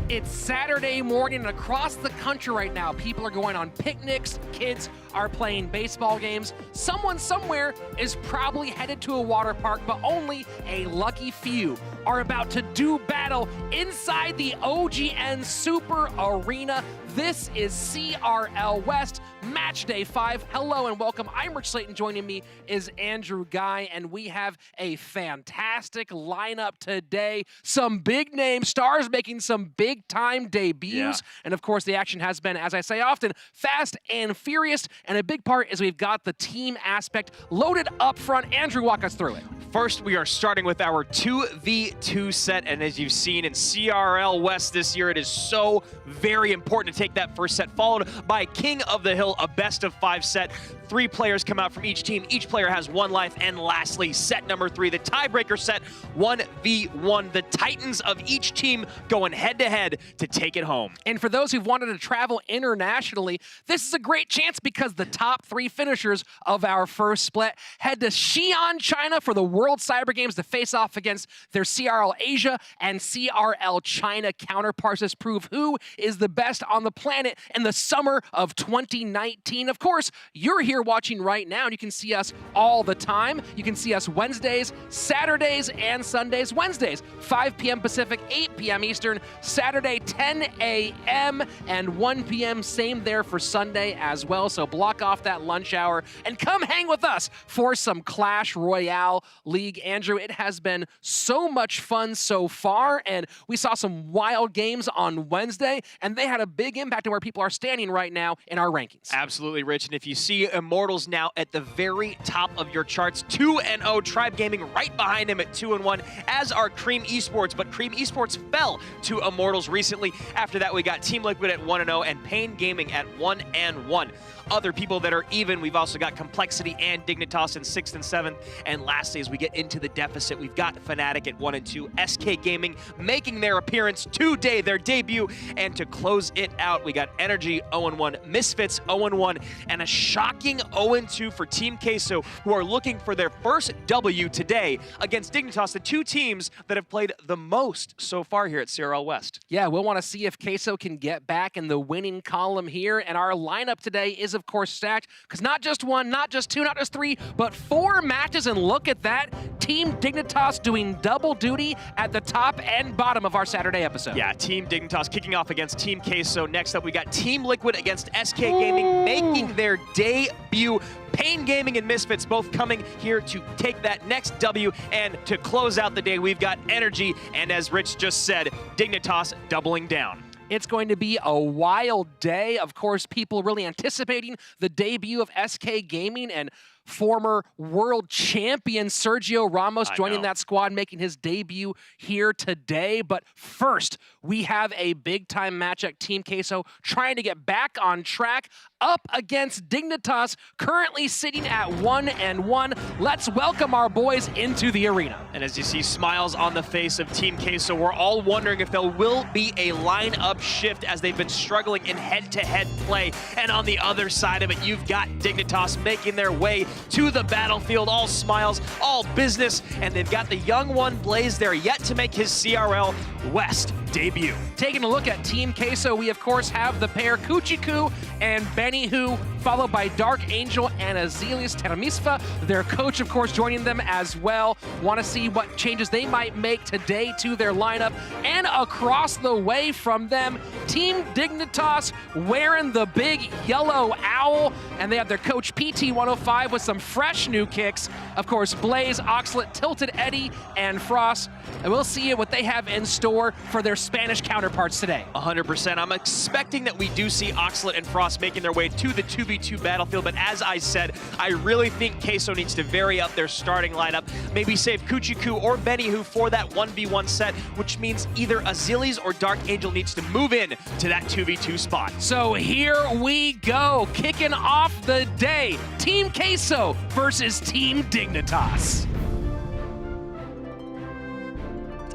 It's Saturday morning, and across the country right now, people are going on picnics, kids are playing baseball games. Someone somewhere is probably headed to a water park, but only a lucky few are about to do battle inside the OGN Super Arena. This is CRL West, Matchday 5. Hello and welcome. I'm Rich Slayton. Joining me is Andrew Guy, and we have a fantastic lineup today. Some big name stars making some big-time debuts. And of course, the action has been, as I say often, fast and furious. And a big part is we've got the team aspect loaded up front. Andrew, walk us through it. First, we are starting with our 2v2 set, and as you've seen in CRL West this year, it is so very important to take that first set, followed by King of the Hill, a best-of-5 set. 3 players come out from each team. Each player has 1 life. And lastly, set number 3, the tiebreaker set, 1v1. The titans of each team going head-to-head to take it home. And for those who've wanted to travel internationally, this is a great chance because the top 3 finishers of our first split head to Xi'an, China for the World Cyber Games to face off against their CRL Asia and CRL China counterparts. This prove who is the best on the planet in the summer of 2019. Of course, you're here watching right now, and you can see us all the time. You can see us Wednesdays, Saturdays, and Sundays. Wednesdays, 5 p.m. Pacific, 8 p.m. Eastern. Saturday, 10 a.m. and 1 p.m. Same there for Sunday as well. So block off that lunch hour and come hang with us for some Clash Royale League. Andrew, it has been so much fun so far, and we saw some wild games on Wednesday, and they had a big impact on where people are standing right now in our rankings. Absolutely, Rich. And if you see Immortals now at the very top of your charts, 2-0, Tribe Gaming right behind him at 2-1, as are Cream Esports, but Cream Esports fell to Immortals recently. After that, we got Team Liquid at 1-0 and Pain Gaming at 1-1. Other people that are even, we've also got Complexity and Dignitas in 6th and 7th. And lastly, as we get into the deficit, we've got Fnatic at 1-2, SK Gaming making their appearance today, their debut. And to close it out, we got Energy 0-1, Misfits 0-1, and a shocking 0-2 for Team Queso, who are looking for their first W today against Dignitas, the 2 teams that have played the most so far here at CRL West. Yeah, we'll want to see if Queso can get back in the winning column here. And our lineup today is, of course, stacked, because not just 1, not just 2, not just 3, but 4 matches. And look at that, Team Dignitas doing double duty at the top and bottom of our Saturday episode. Yeah, Team Dignitas kicking off against Team Queso. Next up, we got Team Liquid against SK Gaming making their debut. Pain Gaming and Misfits both coming here to take that next W. And to close out the day, we've got Energy, and as Rich just said, Dignitas doubling down. It's going to be a wild day. Of course, people really anticipating the debut of SK Gaming and former world champion Sergio Ramos joining that squad, making his debut here today. But first, we have a big-time match at Team Queso trying to get back on track up against Dignitas, currently sitting at 1-1. Let's welcome our boys into the arena. And as you see smiles on the face of Team Queso, we're all wondering if there will be a lineup shift as they've been struggling in head-to-head play. And on the other side of it, you've got Dignitas making their way to the battlefield, all smiles, all business, and they've got the young one, Blaze, there yet to make his CRL West debut. Taking a look at Team Queso, we of course have the pair Kuchiku and Benny Hu, followed by Dark Angel and Azelius Termisfa. Their coach, of course, joining them as well. Want to see what changes they might make today to their lineup. And across the way from them, Team Dignitas wearing the big yellow owl, and they have their coach PT105 with some fresh new kicks. Of course, Blaze, Oxlet, Tilted Eddie, and Frost. And we'll see what they have in store for their Spanish counterparts today. 100%. I'm expecting that we do see Oxlet and Frost making their way to the 2v2 battlefield, but as I said, I really think Queso needs to vary up their starting lineup. Maybe save Kuchiku or Benny for that 1v1 set, which means either Azelius or Dark Angel needs to move in to that 2v2 spot. So here we go, kicking off the day. Team Queso versus Team Dignitas.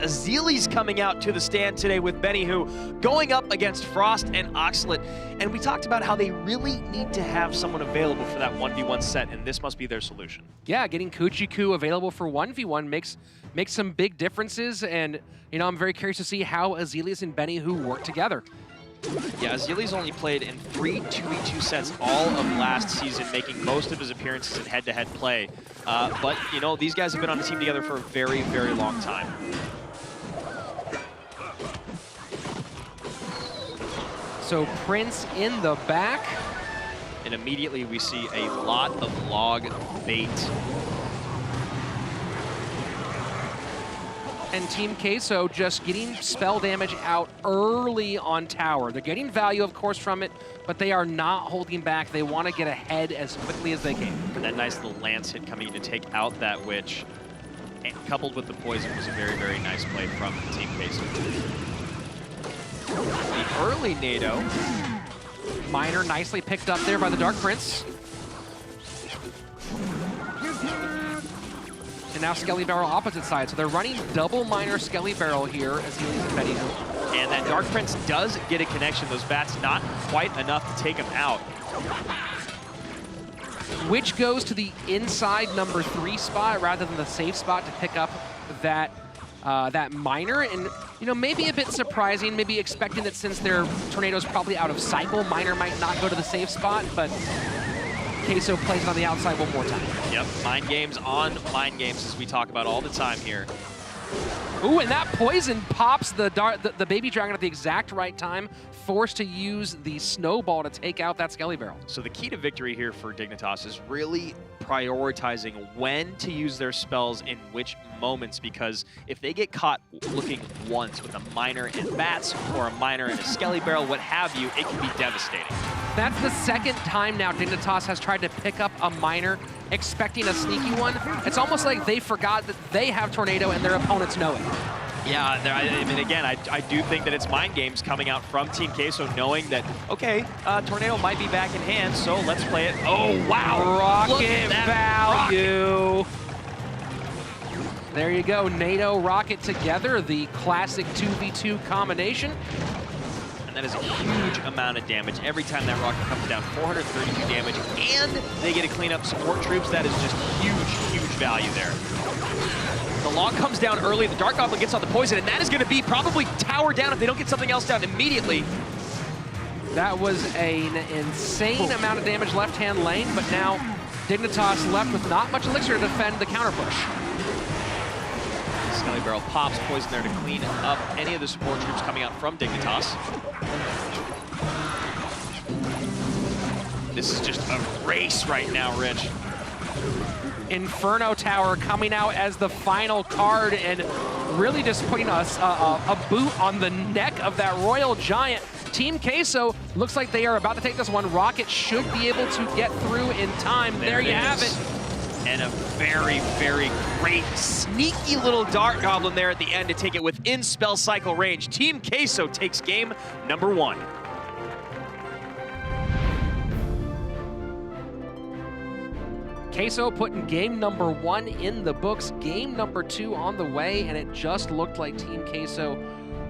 Azili's coming out to the stand today with Benny, who going up against Frost and Oxlet. And we talked about how they really need to have someone available for that 1v1 set, and this must be their solution. Yeah, getting Kuchiku available for 1v1 makes some big differences, and I'm very curious to see how Azilius and Benny Hu work together. Yeah, Azili's only played in 3 2v2 sets all of last season, making most of his appearances in head-to-head play. But, these guys have been on the team together for a very, very long time. So Prince in the back. And immediately we see a lot of log bait. And Team Queso just getting spell damage out early on tower. They're getting value, of course, from it, but they are not holding back. They want to get ahead as quickly as they can. And that nice little lance hit coming in to take out that witch, and coupled with the poison, was a very, very nice play from Team Queso. The early NATO. Miner nicely picked up there by the Dark Prince. And now Skelly Barrel opposite side. So they're running double Miner Skelly Barrel here as he leaves Benny Hu. And that Dark Prince does get a connection. Those bats not quite enough to take him out. Which goes to the inside number 3 spot rather than the safe spot to pick up that Miner. And, maybe a bit surprising, maybe expecting that since their Tornado's probably out of cycle, Miner might not go to the safe spot, but Queso plays it on the outside one more time. Yep, mind games on mind games, as we talk about all the time here. Ooh, and that poison pops the baby dragon at the exact right time, forced to use the snowball to take out that Skelly Barrel. So the key to victory here for Dignitas is really prioritizing when to use their spells in which moments, because if they get caught looking once with a Miner and bats or a Miner and a Skelly Barrel, what have you, it can be devastating. That's the second time now Dignitas has tried to pick up a Miner expecting a sneaky one. It's almost like they forgot that they have Tornado and their opponents know it. Yeah, I mean, again, I do think that it's mind games coming out from Team Queso, knowing that, okay, Tornado might be back in hand, so let's play it. Oh, wow. Rocket value. Rocket. There you go, NATO Rocket together, the classic 2v2 combination. And that is a huge amount of damage. Every time that rocket comes down, 432 damage, and they get to clean up support troops. That is just huge, huge value there. The log comes down early, the Dark Goblin gets on the poison, and that is going to be probably tower down if they don't get something else down immediately. That was an insane amount of damage left-hand lane, but now Dignitas left with not much elixir to defend the counter push. Skelly Barrel pops, poison there to clean up any of the support troops coming out from Dignitas. This is just a race right now, Rich. Inferno Tower coming out as the final card and really just putting a boot on the neck of that Royal Giant. Team Queso looks like they are about to take this one. Rocket should be able to get through in time. There you have it. And a very, very great, sneaky little Dark Goblin there at the end to take it within spell cycle range. Team Queso takes game number 1. Queso putting game number 1 in the books, game number 2 on the way, and it just looked like Team Queso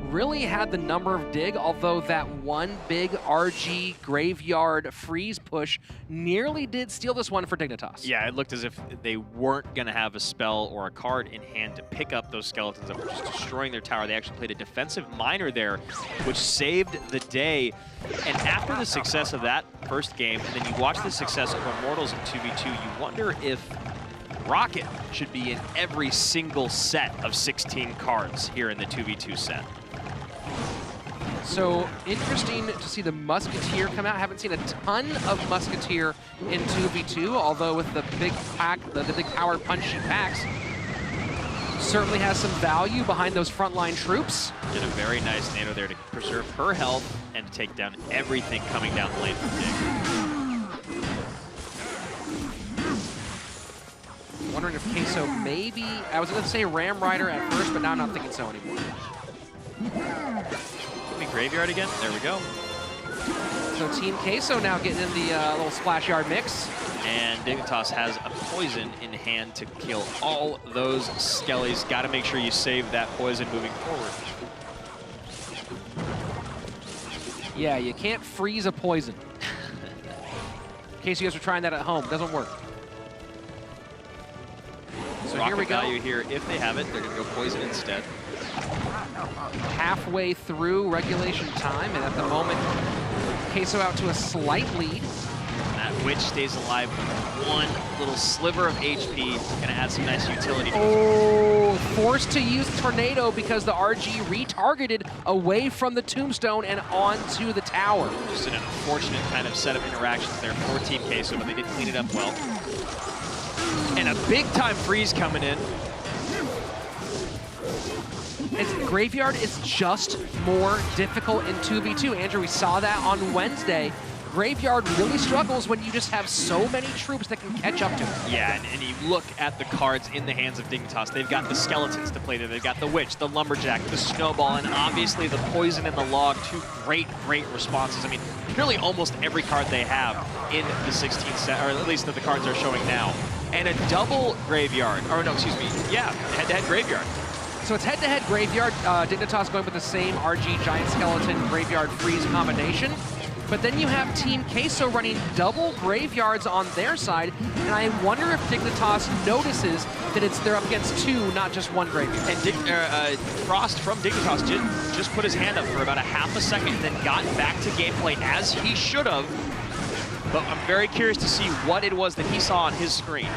really had the number of dig, although that one big RG graveyard freeze push nearly did steal this one for Dignitas. Yeah, it looked as if they weren't going to have a spell or a card in hand to pick up those skeletons that were just destroying their tower. They actually played a defensive Miner there, which saved the day. And after the success of that first game, and then you watch the success of Immortals in 2v2, you wonder if Rocket should be in every single set of 16 cards here in the 2v2 set. So interesting to see the Musketeer come out. Haven't seen a ton of Musketeer in 2v2, although with the big pack, the big powered punchy packs, certainly has some value behind those frontline troops. Did a very nice NATO there to preserve her health and to take down everything coming down the lane from Dig. Wondering if Queso maybe, I was going to say Ram Rider at first, but now I'm not thinking so anymore. Graveyard again. There we go. So Team Queso now getting in the little splash yard mix. And Dignitas has a poison in hand to kill all those skellies. Got to make sure you save that poison moving forward. Yeah, you can't freeze a poison. In case you guys are trying that at home, doesn't work. So Rocket here we go. value here, if they have it, they're going to go poison instead. Halfway through regulation time, and at the moment, Queso out to a slight lead. That Witch stays alive with one little sliver of HP. Going to add some nice utility to it. Oh, forced to use Tornado because the RG retargeted away from the tombstone and onto the tower. Just an unfortunate kind of set of interactions there for Team Queso, but they did clean it up well. And a big-time freeze coming in. Graveyard is just more difficult in 2v2. Andrew, we saw that on Wednesday. Graveyard really struggles when you just have so many troops that can catch up to it. Yeah, and you look at the cards in the hands of Dignitas. They've got the Skeletons to play there. They've got the Witch, the Lumberjack, the Snowball, and obviously the Poison and the Log. Two great responses. I mean, really almost every card they have in the 16th set, or at least that the cards are showing now. And a double Graveyard, or no, excuse me, yeah, head-to-head Graveyard. So it's head-to-head Graveyard. Dignitas going with the same RG Giant Skeleton Graveyard Freeze combination. But then you have Team Queso running double Graveyards on their side, and I wonder if Dignitas notices that they're up against two, not just one Graveyard. And Frost from Dignitas just put his hand up for about a half a second and then got back to gameplay as he should have. But I'm very curious to see what it was that he saw on his screen.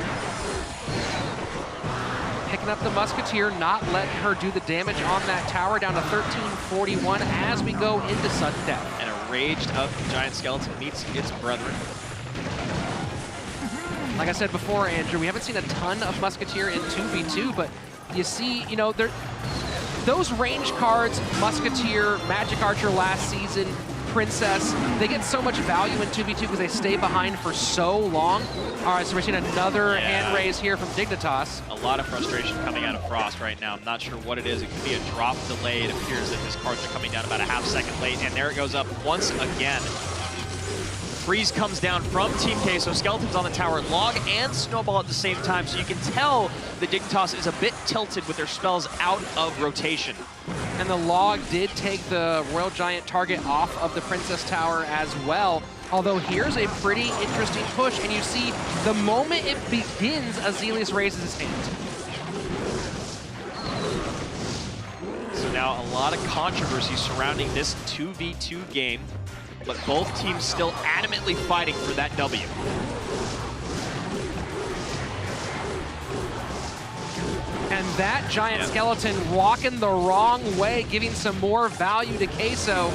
Picking up the Musketeer, not letting her do the damage on that tower, down to 1341 as we go into sudden death. And a raged up Giant Skeleton meets its brethren. Like I said before, Andrew, we haven't seen a ton of Musketeer in 2v2, but you see, you know, those range cards, Musketeer, Magic Archer last season, Princess, they get so much value in 2v2 because they stay behind for so long. All right, so we're seeing another hand raise here from Dignitas. A lot of frustration coming out of Frost right now. I'm not sure what it is. It could be a drop delay. It appears that his cards are coming down about a half second late, and there it goes up once again. Freeze comes down from Team Queso. Skeletons on the tower, Log and Snowball at the same time, so you can tell that Dignitas is a bit tilted with their spells out of rotation. And the Log did take the Royal Giant target off of the Princess Tower as well. Although here's a pretty interesting push, and you see the moment it begins, Azelius raises his hand. So now a lot of controversy surrounding this 2v2 game, but both teams still adamantly fighting for that W. And that Giant Skeleton walking the wrong way, giving some more value to Queso.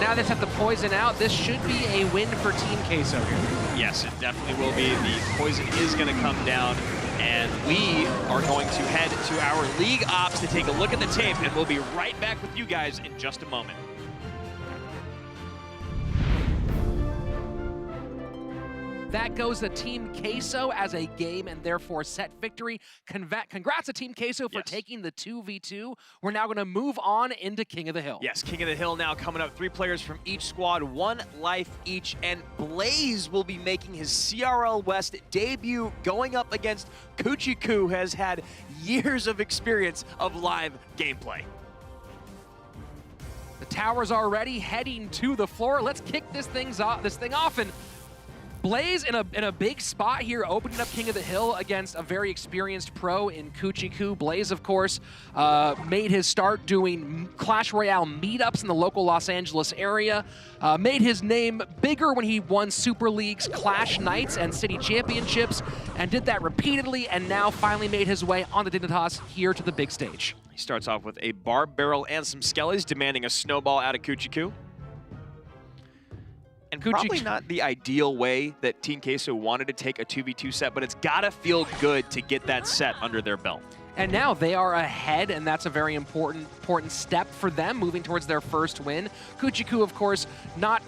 Now they have to poison out. This should be a win for Team Queso here. Yes, it definitely will be. The poison is going to come down, and we are going to head to our League Ops to take a look at the tape, and we'll be right back with you guys in just a moment. That goes to Team Queso as a game and therefore set victory. Congrats to Team Queso for taking the 2v2. We're now going to move on into King of the Hill. Yes, King of the Hill now coming up. 3 players from each squad, 1 life each, and Blaze will be making his CRL West debut going up against Kuchiku, who has had years of experience of live gameplay. The tower's already heading to the floor. Let's kick this thing off, and Blaze in a big spot here, opening up King of the Hill against a very experienced pro in Kuchiku. Blaze, of course, made his start doing Clash Royale meetups in the local Los Angeles area. Made his name bigger when he won Super League's Clash Nights and City Championships, and did that repeatedly, and now finally made his way on the Dignitas here to the big stage. He starts off with a Barb Barrel and some Skellies, demanding a Snowball out of Kuchiku. And probably not the ideal way that Team Queso wanted to take a 2v2 set, but it's gotta feel good to get that set under their belt. And now they are ahead, and that's a very important step for them, moving towards their first win. Kuchiku, of course, not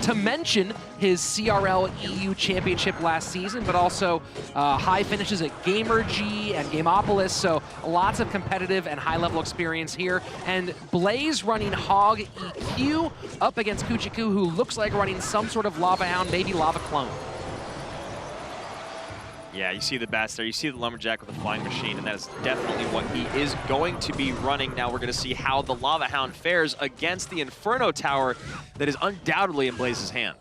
to mention his CRL EU Championship last season, but also high finishes at Gamergy and Gameopolis, so lots of competitive and high-level experience here. And Blaze running Hog EQ up against Kuchiku, who looks like running some sort of Lava Hound, maybe Lava Clone. Yeah, you see the bats there. You see the Lumberjack with the flying machine, and that is definitely what he is going to be running. Now we're going to see how the Lava Hound fares against the Inferno Tower that is undoubtedly in Blaze's hand.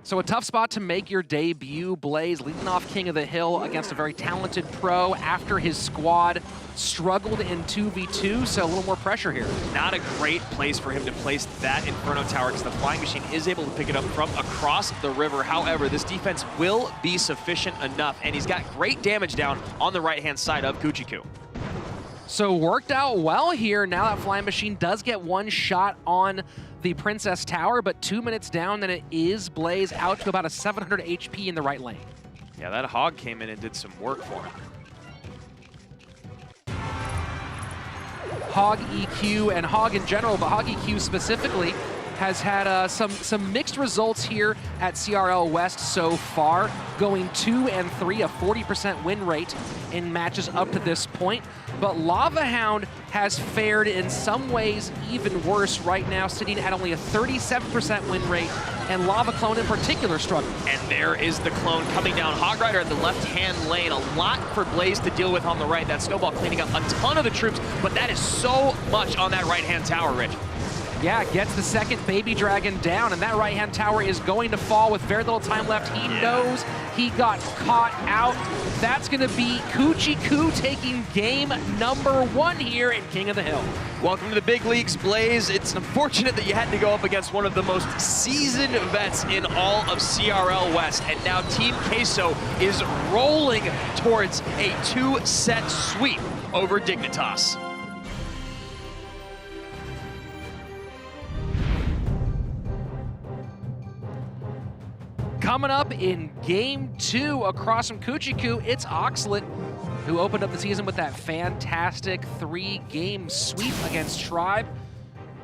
So a tough spot to make your debut. Blaze leading off King of the Hill against a very talented pro after his squad struggled in 2v2, so a little more pressure here. Not a great place for him to place that Inferno Tower because the Flying Machine is able to pick it up from across the river. However, this defense will be sufficient enough, and he's got great damage down on the right-hand side of Kuchiku. So worked out well here. Now that Flying Machine does get one shot on the Princess Tower, but 2 minutes down, then it is Blaze out to about a 700 HP in the right lane. Yeah, that Hog came in and did some work for him. Hog EQ and Hog in general, but Hog EQ specifically has had some mixed results here at CRL West so far, going 2 and 3, a 40% win rate in matches up to this point. But Lava Hound has fared in some ways even worse right now, sitting at only a 37% win rate, and Lava Clone in particular struggling. And there is the clone coming down. Hog Rider at the left-hand lane. A lot for Blaze to deal with on the right. That Snowball cleaning up a ton of the troops, but that is so much on that right-hand tower, Rich. Yeah, gets the second Baby Dragon down, and that right-hand tower is going to fall with very little time left. He knows he got caught out. That's going to be Kuchiku taking game number 1 here in King of the Hill. Welcome to the big leagues, Blaze. It's unfortunate that you had to go up against one of the most seasoned vets in all of CRL West, and now Team Queso is rolling towards a 2-set sweep over Dignitas. Coming up in game 2 across from Kuchiku, it's Oxlet, who opened up the season with that fantastic 3-game sweep against Tribe.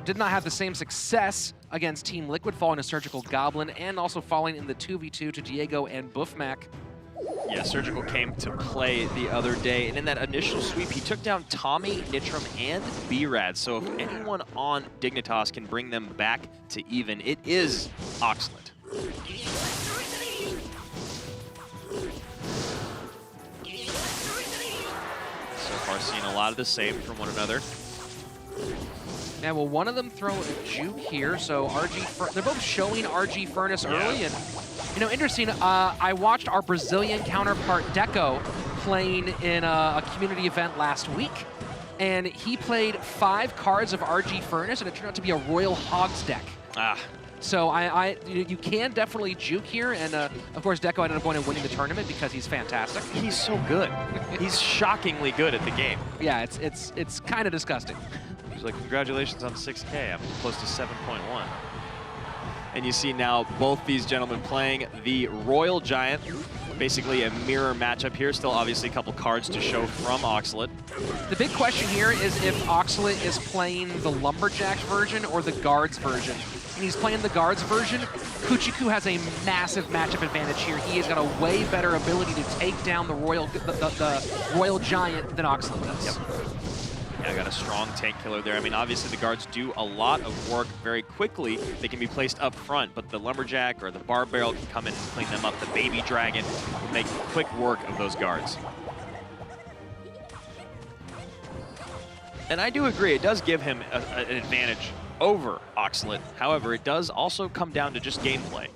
Did not have the same success against Team Liquid, falling to Surgical Goblin, and also falling in the 2v2 to Diego and Buffmac. Yeah, Surgical came to play the other day, and in that initial sweep, he took down Tommy, Nitram, and B-Rad. So if anyone on Dignitas can bring them back to even, it is Oxlet. So far, seeing a lot of the same from one another. Now, will one of them throw a juke here? So they're both showing RG Furnace early, and you know, interesting. I watched our Brazilian counterpart Deco playing in a community event last week, and he played 5 cards of RG Furnace, and it turned out to be a Royal Hogs deck. So you can definitely juke here, and of course Deco ended up going and winning the tournament because he's fantastic. He's so good. He's shockingly good at the game. Yeah, it's kind of disgusting. He's like, congratulations on 6K. I'm close to 7.1. And you see now both these gentlemen playing the Royal Giant. Basically a mirror matchup here. Still obviously a couple cards to show from Oxlet. The big question here is if Oxlet is playing the Lumberjacks version or the Guards version. And he's playing the Guards version. Kuchiku has a massive matchup advantage here. He has got a way better ability to take down the Royal Giant than Oxlet does. Yep. Yeah, got a strong tank killer there. I mean, obviously the guards do a lot of work very quickly. They can be placed up front, but the Lumberjack or the Bar Barrel can come in and clean them up. The Baby Dragon will make quick work of those guards. And I do agree, it does give him an advantage over Oxlet. However, it does also come down to just gameplay.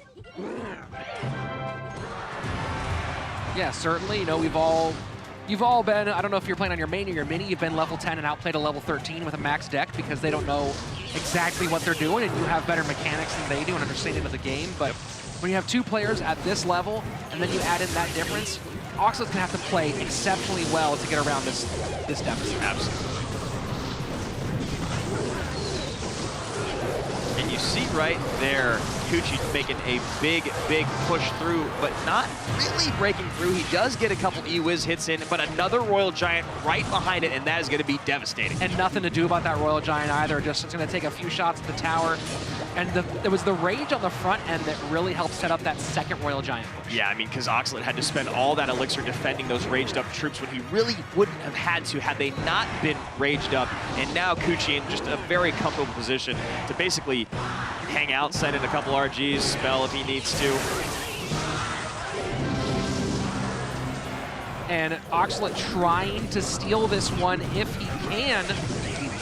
Yeah, certainly. You know, you've all been, I don't know if you're playing on your main or your mini, you've been level 10 and outplayed a level 13 with a max deck because they don't know exactly what they're doing, and you have better mechanics than they do and understanding of the game. But when you have 2 players at this level, and then you add in that difference, Oxlet's going to have to play exceptionally well to get around this deficit. Absolutely. And you see right there, Kuchi making a big push through, but not really breaking through. He does get a couple E-Wiz hits in, but another Royal Giant right behind it, and that is going to be devastating. And nothing to do about that Royal Giant either. Just it's going to take a few shots at the tower. And there was the rage on the front end that really helped set up that second Royal Giant push. Yeah, I mean, because Oxlet had to spend all that elixir defending those raged up troops when he really wouldn't have had to had they not been raged up. And now Kuchi in just a very comfortable position to basically hang out, send in a couple RGs, spell if he needs to. And Oxlet trying to steal this one if he can.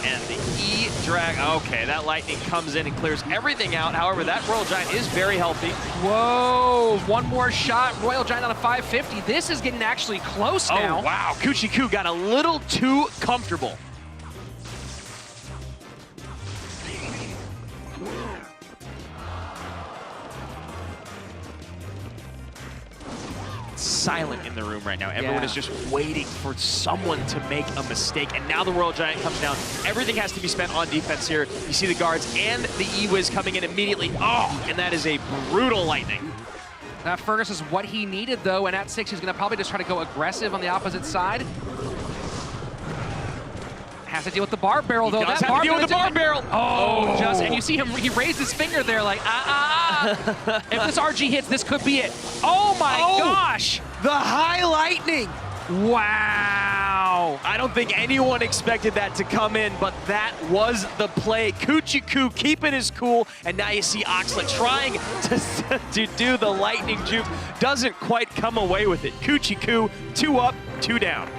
And the E-Drag, okay, that lightning comes in and clears everything out. However, that Royal Giant is very healthy. Whoa, one more shot. Royal Giant on a 550. This is getting actually close now. Oh, wow, Kuchiku got a little too comfortable. Silent in the room right now. Everyone is just waiting for someone to make a mistake. And now the Royal Giant comes down. Everything has to be spent on defense here. You see the guards and the E-Wiz coming in immediately. Oh, and that is a brutal lightning. That Furnace is what he needed, though, and at 6, he's going to probably just try to go aggressive on the opposite side. Has to deal with the bar barrel, though. Does have to deal with the bar barrel. Oh, just, and you see him, he raised his finger there like, If this RG hits, this could be it. Oh my gosh! The high lightning. Wow. I don't think anyone expected that to come in, but that was the play. Kuchiku keeping his cool, and now you see Oxlet trying to do the lightning juke. Doesn't quite come away with it. Kuchiku, 2 up, 2 down.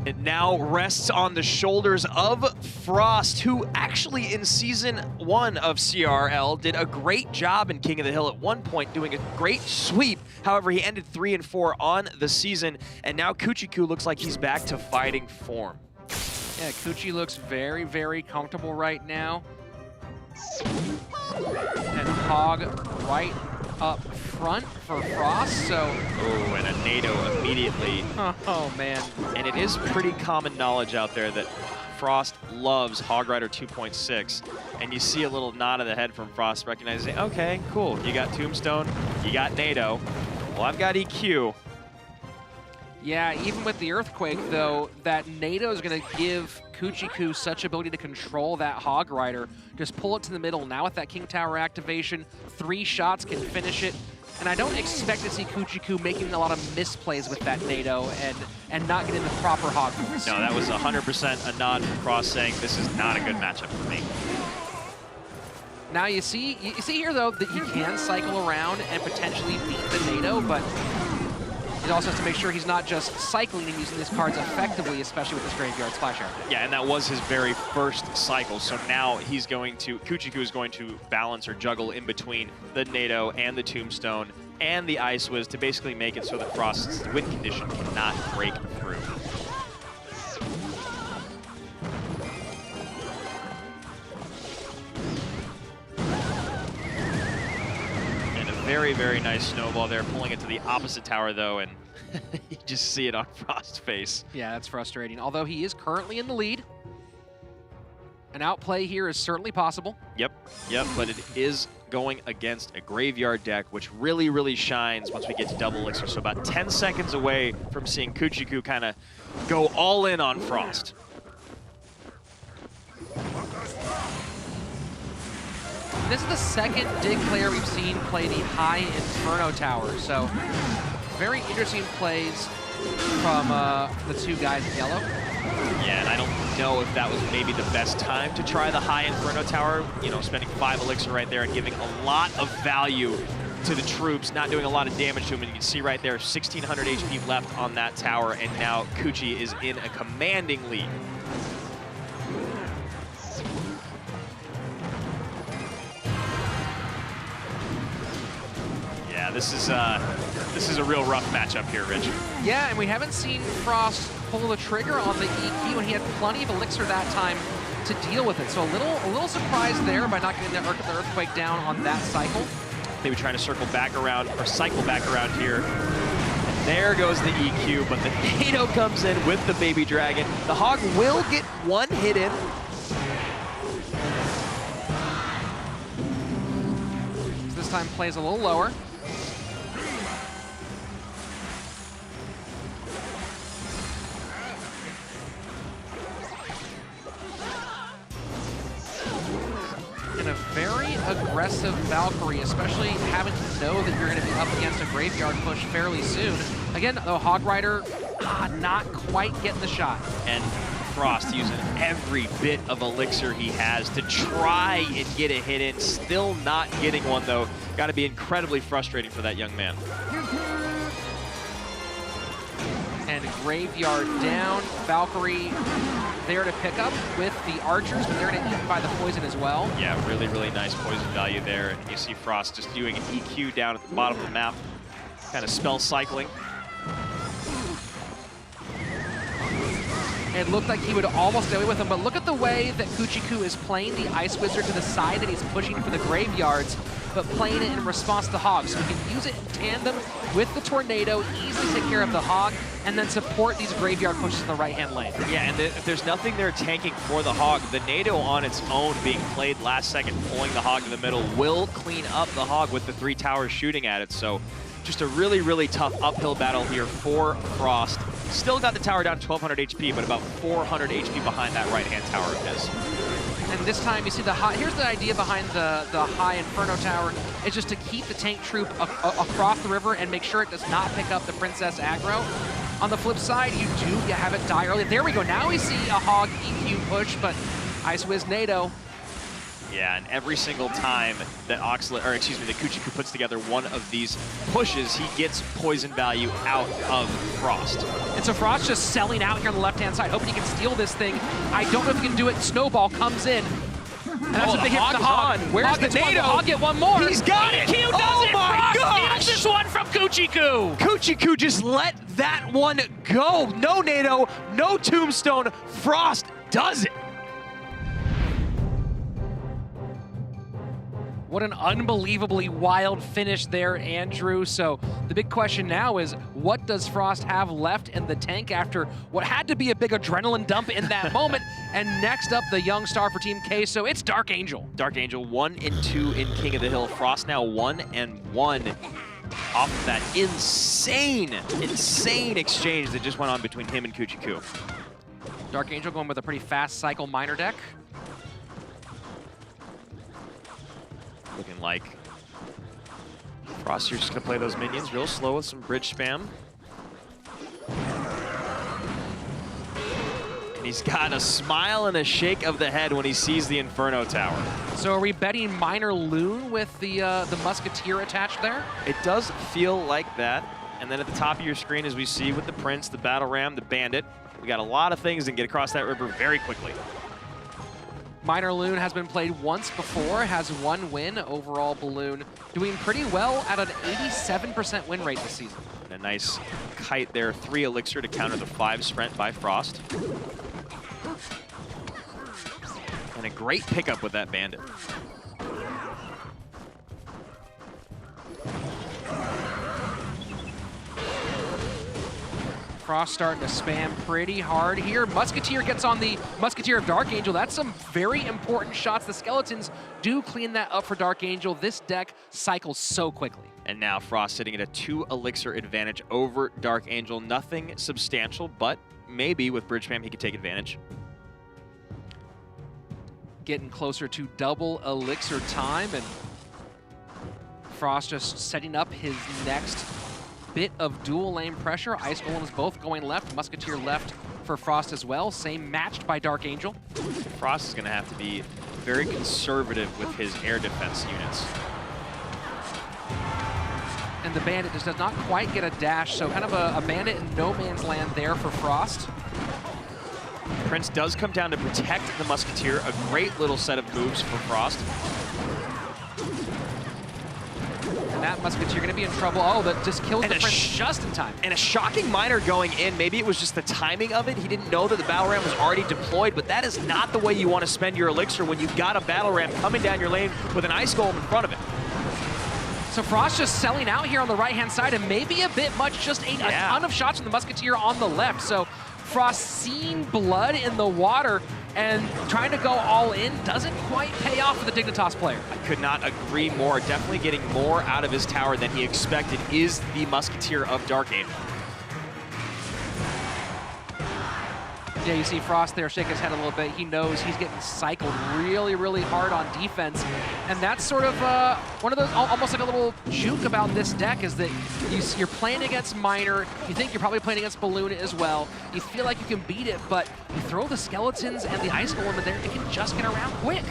It now rests on the shoulders of Frost, who actually in Season 1 of CRL did a great job in King of the Hill at one point, doing a great sweep. However, he ended 3 and 4 on the season, and now Kuchiku looks like he's back to fighting form. Yeah, Kuchi looks very, very comfortable right now. And Hog right up front for Frost, so... Oh, and a NATO immediately. Oh, man. And it is pretty common knowledge out there that Frost loves Hog Rider 2.6, and you see a little nod of the head from Frost recognizing, okay, cool, you got Tombstone, you got NATO, well, I've got EQ. Yeah, even with the Earthquake, though, that NATO is going to give Kuchiku such ability to control that Hog Rider. Just pull it to the middle. Now with that King Tower activation, 3 shots can finish it. And I don't expect to see Kuchiku making a lot of misplays with that NATO and not getting the proper Hog Force. No, that was 100% a nod from Frost saying this is not a good matchup for me. Now you see here, though, that he can cycle around and potentially beat the NATO, but he also has to make sure he's not just cycling and using his cards effectively, especially with this Graveyard Splash Art. Yeah, and that was his very first cycle, so now he's going to, Kuchiku is going to balance or juggle in between the NATO and the Tombstone and the Ice Wiz to basically make it so that Frost's win condition cannot break through. Very, very nice snowball there, pulling it to the opposite tower, though, and you just see it on Frost's face. Yeah, that's frustrating. Although he is currently in the lead. An outplay here is certainly possible. Yep, but it is going against a Graveyard deck, which really, really shines once we get to Double Elixir. So about 10 seconds away from seeing Kuchiku kind of go all in on Frost. This is the second Dig player we've seen play the high Inferno Tower, so very interesting plays from the 2 guys in yellow. Yeah, and I don't know if that was maybe the best time to try the high Inferno Tower, you know, spending 5 Elixir right there and giving a lot of value to the troops, not doing a lot of damage to them. And you can see right there, 1,600 HP left on that tower, and now Kuchi is in a commanding lead. This is a real rough matchup here, Rich. Yeah, and we haven't seen Frost pull the trigger on the EQ, and he had plenty of Elixir that time to deal with it. So a little surprised there by not getting the Earthquake down on that cycle. Maybe trying to circle back around, or cycle back around here. And there goes the EQ, but the NATO comes in with the Baby Dragon. The Hog will get 1 hit in. So this time plays a little lower. And a very aggressive Valkyrie, especially having to know that you're going to be up against a Graveyard push fairly soon. Again, the Hog Rider not quite getting the shot. And Frost using every bit of elixir he has to try and get a hit in. Still not getting one, though. Got to be incredibly frustrating for that young man. And Graveyard down. Valkyrie there to pick up with the archers, but they're going to get eaten by the poison as well. Yeah, really, really nice poison value there. And you see Frost just doing an EQ down at the bottom of the map, kind of spell cycling. It looked like he would almost get away with him, but look at the way that Kuchiku is playing the Ice Wizard to the side, that he's pushing for the graveyards, but playing it in response to Hog. So we can use it in tandem with the Tornado, easily take care of the Hog, and then support these graveyard pushes in the right-hand lane. Yeah, and if there's nothing there tanking for the Hog, the Nado on its own being played last second, pulling the Hog to the middle, will clean up the Hog with the 3 towers shooting at it. So just a really, really tough uphill battle here for Frost. Still got the tower down to 1200 HP, but about 400 HP behind that right-hand tower of his. And this time you see the high, here's the idea behind the high Inferno Tower, is just to keep the tank troop across the river and make sure it does not pick up the Princess aggro. On the flip side, you have it die early. There we go, now we see a Hog EQ push, but Ice Wiz Nado. Yeah, and every single time that the Kuchiku puts together one of these pushes, he gets poison value out of Frost. And so Frost just selling out here on the left-hand side, hoping he can steal this thing. I don't know if he can do it. Snowball comes in. And that's a big hit for the Hog. Where's the Nado? Hog get one more. He's got it! EQ does oh it! my Frost gosh! steals this one from Kuchiku! Kuchiku just let that one go. No Nado, no Tombstone. Frost does it. What an unbelievably wild finish there, Andrew. So the big question now is, what does Frost have left in the tank after what had to be a big adrenaline dump in that moment? And next up, the young star for Team K, so it's Dark Angel. Dark Angel 1 and 2 in King of the Hill. Frost now 1 and 1 off of that insane exchange that just went on between him and Kuchiku. Dark Angel going with a pretty fast cycle miner deck. Looking like Frost, you're just going to play those minions real slow with some bridge spam. And he's got a smile and a shake of the head when he sees the Inferno Tower. So are we betting Miner Loon with the Musketeer attached there? It does feel like that. And then at the top of your screen, as we see with the Prince, the Battle Ram, the Bandit, we got a lot of things that get across that river very quickly. Miner Loon has been played once before, has 1 win. Overall, Balloon doing pretty well at an 87% win rate this season. And a nice kite there, 3 elixir to counter the 5 sprint by Frost. And a great pickup with that Bandit. Frost starting to spam pretty hard here. Musketeer gets on the Musketeer of Dark Angel. That's some very important shots. The Skeletons do clean that up for Dark Angel. This deck cycles so quickly. And now Frost sitting at a 2 elixir advantage over Dark Angel. Nothing substantial, but maybe with Bridge Spam he could take advantage. Getting closer to double elixir time, and Frost just setting up his next bit of dual lane pressure. Ice Golems both going left, Musketeer left for Frost as well. Same matched by Dark Angel. Frost is going to have to be very conservative with his air defense units. And the Bandit just does not quite get a dash, so kind of a Bandit in no man's land there for Frost. Prince does come down to protect the Musketeer. A great little set of moves for Frost. And that Musketeer going to be in trouble. Oh, that just kills the Prince just in time. And a shocking miner going in. Maybe it was just the timing of it. He didn't know that the Battle Ram was already deployed, but that is not the way you want to spend your elixir when you've got a Battle Ram coming down your lane with an Ice Golem in front of it. So Frost just selling out here on the right-hand side, and maybe a bit much, just a ton of shots from the Musketeer on the left. So Frost seeing blood in the water and trying to go all in doesn't quite pay off for the Dignitas player. I could not agree more. Definitely getting more out of his tower than he expected is the Musketeer of Dark Angel. Yeah, you see Frost there shake his head a little bit. He knows he's getting cycled really, really hard on defense. And that's sort of one of those, almost like a little juke about this deck is that you're playing against Miner. You think you're probably playing against Balloon as well. You feel like you can beat it, but you throw the Skeletons and the Ice Golem in there, it can just get around quick.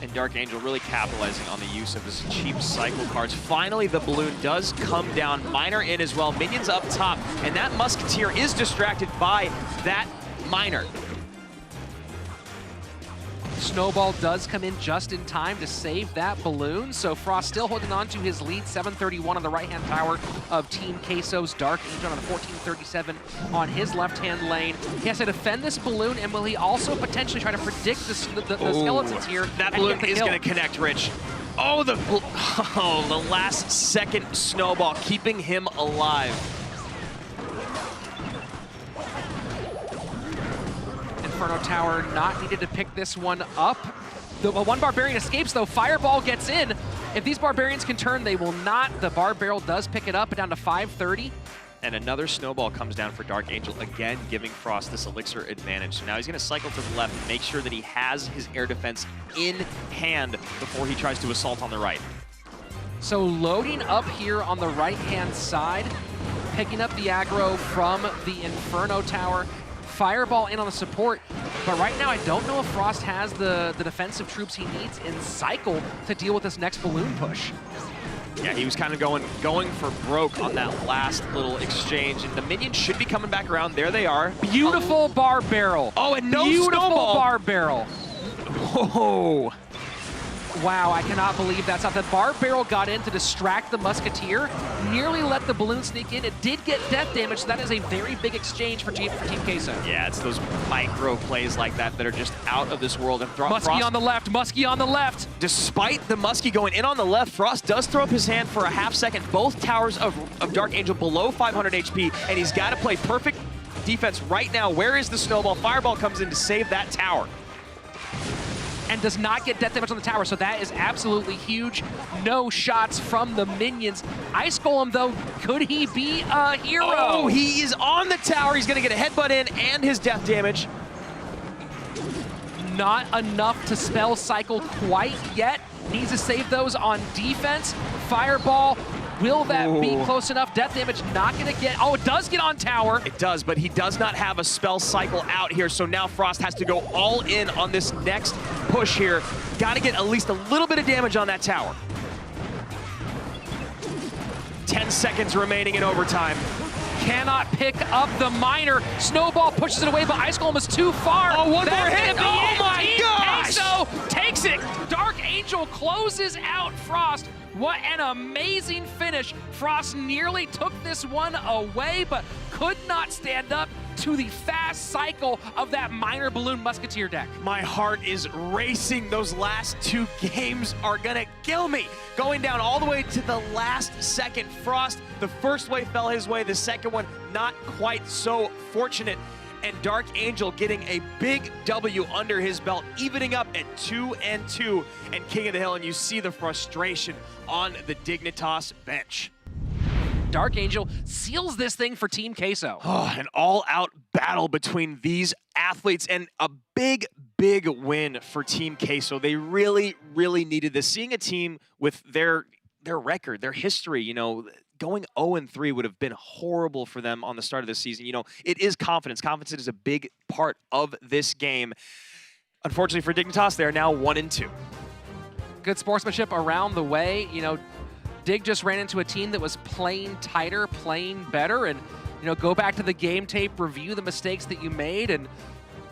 And Dark Angel really capitalizing on the use of his cheap cycle cards. Finally, the Balloon does come down. Miner in as well. Minions up top. And that Musketeer is distracted by that Miner. Snowball does come in just in time to save that Balloon, so Frost still holding on to his lead, 731 on the right-hand tower of Team Queso's. Dark Angel on a 1437 on his left-hand lane. He has to defend this Balloon, and will he also potentially try to predict the Skeletons here? That Balloon is going to connect, Rich. Oh, the last second Snowball keeping him alive. Inferno Tower not needed to pick this one up. The one Barbarian escapes though. Fireball gets in. If these Barbarians can turn, they will not. The Bar Barrel does pick it up down to 530. And another Snowball comes down for Dark Angel, again giving Frost this Elixir advantage. So now he's going to cycle to the left and make sure that he has his air defense in hand before he tries to assault on the right. So loading up here on the right-hand side, picking up the aggro from the Inferno Tower. Fireball in on the support, but right now I don't know if Frost has the defensive troops he needs in cycle to deal with this next Balloon push. Yeah, he was kind of going for broke on that last little exchange, and the minions should be coming back around. There they are. Beautiful Bar Barrel. Oh, and no Beautiful Snowball. Bar Barrel. Whoa. Wow, I cannot believe that's not. The Bar Barrel got in to distract the Musketeer, nearly let the Balloon sneak in. It did get death damage, so that is a very big exchange for Team Queso. Yeah, it's those micro plays like that that are just out of this world. And Muskie on the left, Muskie on the left. Despite the Muskie going in on the left, Frost does throw up his hand for a half second. Both towers of Dark Angel below 500 HP, and he's got to play perfect defense right now. Where is the Snowball? Fireball comes in to save that tower. And does not get death damage on the tower, so that is absolutely huge. No shots from the minions. Ice Golem, though, could he be a hero? Oh, he is on the tower. He's going to get a headbutt in and his death damage. Not enough to spell cycle quite yet. Needs to save those on defense. Fireball. Will that be close enough? Death damage not going to get... Oh, it does get on tower. It does, but he does not have a spell cycle out here, so now Frost has to go all in on this next push here. Got to get at least a little bit of damage on that tower. 10 seconds remaining in overtime. Cannot pick up the Miner. Snowball pushes it away, but Ice Golem is too far. Oh, one more hit. Oh my gosh! Queso takes it. Dark Angel closes out Frost. What an amazing finish. Frost nearly took this one away, but could not stand up to the fast cycle of that Miner Balloon Musketeer deck. My heart is racing. Those last two games are gonna kill me. Going down all the way to the last second. Frost, the first wave fell his way. The second one, not quite so fortunate. And Dark Angel getting a big W under his belt, evening up at 2-2 and King of the Hill. And you see the frustration on the Dignitas bench. Dark Angel seals this thing for Team Queso. Oh, an all-out battle between these athletes and a big, big win for Team Queso. They really, really needed this. Seeing a team with their record, their history, you know, going 0-3 would have been horrible for them on the start of the season. You know, it is confidence. Confidence is a big part of this game. Unfortunately for Dignitas, they are now 1-2. Good sportsmanship around the way. You know, Dig just ran into a team that was playing tighter, playing better, and, you know, go back to the game tape, review the mistakes that you made, and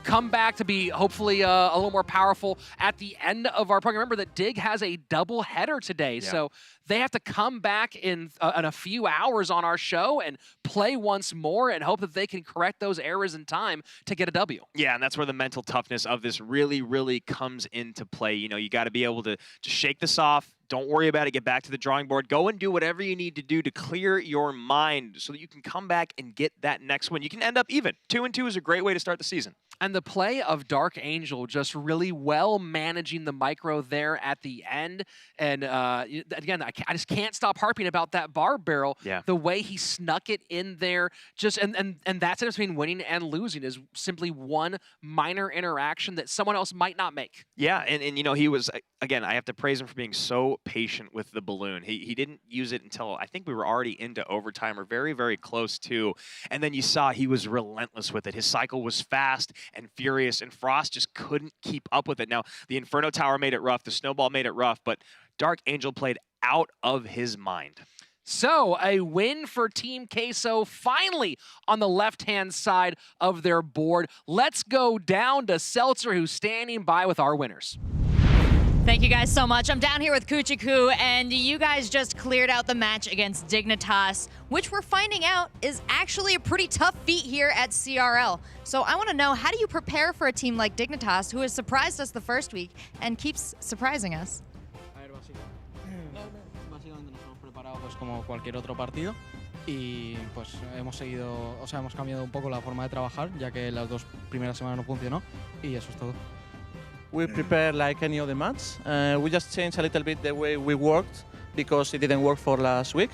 come back to be hopefully a little more powerful at the end of our program. Remember that Dig has a double header today, so they have to come back in a few hours on our show and play once more and hope that they can correct those errors in time to get a W. Yeah, and that's where the mental toughness of this really, really comes into play. You know, you got to be able to shake this off. Don't worry about it. Get back to the drawing board. Go and do whatever you need to do to clear your mind so that you can come back and get that next win. You can end up even. 2-2 is a great way to start the season. And the play of Dark Angel just really well managing the micro there at the end. And again, I just can't stop harping about that barb barrel. Yeah. The way he snuck it in there, just and that's the difference between winning and losing is simply one minor interaction that someone else might not make. Yeah, and you know, he was, again, I have to praise him for being so patient with the balloon. He didn't use it until I think we were already into overtime or very, very close to. And then you saw he was relentless with it. His cycle was fast and furious, and Frost just couldn't keep up with it. Now, the Inferno Tower made it rough, the Snowball made it rough, but Dark Angel played out of his mind. So, a win for Team Queso, finally on the left-hand side of their board. Let's go down to Seltzer, who's standing by with our winners. Thank you guys so much. I'm down here with Kuchiku, and you guys just cleared out the match against Dignitas, which we're finding out is actually a pretty tough feat here at CRL. So I want to know, how do you prepare for a team like Dignitas, who has surprised us the first week and keeps surprising us? Básicamente nos hemos preparado pues como cualquier otro partido y pues hemos seguido, o sea, hemos cambiado un poco la forma de trabajar, ya que las dos primeras semanas no funcionó, y eso es todo. We prepare like any other match. We just changed a little bit the way we worked because it didn't work for last week,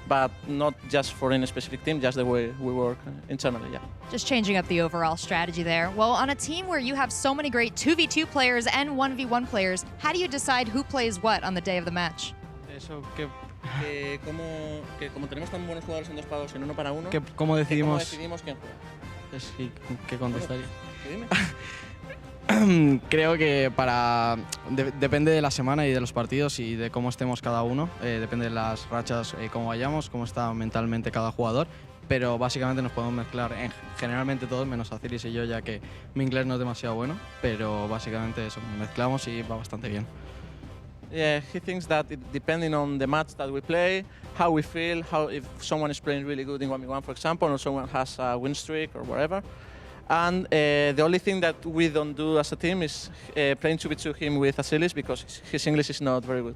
but not just for any specific team, just the way we work internally, yeah. Just changing up the overall strategy there. Well, on a team where you have so many great 2v2 players and 1v1 players, how do you decide who plays what on the day of the match? Eso que Como tenemos tan buenos jugadores en 2 para 2 y en 1 para 1, ¿cómo decidimos quién juega? es que contestaría? Dime. Creo que depende de la semana y de los partidos y de cómo estemos cada uno, depende de las rachas, cómo vayamos, cómo está mentalmente cada jugador, pero básicamente nos podemos mezclar generalmente todos, menos Azilis y yo, ya que mi inglés no es demasiado bueno, pero básicamente eso, mezclamos y va bastante bien. Yeah, he thinks that depending on the match that we play, how we feel, if someone is playing really good in 1v1, for example, or someone has a win streak or whatever. And the only thing that we don't do as a team is playing 2v2 him with Azilis because his English is not very good.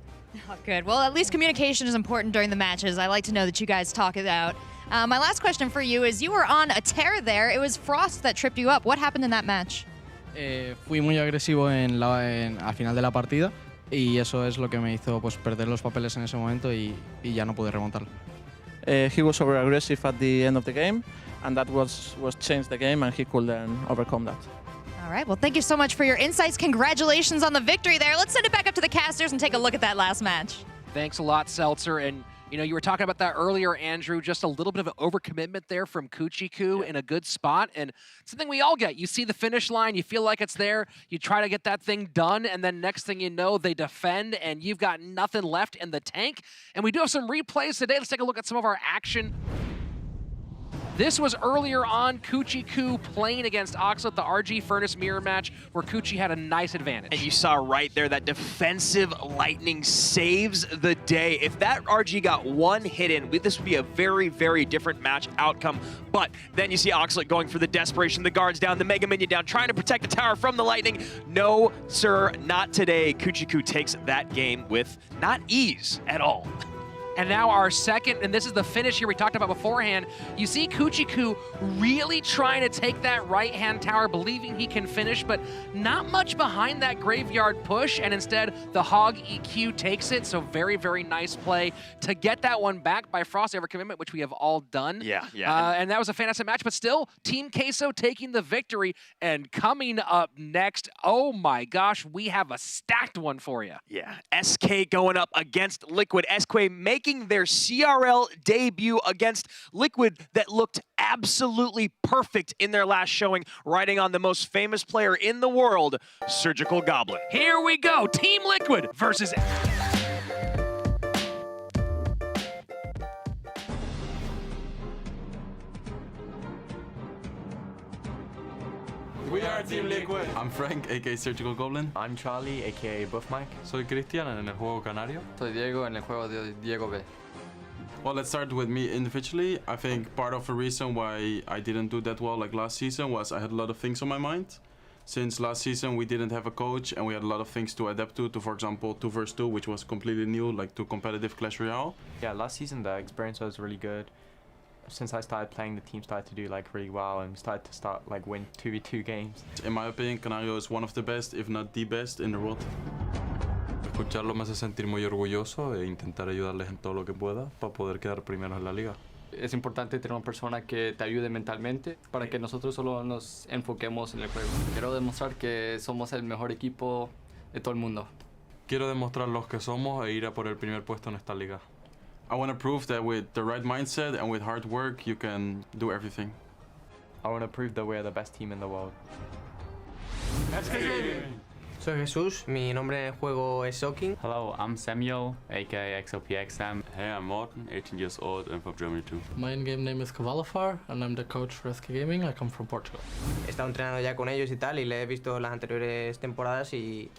Oh, good. Well, at least communication is important during the matches. I like to know that you guys talk it out. My last question for you is, you were on a tear there. It was Frost that tripped you up. What happened in that match? Fui muy agresivo al final de la partida y eso es lo que me hizo pues perder los papeles en ese momento y ya no pude remontarlo. He was over aggressive at the end of the game, and that was changed the game, and he couldn't overcome that. All right. Well, thank you so much for your insights. Congratulations on the victory there. Let's send it back up to the casters and take a look at that last match. Thanks a lot, Seltzer. And you know, you were talking about that earlier, Andrew, just a little bit of an overcommitment there from Kuchiku in a good spot. And it's something we all get. You see the finish line, you feel like it's there, you try to get that thing done, and then next thing you know, they defend, and you've got nothing left in the tank. And we do have some replays today. Let's take a look at some of our action. This was earlier on Kuchiku playing against Oxo at the RG Furnace Mirror match where Kuchi had a nice advantage. And you saw right there that defensive lightning saves the day. If that RG got one hit in, this would be a very, very different match outcome. But then you see Oxley going for the desperation, the guards down, the Mega Minion down, trying to protect the tower from the lightning. No, sir, not today. Kuchiku takes that game with not ease at all. And now our second, and this is the finish here we talked about beforehand. You see Kuchiku really trying to take that right-hand tower, believing he can finish, but not much behind that graveyard push, and instead the Hog EQ takes it. So very, very nice play to get that one back by Frost Overcommitment, which we have all done. Yeah. And that was a fantastic match, but still, Team Queso taking the victory. And coming up next, oh my gosh, we have a stacked one for you. Yeah, SK going up against Liquid. SK making their CRL debut against Liquid that looked absolutely perfect in their last showing, riding on the most famous player in the world, Surgical Goblin. Here we go, Team Liquid versus... We are Team Liquid. I'm Frank, aka Surgical Goblin. I'm Charlie, aka Buff Mike. Soy Cristian en el juego Canario. Soy Diego en el juego de Diego B. Well, let's start with me individually. I think part of the reason why I didn't do that well like last season was I had a lot of things on my mind. Since last season we didn't have a coach and we had a lot of things to adapt to for example 2 vs 2, which was completely new, like to competitive Clash Royale. Yeah, last season the experience was really good. Since I started playing, the team started to do like really well and we started to like win 2v2 games. In my opinion, Canario is one of the best, if not the best, in the world. Escucharlo me hace sentir muy orgulloso e intentar ayudarles en todo lo que pueda para poder quedar primeros en la liga. Es importante tener una persona que te ayude mentalmente para que nosotros solo nos enfoquemos en el juego. Quiero demostrar que somos el mejor equipo de todo el mundo. Quiero demostrar los que somos e ir a por el primer puesto en esta liga. I want to prove that with the right mindset and with hard work, you can do everything. I want to prove that we're the best team in the world. Soy Jesús, mi nombre en el juego es Soking. Hello, I'm Samuel, aka XOPX Sam. Hey, I'm Morten, 18 years old and from Germany too. My in-game name is Kavalafar and I'm the coach for SK Gaming. I come from Portugal. He estado entrenando ya con ellos y tal y le he visto las anteriores temporadas y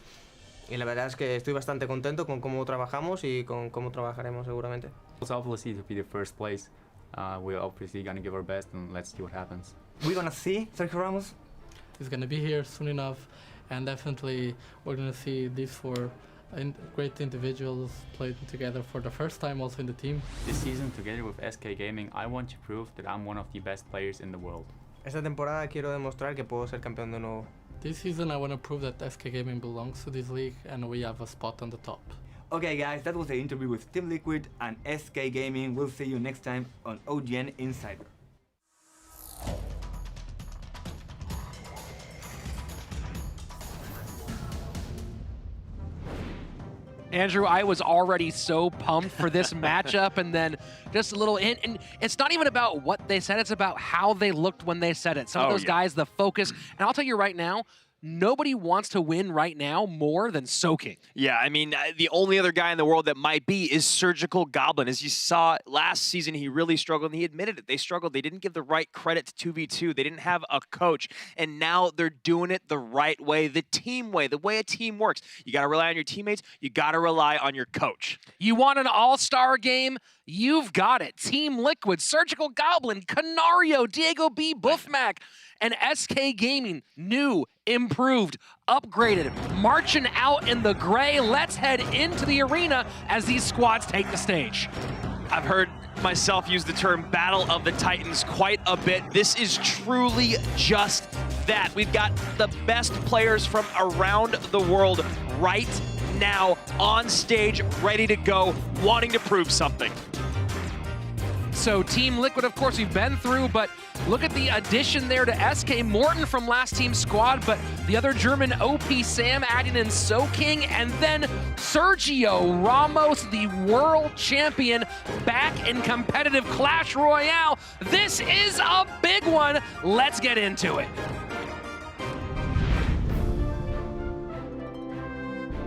la verdad es que estoy bastante contento con cómo trabajamos y con cómo trabajaremos seguramente. It's obviously to be the first place. We're obviously gonna give our best and let's see what happens. We're gonna see Sergio Ramos. He's gonna be here soon enough and definitely we're gonna see these four great individuals playing together for the first time also in the team. This season, together with SK Gaming, I want to prove that I'm one of the best players in the world. Esta temporada quiero demostrar que puedo ser campeón de nuevo. This season I want to prove that SK Gaming belongs to this league and we have a spot on the top. Okay guys, that was the interview with Team Liquid and SK Gaming. We'll see you next time on OGN Insider. Andrew, I was already so pumped for this matchup, and then just a little hint. And it's not even about what they said, it's about how they looked when they said it. Some of those guys, the focus. And I'll tell you right now, nobody wants to win right now more than Soking. Yeah, I mean, the only other guy in the world that might be is Surgical Goblin. As you saw last season, he really struggled, and he admitted it. They struggled. They didn't give the right credit to 2v2. They didn't have a coach, and now they're doing it the right way, the team way, the way a team works. You got to rely on your teammates. You got to rely on your coach. You want an all-star game? You've got it. Team Liquid, Surgical Goblin, Canario, Diego B, Buffmac, and SK Gaming, new, improved, upgraded, marching out in the gray. Let's head into the arena as these squads take the stage. I've heard myself use the term Battle of the Titans quite a bit. This is truly just that. We've got the best players from around the world right now on stage, ready to go, wanting to prove something. So Team Liquid, of course, we've been through, but look at the addition there to SK. Morten from last team's squad, but the other German OP Sam adding in Soking, and then Sergio Ramos, the world champion, back in competitive Clash Royale. This is a big one. Let's get into it.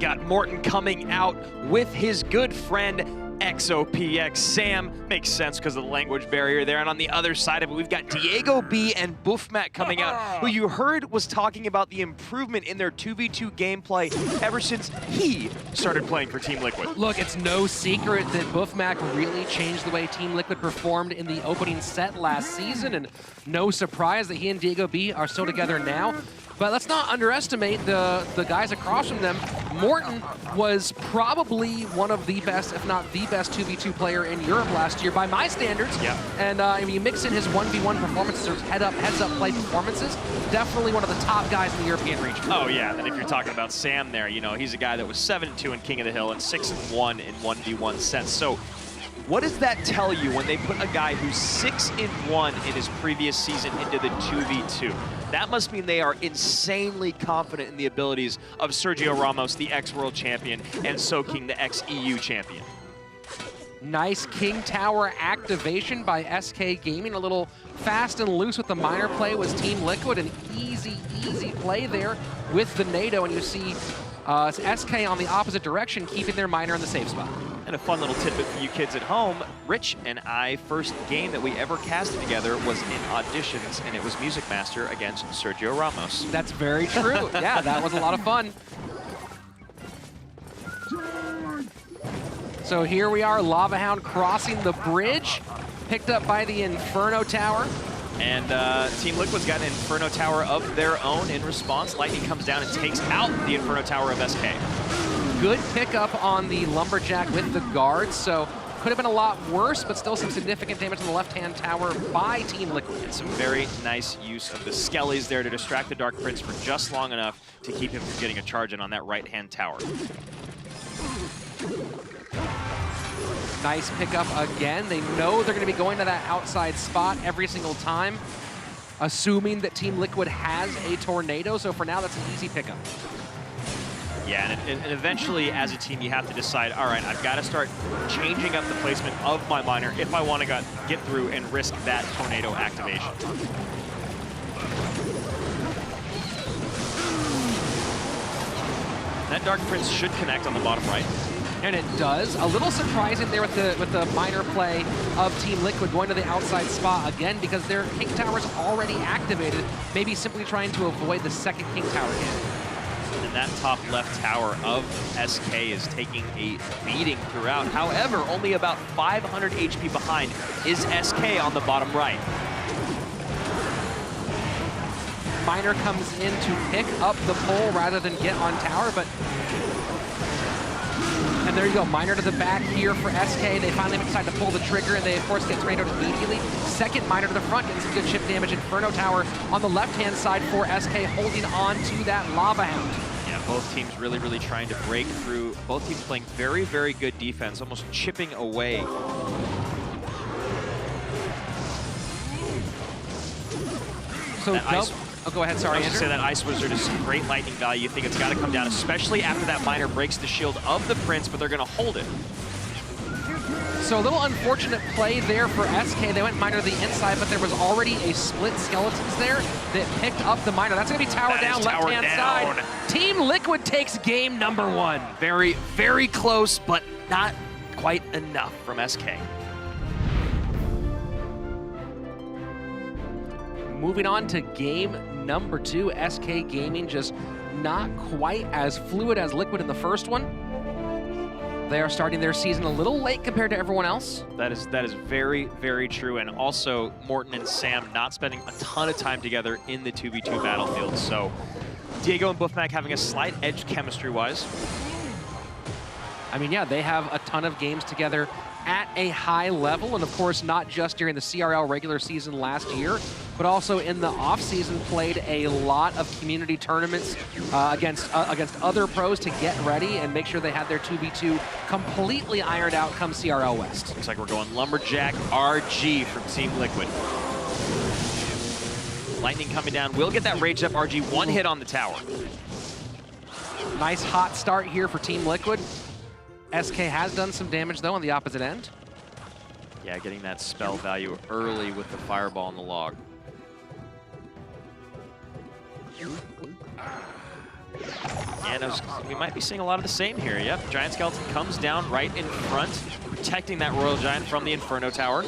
Got Morten coming out with his good friend XOPX Sam. Makes sense because of the language barrier there. And on the other side of it, we've got Diego B and Buffmac coming out, who you heard was talking about the improvement in their 2v2 gameplay ever since he started playing for Team Liquid. Look, it's no secret that Buffmac really changed the way Team Liquid performed in the opening set last season, and no surprise that he and Diego B are still together now. But let's not underestimate the guys across from them. Morten was probably one of the best, if not the best 2v2 player in Europe last year by my standards. Yeah. And I mean, you mix in his 1v1 performances, or heads-up play performances, definitely one of the top guys in the European region. Oh yeah, and if you're talking about Sam there, you know, he's a guy that was 7-2 in King of the Hill and 6-1 in 1v1 sets. So what does that tell you when they put a guy who's 6-1 in his previous season into the 2v2? That must mean they are insanely confident in the abilities of Sergio Ramos, the ex-world champion, and Soking, the ex-EU champion. Nice King Tower activation by SK Gaming. A little fast and loose with the miner play was Team Liquid. An easy play there with the NATO, and you see SK on the opposite direction, keeping their miner in the safe spot. And a fun little tidbit for you kids at home, Rich and I, first game that we ever casted together was in auditions, and it was Music Master against Sergio Ramos. That's very true. Yeah, that was a lot of fun. So here we are, Lava Hound crossing the bridge, picked up by the Inferno Tower. And Team Liquid's got an Inferno Tower of their own in response. Lightning comes down and takes out the Inferno Tower of SK. Good pickup on the Lumberjack with the guards, so Could have been a lot worse, but still some significant damage on the left-hand tower by Team Liquid. And some very nice use of the Skellies there to distract the Dark Prince for just long enough to keep him from getting a charge in on that right-hand tower. Nice pickup again. They know they're going to be going to that outside spot every single time, assuming that Team Liquid has a tornado. So for now, that's an easy pickup. Yeah, and eventually, as a team, you have to decide, all right, I've got to start changing up the placement of my miner if I want to get through and risk that tornado activation. That Dark Prince should connect on the bottom right. And it does. A little surprising there with the miner play of Team Liquid going to the outside spot again because their King Tower's already activated, maybe simply trying to avoid the second King Tower hit. And that top left tower of SK is taking a beating throughout. However, only about 500 HP behind is SK on the bottom right. Miner comes in to pick up the pole rather than get on tower, but... And there you go, Miner to the back here for SK. They finally decide to pull the trigger, and they, of course, get tornadoed immediately. Second Miner to the front, getting some good chip damage. Inferno Tower on the left-hand side for SK, holding on to that Lava Hound. Yeah, both teams really trying to break through. Both teams playing very good defense, almost chipping away. So oh, go ahead, sorry, I was Andrew. say that Ice Wizard is some great lightning value. You think it's got to come down, especially after that Miner breaks the shield of the Prince, but they're going to hold it. So a little unfortunate play there for SK. They went Miner to the inside, but there was already a split Skeletons there that picked up the Miner. That's going to be tower down, left-hand side. Team Liquid takes game number 1. Very close, but not quite enough from SK. Moving on to game number 2, SK Gaming just not quite as fluid as Liquid in the first one. They are starting their season a little late compared to everyone else. That is very true, and also Morten and Sam not spending a ton of time together in the 2v2 battlefield. So Diego and Buffmac having a slight edge chemistry-wise. I mean, yeah, they have a ton of games together at a high level, and of course not just during the CRL regular season last year, but also in the off-season played a lot of community tournaments against other pros to get ready and make sure they had their 2v2 completely ironed out come CRL West. Looks like we're going Lumberjack RG from Team Liquid. Lightning coming down, will get that raged up RG, one hit on the tower. Nice hot start here for Team Liquid. SK has done some damage, though, on the opposite end. Yeah, getting that spell value early with the fireball on the log. And we might be seeing a lot of the same here. Yep, Giant Skeleton comes down right in front, protecting that Royal Giant from the Inferno Tower.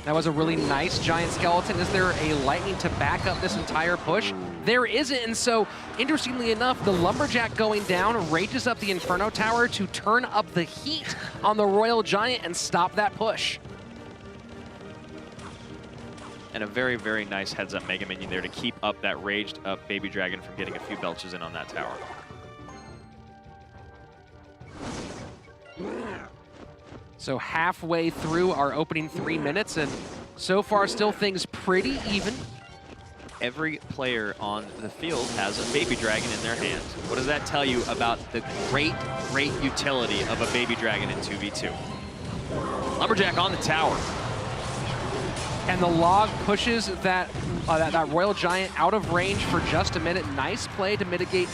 That was a really nice Giant Skeleton. Is there a Lightning to back up this entire push? There isn't, and so, interestingly enough, the Lumberjack going down rages up the Inferno Tower to turn up the heat on the Royal Giant and stop that push. And a very nice heads-up Mega Minion there to keep up that raged up Baby Dragon from getting a few belches in on that tower. So halfway through our opening 3 minutes, and so far still things pretty even. Every player on the field has a Baby Dragon in their hand. What does that tell you about the great utility of a Baby Dragon in 2v2? Lumberjack on the tower. And the log pushes that Royal Giant out of range for just a minute. Nice play to mitigate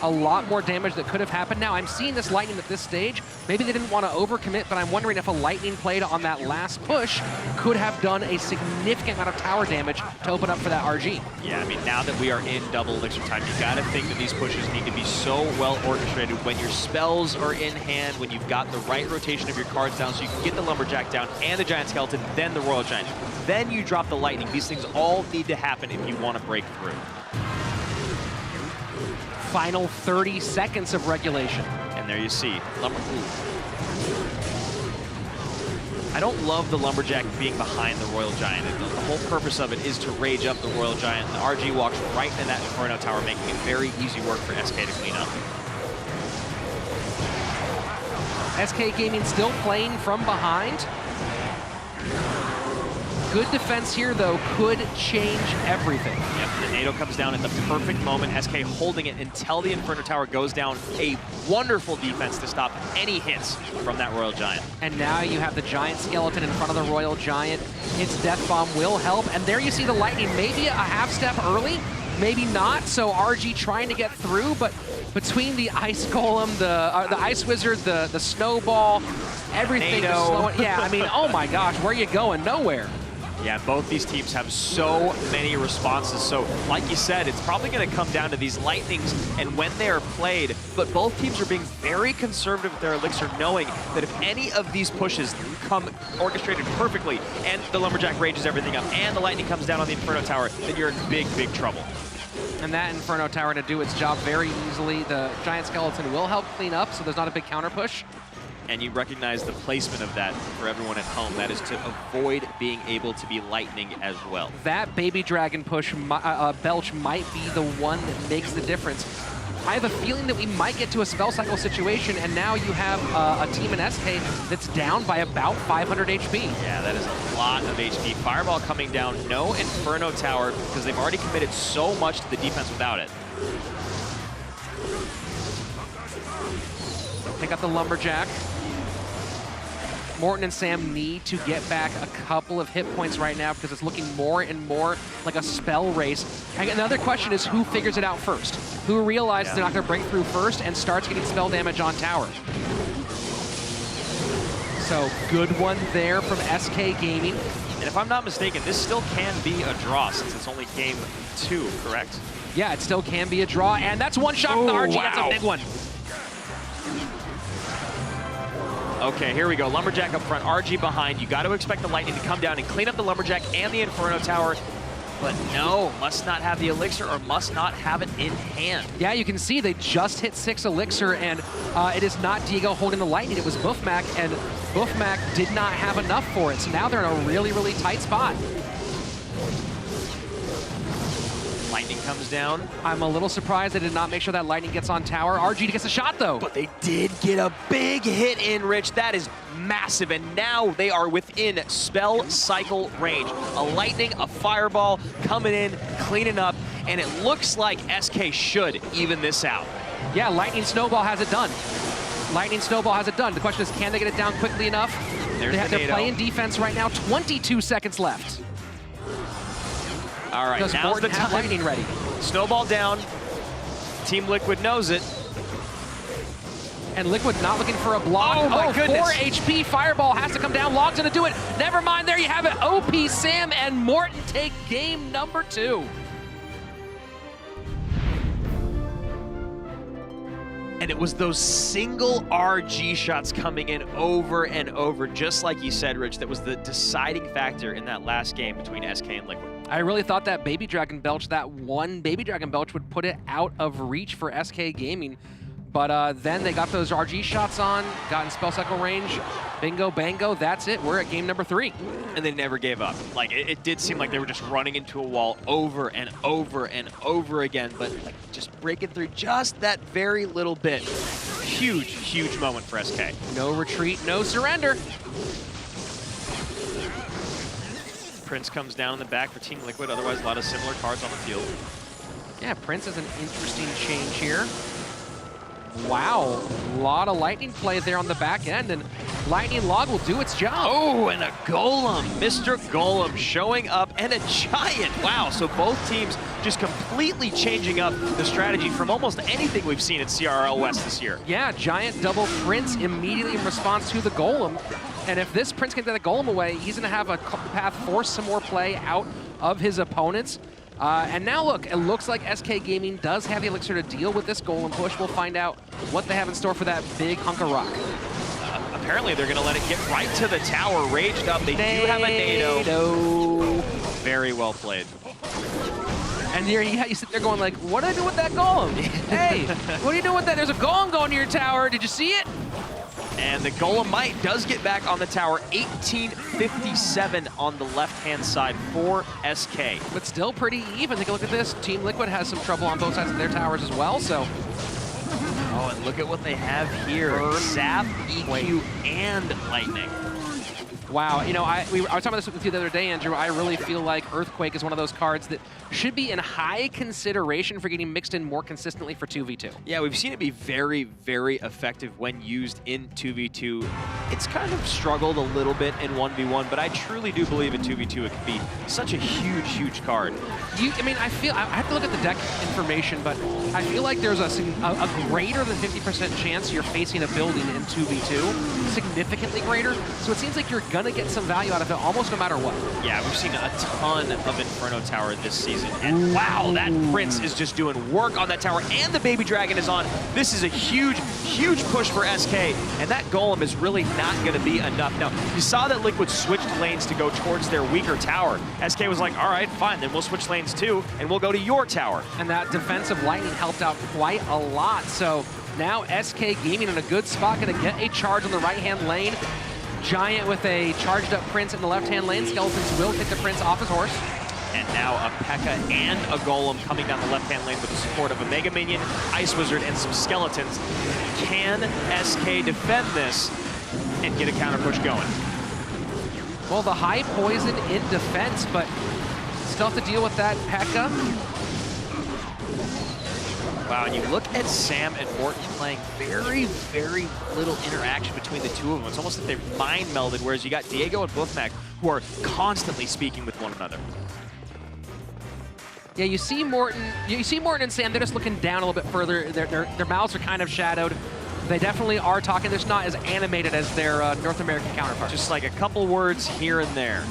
a lot more damage that could have happened. Now, I'm seeing this Lightning at this stage. Maybe they didn't want to overcommit, but I'm wondering if a Lightning played on that last push could have done a significant amount of tower damage to open up for that RG. Yeah, I mean, now that we are in double elixir time, you got to think that these pushes need to be so well orchestrated when your spells are in hand, when you've got the right rotation of your cards down so you can get the Lumberjack down and the Giant Skeleton, then the Royal Giant. Then you drop the Lightning. These things all need to happen if you want to break through. Final 30 seconds of regulation. And there you see. I don't love the Lumberjack being behind the Royal Giant. The whole purpose of it is to rage up the Royal Giant. The RG walks right in that Inferno Tower, making it very easy work for SK to clean up. SK Gaming still playing from behind. Good defense here, though, could change everything. Yep, the NATO comes down at the perfect moment. SK holding it until the Inferno Tower goes down. A wonderful defense to stop any hits from that Royal Giant. And now you have the Giant Skeleton in front of the Royal Giant. Its Death Bomb will help. And there you see the Lightning, maybe a half step early, maybe not. So RG trying to get through, but between the Ice Golem, the Ice Wizard, the Snowball, everything is slowing. Yeah, I mean, oh my gosh, where are you going? Nowhere. Yeah, both these teams have so many responses. So, like you said, it's probably going to come down to these Lightnings and when they are played. But both teams are being very conservative with their Elixir, knowing that if any of these pushes come orchestrated perfectly, and the Lumberjack rages everything up, and the Lightning comes down on the Inferno Tower, then you're in big, big trouble. And that Inferno Tower to do its job very easily. The Giant Skeleton will help clean up, so there's not a big counter push. And you recognize the placement of that for everyone at home. That is to avoid being able to be Lightning as well. That Baby Dragon push, Belch, might be the one that makes the difference. I have a feeling that we might get to a spell cycle situation, and now you have a team in SK that's down by about 500 HP. Yeah, that is a lot of HP. Fireball coming down, no Inferno Tower, because they've already committed so much to the defense without it. Pick up the Lumberjack. Morten and Sam need to get back a couple of hit points right now because it's looking more and more like a spell race. And another question is who figures it out first? Who realizes they're not going to break through first and starts getting spell damage on tower? So good one there from SK Gaming. And if I'm not mistaken, this still can be a draw since it's only game 2, correct? Yeah, it still can be a draw, and that's one shot from the RG. That's a big one. Okay, here we go. Lumberjack up front, RG behind. You got to expect the Lightning to come down and clean up the Lumberjack and the Inferno Tower. But no, must not have the Elixir or must not have it in hand. Yeah, you can see they just hit 6 Elixir, and it is not Diego holding the Lightning. It was Buffmac, and Buffmac did not have enough for it. So now they're in a really, really tight spot. Lightning comes down. I'm a little surprised they did not make sure that Lightning gets on tower. RG gets a shot, though. But they did get a big hit in, Rich. That is massive, and now they are within spell cycle range. A Lightning, a Fireball coming in, cleaning up, and it looks like SK should even this out. Yeah, Lightning Snowball has it done. Lightning Snowball has it done. The question is, can they get it down quickly enough? They're playing defense right now. 22 seconds left. All right, Does now's the time. Lightning ready. Snowball down. Team Liquid knows it. And Liquid not looking for a block. Oh my goodness. 4 HP. Fireball has to come down. Log's gonna do it. Never mind, there you have it. OP Sam and Morten take game number 2. And it was those single RG shots coming in over and over, just like you said, Rich, that was the deciding factor in that last game between SK and Liquid. I really thought that Baby Dragon Belch, that one Baby Dragon Belch would put it out of reach for SK Gaming. But then they got those RG shots on, got in spell cycle range, bingo, bango, that's it. We're at game number 3. And they never gave up. Like, it did seem like they were just running into a wall over and over and over again, but like just breaking through just that very little bit. Huge, huge moment for SK. No retreat, no surrender. Prince comes down in the back for Team Liquid, otherwise a lot of similar cards on the field. Yeah, Prince is an interesting change here. Wow, a lot of Lightning play there on the back end, and Lightning Log will do its job. Oh, and a Golem, Mr. Golem showing up, and a Giant. Wow, so both teams just completely changing up the strategy from almost anything we've seen at CRL West this year. Yeah, Giant double Prince immediately in response to the Golem. And if this Prince can get the Golem away, he's gonna have a path, force some more play out of his opponents. And now look, it looks like SK Gaming does have the Elixir to deal with this Golem push. We'll find out what they have in store for that big hunk of rock. Apparently they're gonna let it get right to the tower, raged up. They do have a NATO. Very well played. And you sit there going like, what do I do with that Golem? Hey, what are you doing with that? There's a Golem going to your tower. Did you see it? And the Golem Might does get back on the tower. 1857 on the left-hand side for SK. But still pretty even. Take a look at this. Team Liquid has some trouble on both sides of their towers as well, so... Oh, and look at what they have here. Zap, EQ, and Lightning. Wow, you know, I was talking about this with you the other day, Andrew. I really feel like Earthquake is one of those cards that should be in high consideration for getting mixed in more consistently for 2v2. Yeah, we've seen it be very, very effective when used in 2v2. It's kind of struggled a little bit in 1v1, but I truly do believe in 2v2 it could be such a huge, huge card. I mean, I have to look at the deck information, but I feel like there's a greater than 50% chance you're facing a building in 2v2, significantly greater. So it seems like you're gonna get some value out of it almost no matter what. Yeah, we've seen a ton of Inferno Tower this season, and wow, that Prince is just doing work on that tower, and the Baby Dragon is on. This is a huge, huge push for SK, and that Golem is really not gonna be enough. Now, you saw that Liquid switched lanes to go towards their weaker tower. SK was like, all right, fine, then we'll switch lanes too, and we'll go to your tower. And that defensive Lightning helped out quite a lot. So now SK Gaming in a good spot, gonna get a charge on the right-hand lane. Giant with a charged up Prince in the left-hand lane. Skeletons will take the Prince off his horse. And now a P.E.K.K.A. and a Golem coming down the left-hand lane with the support of a Mega Minion, Ice Wizard, and some Skeletons. Can SK defend this and get a counter push going? Well, the high poison in defense, but still have to deal with that P.E.K.K.A. Wow, and you look at Sam and Morten playing very, very little interaction between the two of them. It's almost like they've mind melded, whereas you got Diego and Buffmac who are constantly speaking with one another. Yeah, you see Morten and Sam, they're just looking down a little bit further. Their mouths are kind of shadowed. They definitely are talking. They're just not as animated as their North American counterparts. Just like a couple words here and there.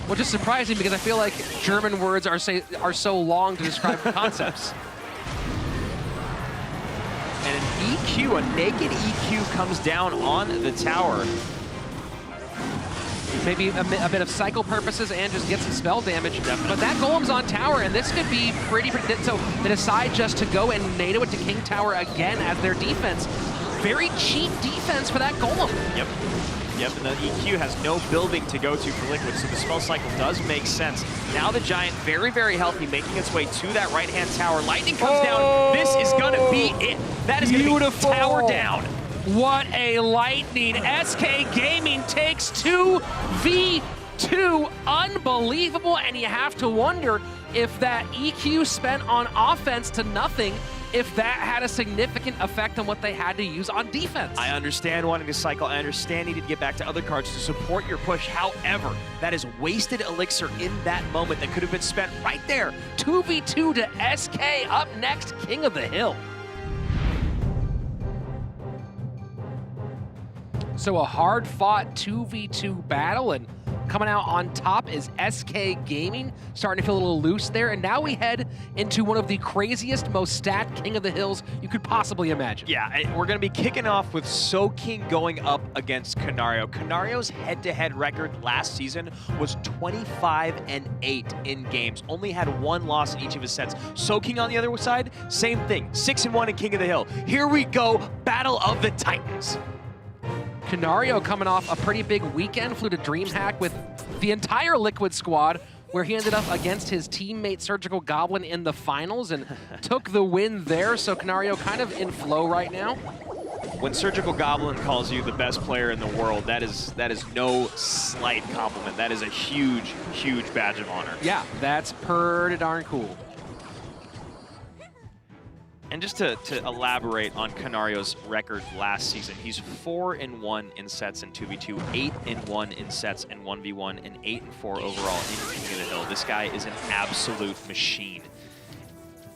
Which is surprising because I feel like German words are so long to describe concepts. And an EQ, a naked EQ comes down on the tower. Maybe a bit of cycle purposes and just get some spell damage. Definitely. But that Golem's on tower, and this could be pretty. So they decide just to go and NATO it to King Tower again as their defense. Very cheap defense for that Golem. Yep. Yep, and the EQ has no building to go to for Liquid, so the spell cycle does make sense. Now the Giant very, very healthy, making its way to that right-hand tower. Lightning comes down. This is gonna be it. That is gonna be tower down. What a Lightning. SK Gaming takes 2v2. Unbelievable, and you have to wonder if that EQ spent on offense to nothing, if that had a significant effect on what they had to use on defense. I understand wanting to cycle. I understand needing to get back to other cards to support your push. However, that is wasted elixir in that moment that could have been spent right there. 2v2 to SK. Up next, King of the Hill. So a hard-fought 2v2 battle, and coming out on top is SK Gaming, starting to feel a little loose there. And now we head into one of the craziest, most stacked King of the Hills you could possibly imagine. Yeah, we're going to be kicking off with Soking going up against Canario. Canario's head-to-head record last season was 25-8 in games. Only had one loss in each of his sets. Soking on the other side, same thing. 6-1 in King of the Hill. Here we go, Battle of the Titans. Canario coming off a pretty big weekend, flew to DreamHack with the entire Liquid squad, where he ended up against his teammate Surgical Goblin in the finals and took the win there. So Canario kind of in flow right now. When Surgical Goblin calls you the best player in the world, that is no slight compliment. That is a huge, huge badge of honor. Yeah, that's pretty darn cool. And just to elaborate on Canario's record last season, he's 4-1 in sets in 2v2, 8-1 in sets in 1v1, and 8-4 overall in King of the Hill. This guy is an absolute machine.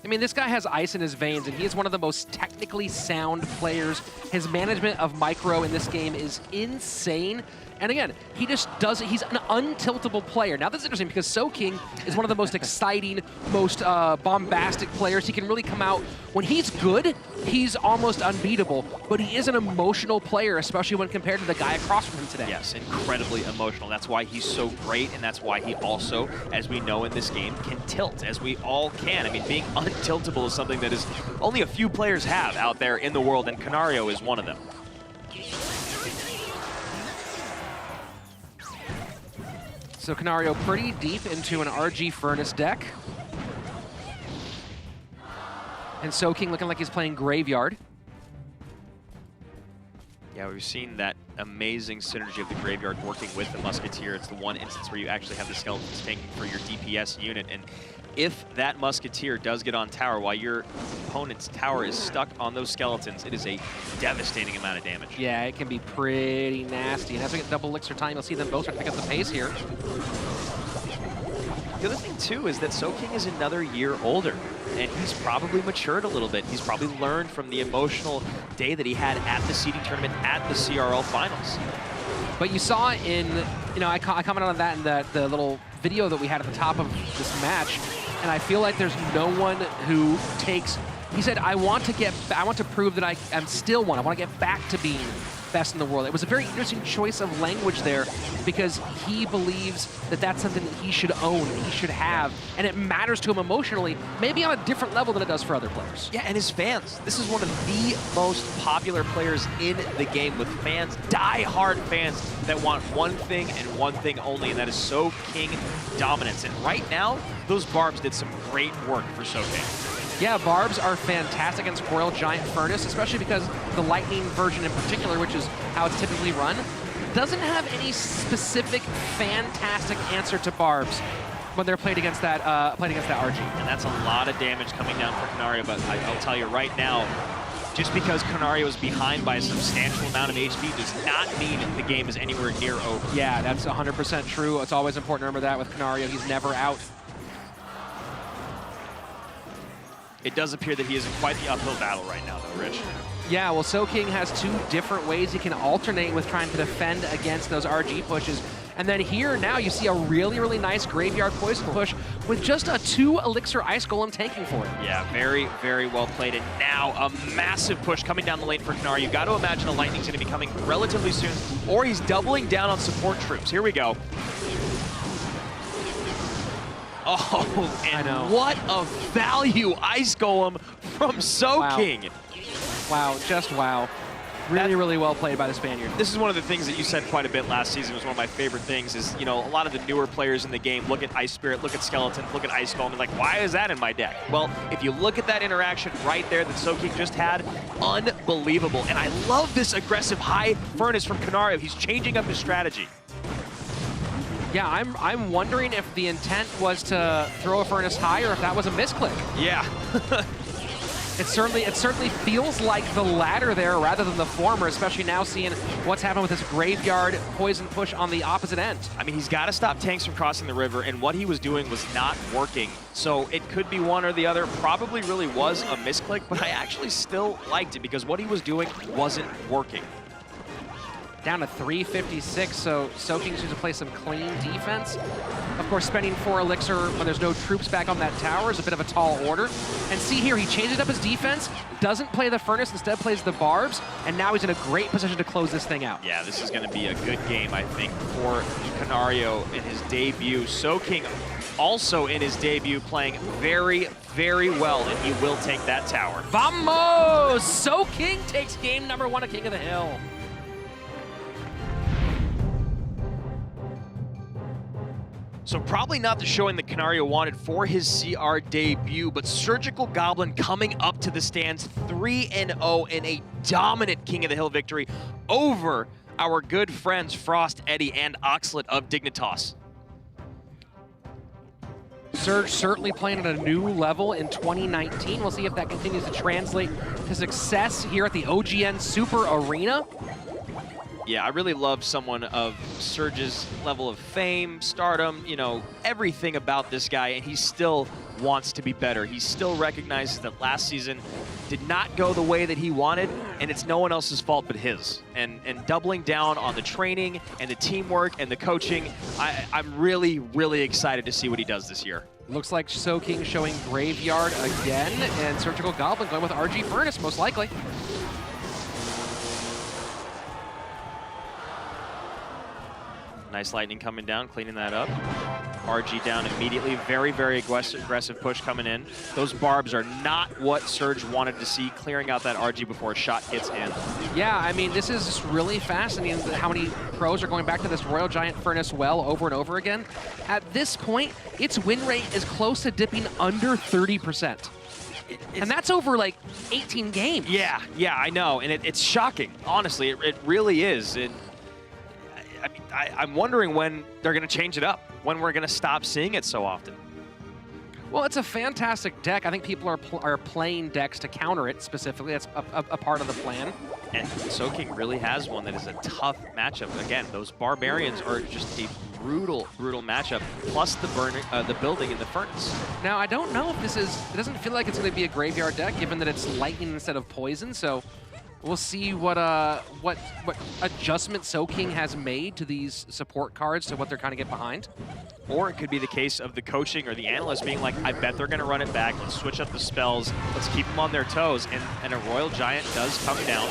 I mean, this guy has ice in his veins, and he is one of the most technically sound players. His management of micro in this game is insane. And again, he just does it. He's an untiltable player. Now, this is interesting because Soking is one of the most exciting, most bombastic players. He can really come out. When he's good, he's almost unbeatable. But he is an emotional player, especially when compared to the guy across from him today. Yes, incredibly emotional. That's why he's so great, and that's why he also, as we know in this game, can tilt, as we all can. I mean, being untiltable is something that is only a few players have out there in the world, and Canario is one of them. So Canario pretty deep into an RG Furnace deck. And Soking looking like he's playing Graveyard. Yeah, we've seen that amazing synergy of the Graveyard working with the Musketeer. It's the one instance where you actually have the Skeletons tanking for your DPS unit. And if that Musketeer does get on tower while your opponent's tower is stuck on those Skeletons, it is a devastating amount of damage. Yeah, it can be pretty nasty. And as we get double elixir time, you'll see them both start to pick up the pace here. The other thing, too, is that Soking is another year older, and he's probably matured a little bit. He's probably learned from the emotional day that he had at the seeding tournament at the CRL finals. But you saw in, I commented on that in the little video that we had at the top of this match, and I feel like there's no one who takes, he said, I want to prove that I am still one. I want to get back to being best in the world. It was a very interesting choice of language there because he believes that that's something that he should own, he should have, and it matters to him emotionally, maybe on a different level than it does for other players. Yeah, and his fans. This is one of the most popular players in the game with fans, die-hard fans that want one thing and one thing only, and that is Soking dominance. And right now, those Barbs did some great work for Soking. Yeah, Barbs are fantastic against Royal Giant Furnace, especially because the Lightning version in particular, which is how it's typically run, doesn't have any specific fantastic answer to Barbs when they're played against that RG. And that's a lot of damage coming down for Canario, but I'll tell you right now, just because Canario is behind by a substantial amount of HP does not mean the game is anywhere near over. Yeah, that's 100% true. It's always important to remember that with Canario. He's never out. It does appear that he is in quite the uphill battle right now, though, Rich. Yeah, well, Soking has two different ways he can alternate with trying to defend against those RG pushes. And then here now you see a really, really nice Graveyard Poison push with just a 2 Elixir Ice Golem tanking for him. Yeah, very, very well played. And now a massive push coming down the lane for Canario. You've got to imagine a Lightning's going to be coming relatively soon, or he's doubling down on support troops. Here we go. Oh, and what a value Ice Golem from Soking. Wow, just wow. Really, really well played by the Spaniard. This is one of the things that you said quite a bit last season. It was one of my favorite things is, a lot of the newer players in the game look at Ice Spirit, look at Skeleton, look at Ice Golem, and like, why is that in my deck? Well, if you look at that interaction right there that Soking just had, unbelievable. And I love this aggressive high Furnace from Canario. He's changing up his strategy. Yeah, I'm wondering if the intent was to throw a Furnace high or if that was a misclick. Yeah. It certainly feels like the latter there rather than the former, especially now seeing what's happened with this Graveyard Poison push on the opposite end. I mean, he's got to stop tanks from crossing the river, and what he was doing was not working. So it could be one or the other. Probably really was a misclick, but I actually still liked it because what he was doing wasn't working. Down to 356, so Soking needs to play some clean defense. Of course, spending 4 Elixir when there's no troops back on that tower is a bit of a tall order. And see here, he changes up his defense, doesn't play the Furnace, instead plays the Barbs, and now he's in a great position to close this thing out. Yeah, this is going to be a good game, I think, for Canario in his debut. Soking also in his debut playing very, very well, and he will take that tower. Vamos! Soking takes game number 1 of King of the Hill. So probably not the showing that Canario wanted for his CR debut, but Surgical Goblin coming up to the stands 3-0 in a dominant King of the Hill victory over our good friends Frost, Eddie, and Oxlet of Dignitas. Serge certainly playing at a new level in 2019. We'll see if that continues to translate to success here at the OGN Super Arena. Yeah, I really love someone of Serge's level of fame, stardom, everything about this guy, and he still wants to be better. He still recognizes that last season did not go the way that he wanted, and it's no one else's fault but his. And doubling down on the training and the teamwork and the coaching, I'm really, really excited to see what he does this year. Looks like Soking showing Graveyard again, and Surgical Goblin going with RG Furnace, most likely. Nice Lightning coming down, cleaning that up. RG down immediately. Very, very aggressive push coming in. Those Barbs are not what Serge wanted to see, clearing out that RG before a shot gets in. Yeah, I mean, this is just really fascinating how many pros are going back to this Royal Giant Furnace well over and over again. At this point, its win rate is close to dipping under 30%. And that's over like 18 games. Yeah, I know, and it's shocking. Honestly, it really is. And I'm wondering when they're going to change it up, when we're going to stop seeing it so often. Well, it's a fantastic deck. I think people are playing decks to counter it specifically. That's a part of the plan. And Soking really has one that is a tough matchup. Again, those Barbarians are just a brutal matchup, plus the building in the Furnace. Now, I don't know if it doesn't feel like it's going to be a graveyard deck, given that it's lightning instead of poison, so we'll see what adjustment Soking has made to these support cards to what they're kind of get behind. Or it could be the case of the coaching or the analyst being like, I bet they're going to run it back. Let's switch up the spells. Let's keep them on their toes. And a Royal Giant does come down.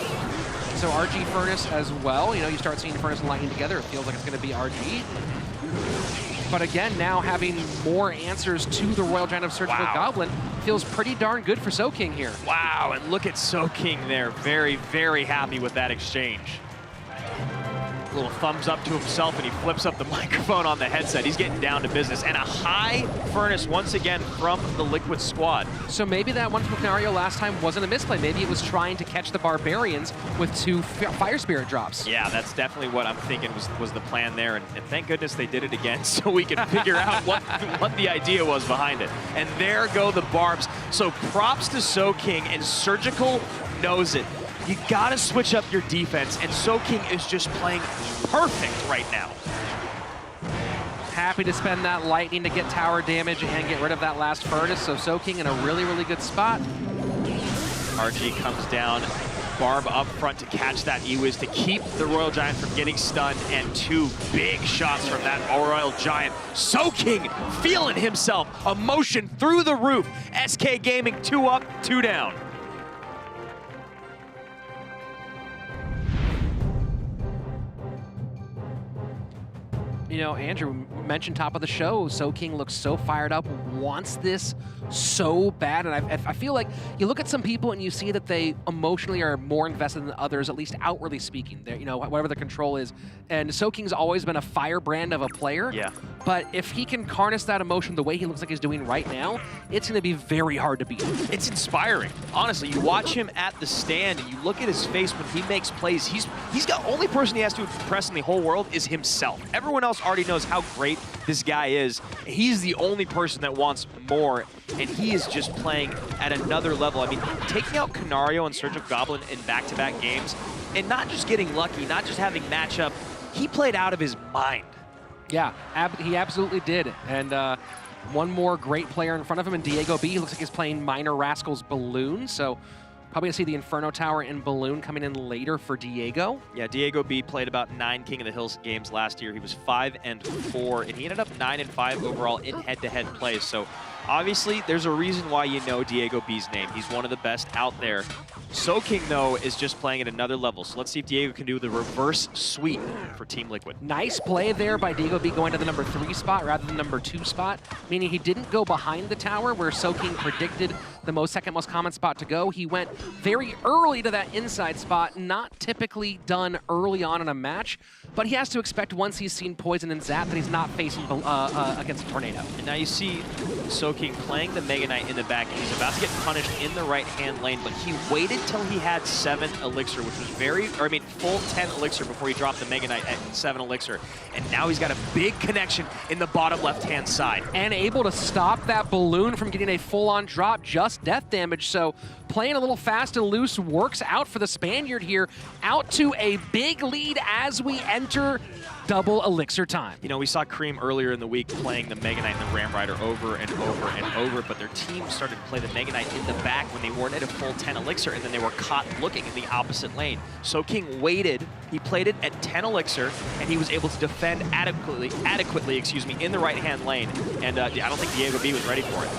So RG Furnace as well. You know, you start seeing Furnace and Lightning together. It feels like it's going to be RG. But again, now having more answers to the Royal Giant of Surgical Goblin feels pretty darn good for Soking here. Wow, and look at Soking there. Very, very happy with that exchange. A little thumbs up to himself, and he flips up the microphone on the headset. He's getting down to business. And a high Furnace once again from the Liquid squad. So maybe that one from Canario last time wasn't a misplay. Maybe it was trying to catch the Barbarians with 2 Fire Spirit drops. Yeah, that's definitely what I'm thinking was the plan there. And thank goodness they did it again so we can figure out what the idea was behind it. And there go the Barbs. So props to Soking, and Surgical knows it. You gotta switch up your defense, and Soking is just playing perfect right now. Happy to spend that Lightning to get tower damage and get rid of that last Furnace, so Soking in a really, really good spot. RG comes down, Barb up front to catch that E-Wiz to keep the Royal Giant from getting stunned, and 2 big shots from that Royal Giant. Soking feeling himself, emotion through the roof. SK Gaming 2 up, 2 down. You know, Andrew mentioned top of the show, Soking looks so fired up, wants this so bad, and I feel like you look at some people and you see that they emotionally are more invested than others, at least outwardly speaking. They're, you know, whatever the control is. And Soking's always been a firebrand of a player. Yeah. But if he can harness that emotion the way he looks like he's doing right now, it's going to be very hard to beat. It's inspiring. Honestly, you watch him at the stand and you look at his face when he makes plays. He's got only person he has to impress in the whole world is himself. Everyone else already knows how great this guy is. He's the only person that wants more, and he is just playing at another level. I mean, taking out Canario and Surgical Goblin in back-to-back games, and not just getting lucky, not just having matchup, he played out of his mind. Yeah, he absolutely did. And one more great player in front of him, and Diego B. He looks like he's playing Minor Rascal's Balloon, so probably gonna see the Inferno Tower and Balloon coming in later for Diego. Yeah, Diego B played about 9 King of the Hills games last year. He was 5-4, and he ended up 9-5 overall in head-to-head plays. So obviously, there's a reason why you know Diego B's name. He's one of the best out there. Soking, though, is just playing at another level. So let's see if Diego can do the reverse sweep for Team Liquid. Nice play there by Diego B going to the number 3 spot rather than number 2 spot, meaning he didn't go behind the tower where Soking predicted the second most common spot to go. He went very early to that inside spot, not typically done early on in a match, but he has to expect once he's seen Poison and Zap that he's not facing against a Tornado. And now you see Soking playing the Mega Knight in the back, and he's about to get punished in the right-hand lane, but he waited till he had 7 Elixir, which was full 10 Elixir before he dropped the Mega Knight at 7 Elixir. And now he's got a big connection in the bottom left-hand side. And able to stop that Balloon from getting a full-on drop, just death damage. So playing a little fast and loose works out for the Spaniard here, out to a big lead as we enter double Elixir time. You know, we saw Cream earlier in the week playing the Mega Knight and the Ram Rider over and over and over, but their team started to play the Mega Knight in the back when they weren't at a full 10 Elixir, and then they were caught looking in the opposite lane. Soking waited, he played it at 10 Elixir, and he was able to defend adequately, in the right-hand lane, and I don't think Diego B was ready for it.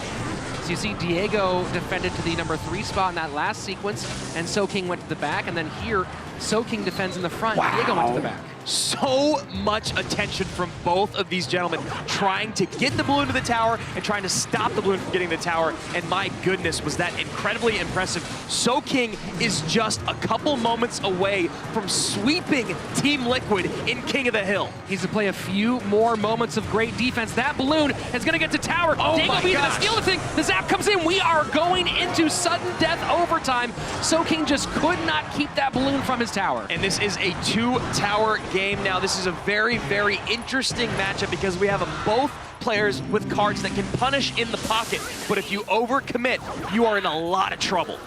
So you see Diego defended to the number 3 spot in that last sequence, and Soking went to the back, and then here, Soking defends in the front, Diego went to the back. So much attention from both of these gentlemen trying to get the balloon to the tower and trying to stop the balloon from getting to the tower. And my goodness, was that incredibly impressive. Soking is just a couple moments away from sweeping Team Liquid in King of the Hill. He's to play a few more moments of great defense. That balloon is going to get to tower. Oh Diego my B gosh. to steal the thing. The zap comes in. We are going into sudden death overtime. Soking just could not keep that balloon from his tower. And this is a 2-tower game now. This is a very, very interesting matchup because we have both players with cards that can punish in the pocket. But if you overcommit, you are in a lot of trouble.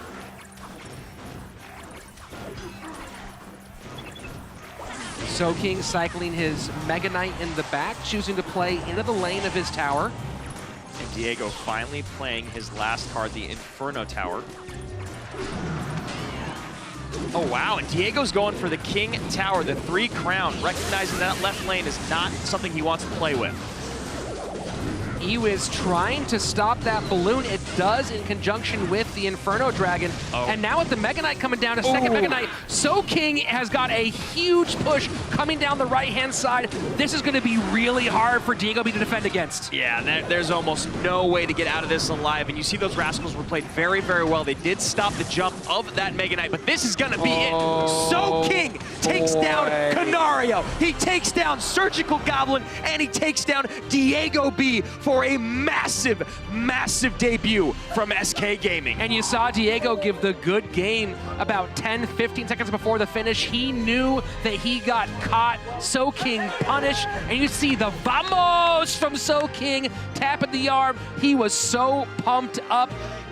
Soking cycling his Mega Knight in the back, choosing to play into the lane of his tower. And Diego finally playing his last card, the Inferno Tower. Oh, wow, and Diego's going for the King Tower, the 3 crown, recognizing that left lane is not something he wants to play with. He was trying to stop that balloon. It does in conjunction with the Inferno Dragon. Oh. And now with the Mega Knight coming down, a second Mega Knight, Soking has got a huge push coming down the right-hand side. This is going to be really hard for Diego B to defend against. Yeah, there's almost no way to get out of this alive. And you see those Rascals were played very, very well. They did stop the jump of that Mega Knight, but this is going to be it. Soking takes down Canario. He takes down Surgical Goblin, and he takes down Diego B for a massive, massive debut from SK Gaming. And you saw Diego give the good game about 10, 15 seconds before the finish. He knew that he got caught. Soking punished, and you see the vamos from Soking tapping the arm. He was so pumped up.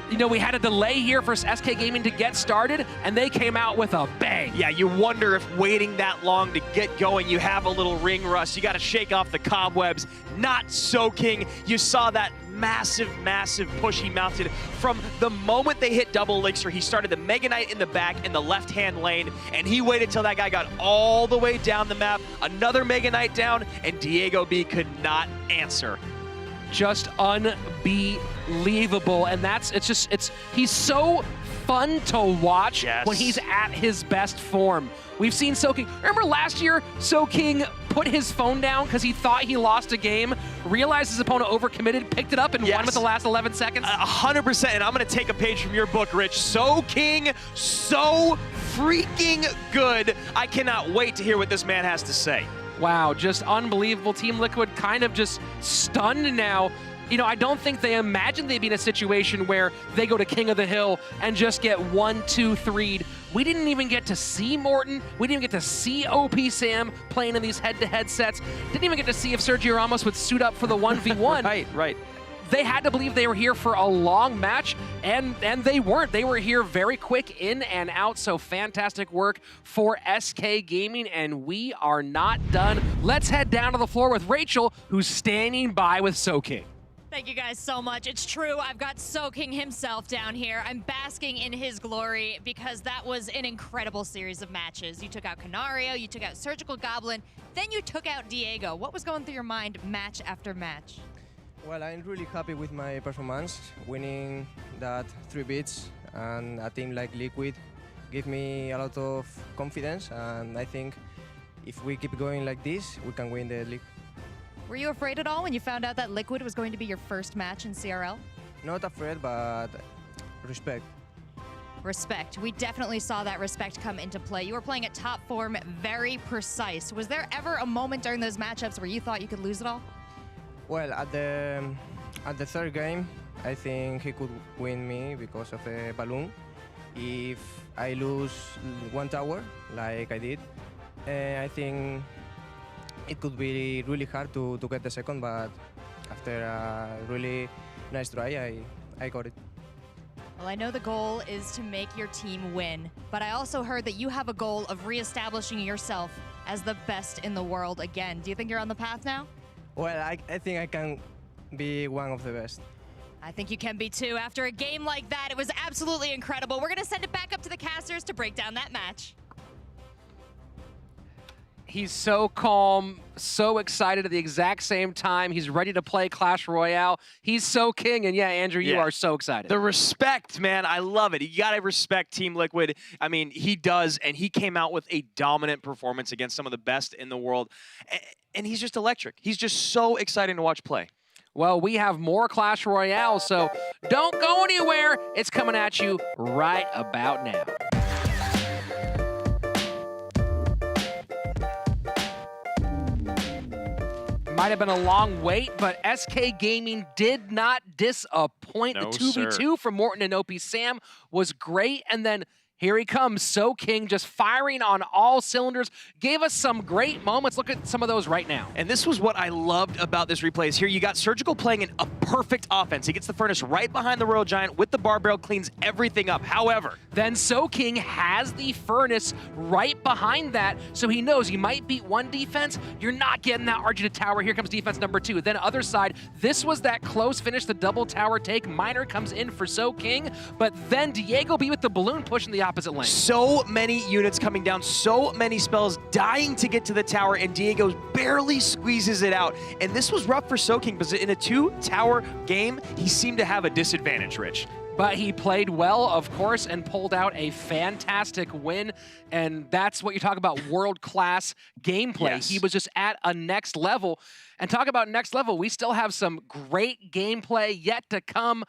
You know, we had a delay here for SK Gaming to get started, and they came out with a bang. Yeah, you wonder if waiting that long to get going, you have a little ring rust. You got to shake off the cobwebs. Not Soking. You saw that massive, massive push he mounted from the moment they hit double elixir. He started the Mega Knight in the back in the left-hand lane, and he waited till that guy got all the way down the map. Another Mega Knight down, and Diego B could not answer. Just unbelievable, and he's so fun to watch when he's at his best form. We've seen Soking, remember last year, Soking put his phone down because he thought he lost a game, realized his opponent overcommitted, picked it up, and won with the last 11 seconds? 100%, and I'm going to take a page from your book, Rich. Soking, so freaking good. I cannot wait to hear what this man has to say. Wow, just unbelievable. Team Liquid kind of just stunned now. You know, I don't think they imagined they'd be in a situation where they go to King of the Hill and just get 1-2-3'd. We didn't even get to see Morten. We didn't even get to see OP Sam playing in these head-to-head sets. Didn't even get to see if Sergio Ramos would suit up for the 1v1. Right. They had to believe they were here for a long match, and they weren't. They were here very quick, in and out, so fantastic work for SK Gaming, and we are not done. Let's head down to the floor with Rachel, who's standing by with Soking. Thank you guys so much. It's true, I've got Soking himself down here. I'm basking in his glory because that was an incredible series of matches. You took out Canario, you took out Surgical Goblin, then you took out Diego. What was going through your mind match after match? Well, I'm really happy with my performance. Winning that 3 beats and a team like Liquid give me a lot of confidence, and I think if we keep going like this, we can win the league. Were you afraid at all when you found out that Liquid was going to be your first match in CRL? Not afraid, but respect. Respect. We definitely saw that respect come into play. You were playing at top form, very precise. Was there ever a moment during those matchups where you thought you could lose it all? Well, at the 3rd game, I think he could win me because of the balloon. If I lose 1 tower, like I did, I think it could be really hard to get the 2nd, but after a really nice try, I got it. Well, I know the goal is to make your team win, but I also heard that you have a goal of reestablishing yourself as the best in the world again. Do you think you're on the path now? Well, I think I can be one of the best. I think you can be too. After a game like that, it was absolutely incredible. We're going to send it back up to the casters to break down that match. He's so calm, so excited at the exact same time. He's ready to play Clash Royale. He's so king, and yeah, Andrew, you are so excited. The respect, man, I love it. You gotta respect Team Liquid. I mean, he does, and he came out with a dominant performance against some of the best in the world, and he's just electric. He's just so exciting to watch play. Well, we have more Clash Royale, so don't go anywhere. It's coming at you right about now. Might have been a long wait, but SK Gaming did not disappoint. No, the 2v2 from Morton and OP Sam was great, and then here he comes, Soking, just firing on all cylinders. Gave us some great moments. Look at some of those right now. And this was what I loved about this replay is here you got Surgical playing a perfect offense. He gets the Furnace right behind the Royal Giant with the bar barrel, cleans everything up. However, then Soking has the Furnace right behind that, so he knows he might beat one defense. You're not getting that Argent tower. Here comes defense number 2. Then other side, this was that close finish, the double tower take. Miner comes in for Soking, but then Diego B with the balloon pushing the opposite lane. So many units coming down, so many spells dying to get to the tower, and Diego barely squeezes it out. And this was rough for Soking because in a 2-tower game, he seemed to have a disadvantage, Rich. But he played well, of course, and pulled out a fantastic win. And that's what you talk about, world-class gameplay. Yes. He was just at a next level. And talk about next level, we still have some great gameplay yet to come.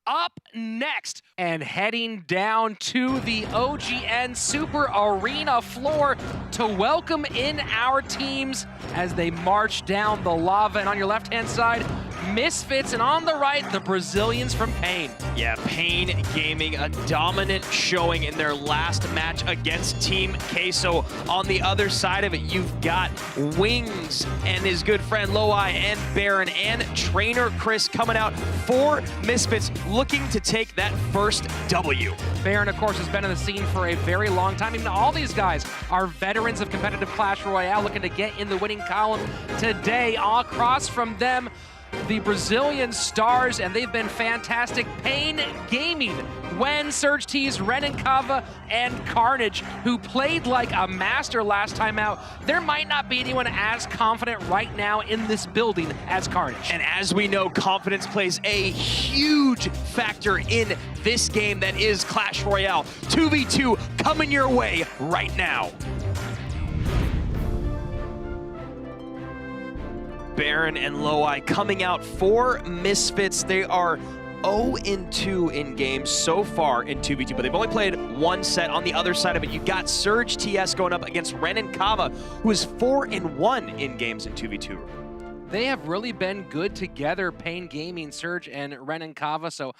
Up next, and heading down to the OGN Super Arena floor to welcome in our teams as they march down the lava. And on your left-hand side, Misfits, and on the right, the Brazilians from Pain. Yeah, Pain Gaming, a dominant showing in their last match against Team Queso. On the other side of it, you've got Wings and his good friend Loai and Baron and trainer Chris coming out for Misfits, looking to take that first W. Baron, of course, has been in the scene for a very long time. Even all these guys are veterans of competitive Clash Royale, looking to get in the winning column today. Across from them, the Brazilian stars, and they've been fantastic. Pain Gaming, Wen, Serge TS, Renan Kava, and Carnage, who played like a master last time out. There might not be anyone as confident right now in this building as Carnage. And as we know, confidence plays a huge factor in this game that is Clash Royale. 2v2 coming your way right now. Baron and Loai coming out for Misfits. They are 0-2 in games so far in 2v2, but they've only played one set. On the other side of it, you got Serge TS going up against Renan Kava, who is 4-1 in games in 2v2. They have really been good together, Pain Gaming, Serge, and Renan Kava, so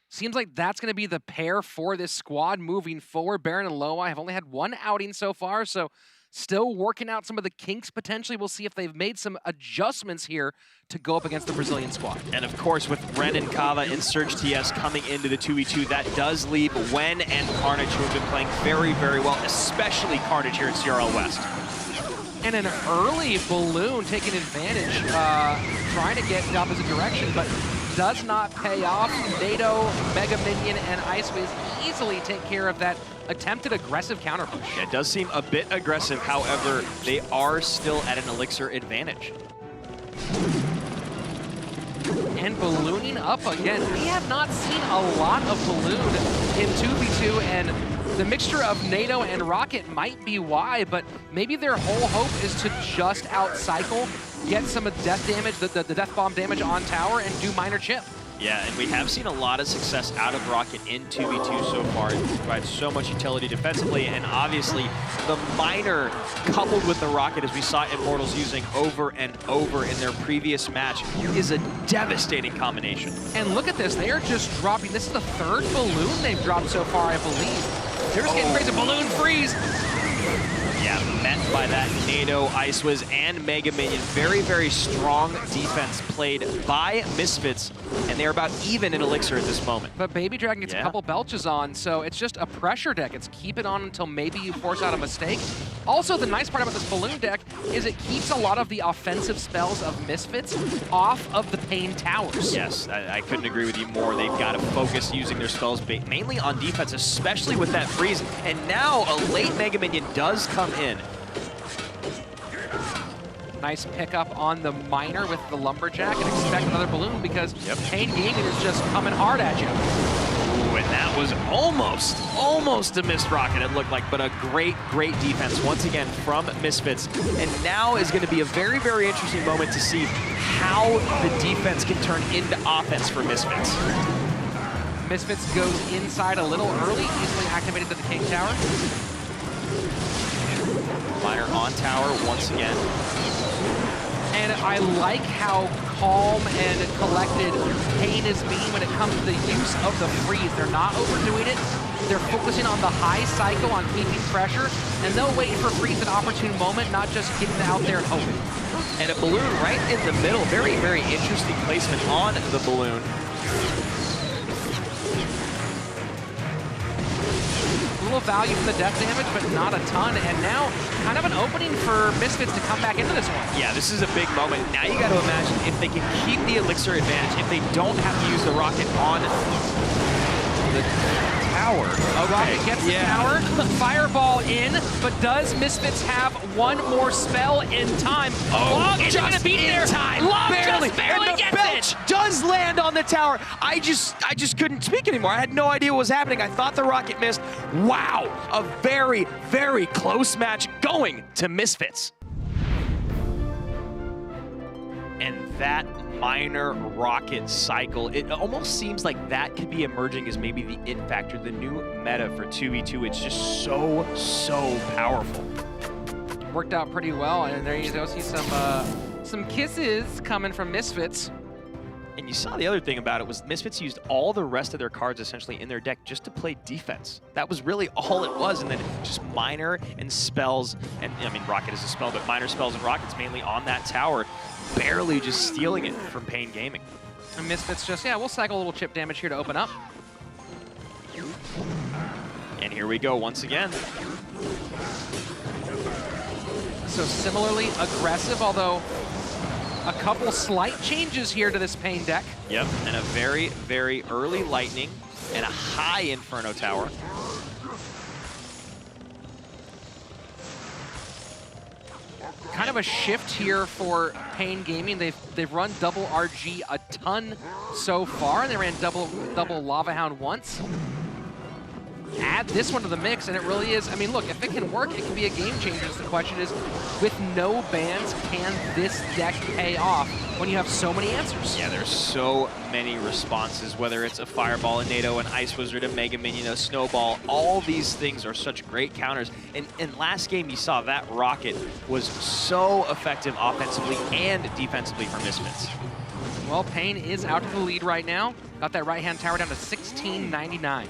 seems like that's going to be the pair for this squad moving forward. Baron and Loai have only had one outing so far, so still working out some of the kinks potentially. We'll see if they've made some adjustments here to go up against the Brazilian squad. And of course, with Renan Kava and Serge TS coming into the 2v2, that does leave Wen and Carnage, who have been playing very, very well, especially Carnage here at CRL West. And an early balloon taking advantage, trying to get the opposite direction, but does not pay off. NATO, Mega Minion, and Icewiz easily take care of that attempted aggressive counter push. Yeah, it does seem a bit aggressive. However, they are still at an elixir advantage. And ballooning up again. We have not seen a lot of balloon in 2v2, and the mixture of NATO and Rocket might be why, but maybe their whole hope is to just outcycle, get some of the death damage, the death bomb damage on tower, and do minor chip. Yeah, and we have seen a lot of success out of Rocket in 2v2 so far. It provides so much utility defensively, and obviously the miner coupled with the Rocket, as we saw Immortals using over and over in their previous match, is a devastating combination. And look at this, they are just dropping, this is the third balloon they've dropped so far, I believe. They're just getting crazy, balloon freeze. Yeah, met by that NATO, Icewiz, and Mega Minion. Very, very strong defense played by Misfits, and they're about even in Elixir at this moment. But Baby Dragon gets a couple belches on, so it's just a pressure deck. It's keep it on until maybe you force out a mistake. Also, the nice part about this balloon deck is it keeps a lot of the offensive spells of Misfits off of the Pain towers. Yes, I couldn't agree with you more. They've got to focus using their spells mainly on defense, especially with that freeze. And now a late Mega Minion does come in. Nice pickup on the miner with the lumberjack, and expect another balloon because Pain Gaming is just coming hard at you. Ooh, and that was almost a missed rocket, it looked like, but a great defense once again from Misfits. And now is going to be a very interesting moment to see how the defense can turn into offense for Misfits. Misfits goes inside a little early, easily activated to the King Tower. Miner on tower once again. And I like how calm and collected Pain is being when it comes to the use of the freeze. They're not overdoing it. They're focusing on the high cycle, on keeping pressure, and they'll wait for freeze at an opportune moment, not just getting out there and hoping. And a balloon right in the middle. Very interesting placement on the balloon. A little value from the death damage, but not a ton. And now, kind of an opening for Misfits to come back into this one. Yeah, this is a big moment. Now you got to imagine if they can keep the elixir advantage, if they don't have to use the rocket on the tower. Okay. Rocket gets the tower, fireball in, but does Misfits have one more spell in time? Log is going to be there. Log barely gets it. Does land on the tower. I just couldn't speak anymore. I had no idea what was happening. I thought the rocket missed. Wow, a very close match going to Misfits. And that miner rocket cycle, it almost seems like that could be emerging as maybe the it factor, the new meta for 2v2. It's just so powerful. Worked out pretty well, and there you go. See some kisses coming from Misfits. And you saw the other thing about it was Misfits used all the rest of their cards essentially in their deck just to play defense. That was really all it was, and then just miner and spells, and I mean rocket is a spell, but miner spells and rockets mainly on that tower, barely just stealing it from Pain Gaming. And Misfits just, we'll cycle a little chip damage here to open up. And here we go once again. So similarly aggressive, although a couple slight changes here to this Pain deck. Yep, and a very early lightning and a high Inferno tower. Kind of a shift here for Pain Gaming. They've run double RG a ton so far, and they ran double Lava Hound once. Add this one to the mix, and it really is, I mean, look, if it can work, it can be a game changer. The question is, with no bans, can this deck pay off when you have so many answers? Yeah, there's so many responses, whether it's a Fireball, a NATO, an Ice Wizard, a Mega Minion, a Snowball. All these things are such great counters. And last game, you saw that Rocket was so effective offensively and defensively for Misfits. Well, Pain is out to the lead right now. Got that right-hand tower down to 1699.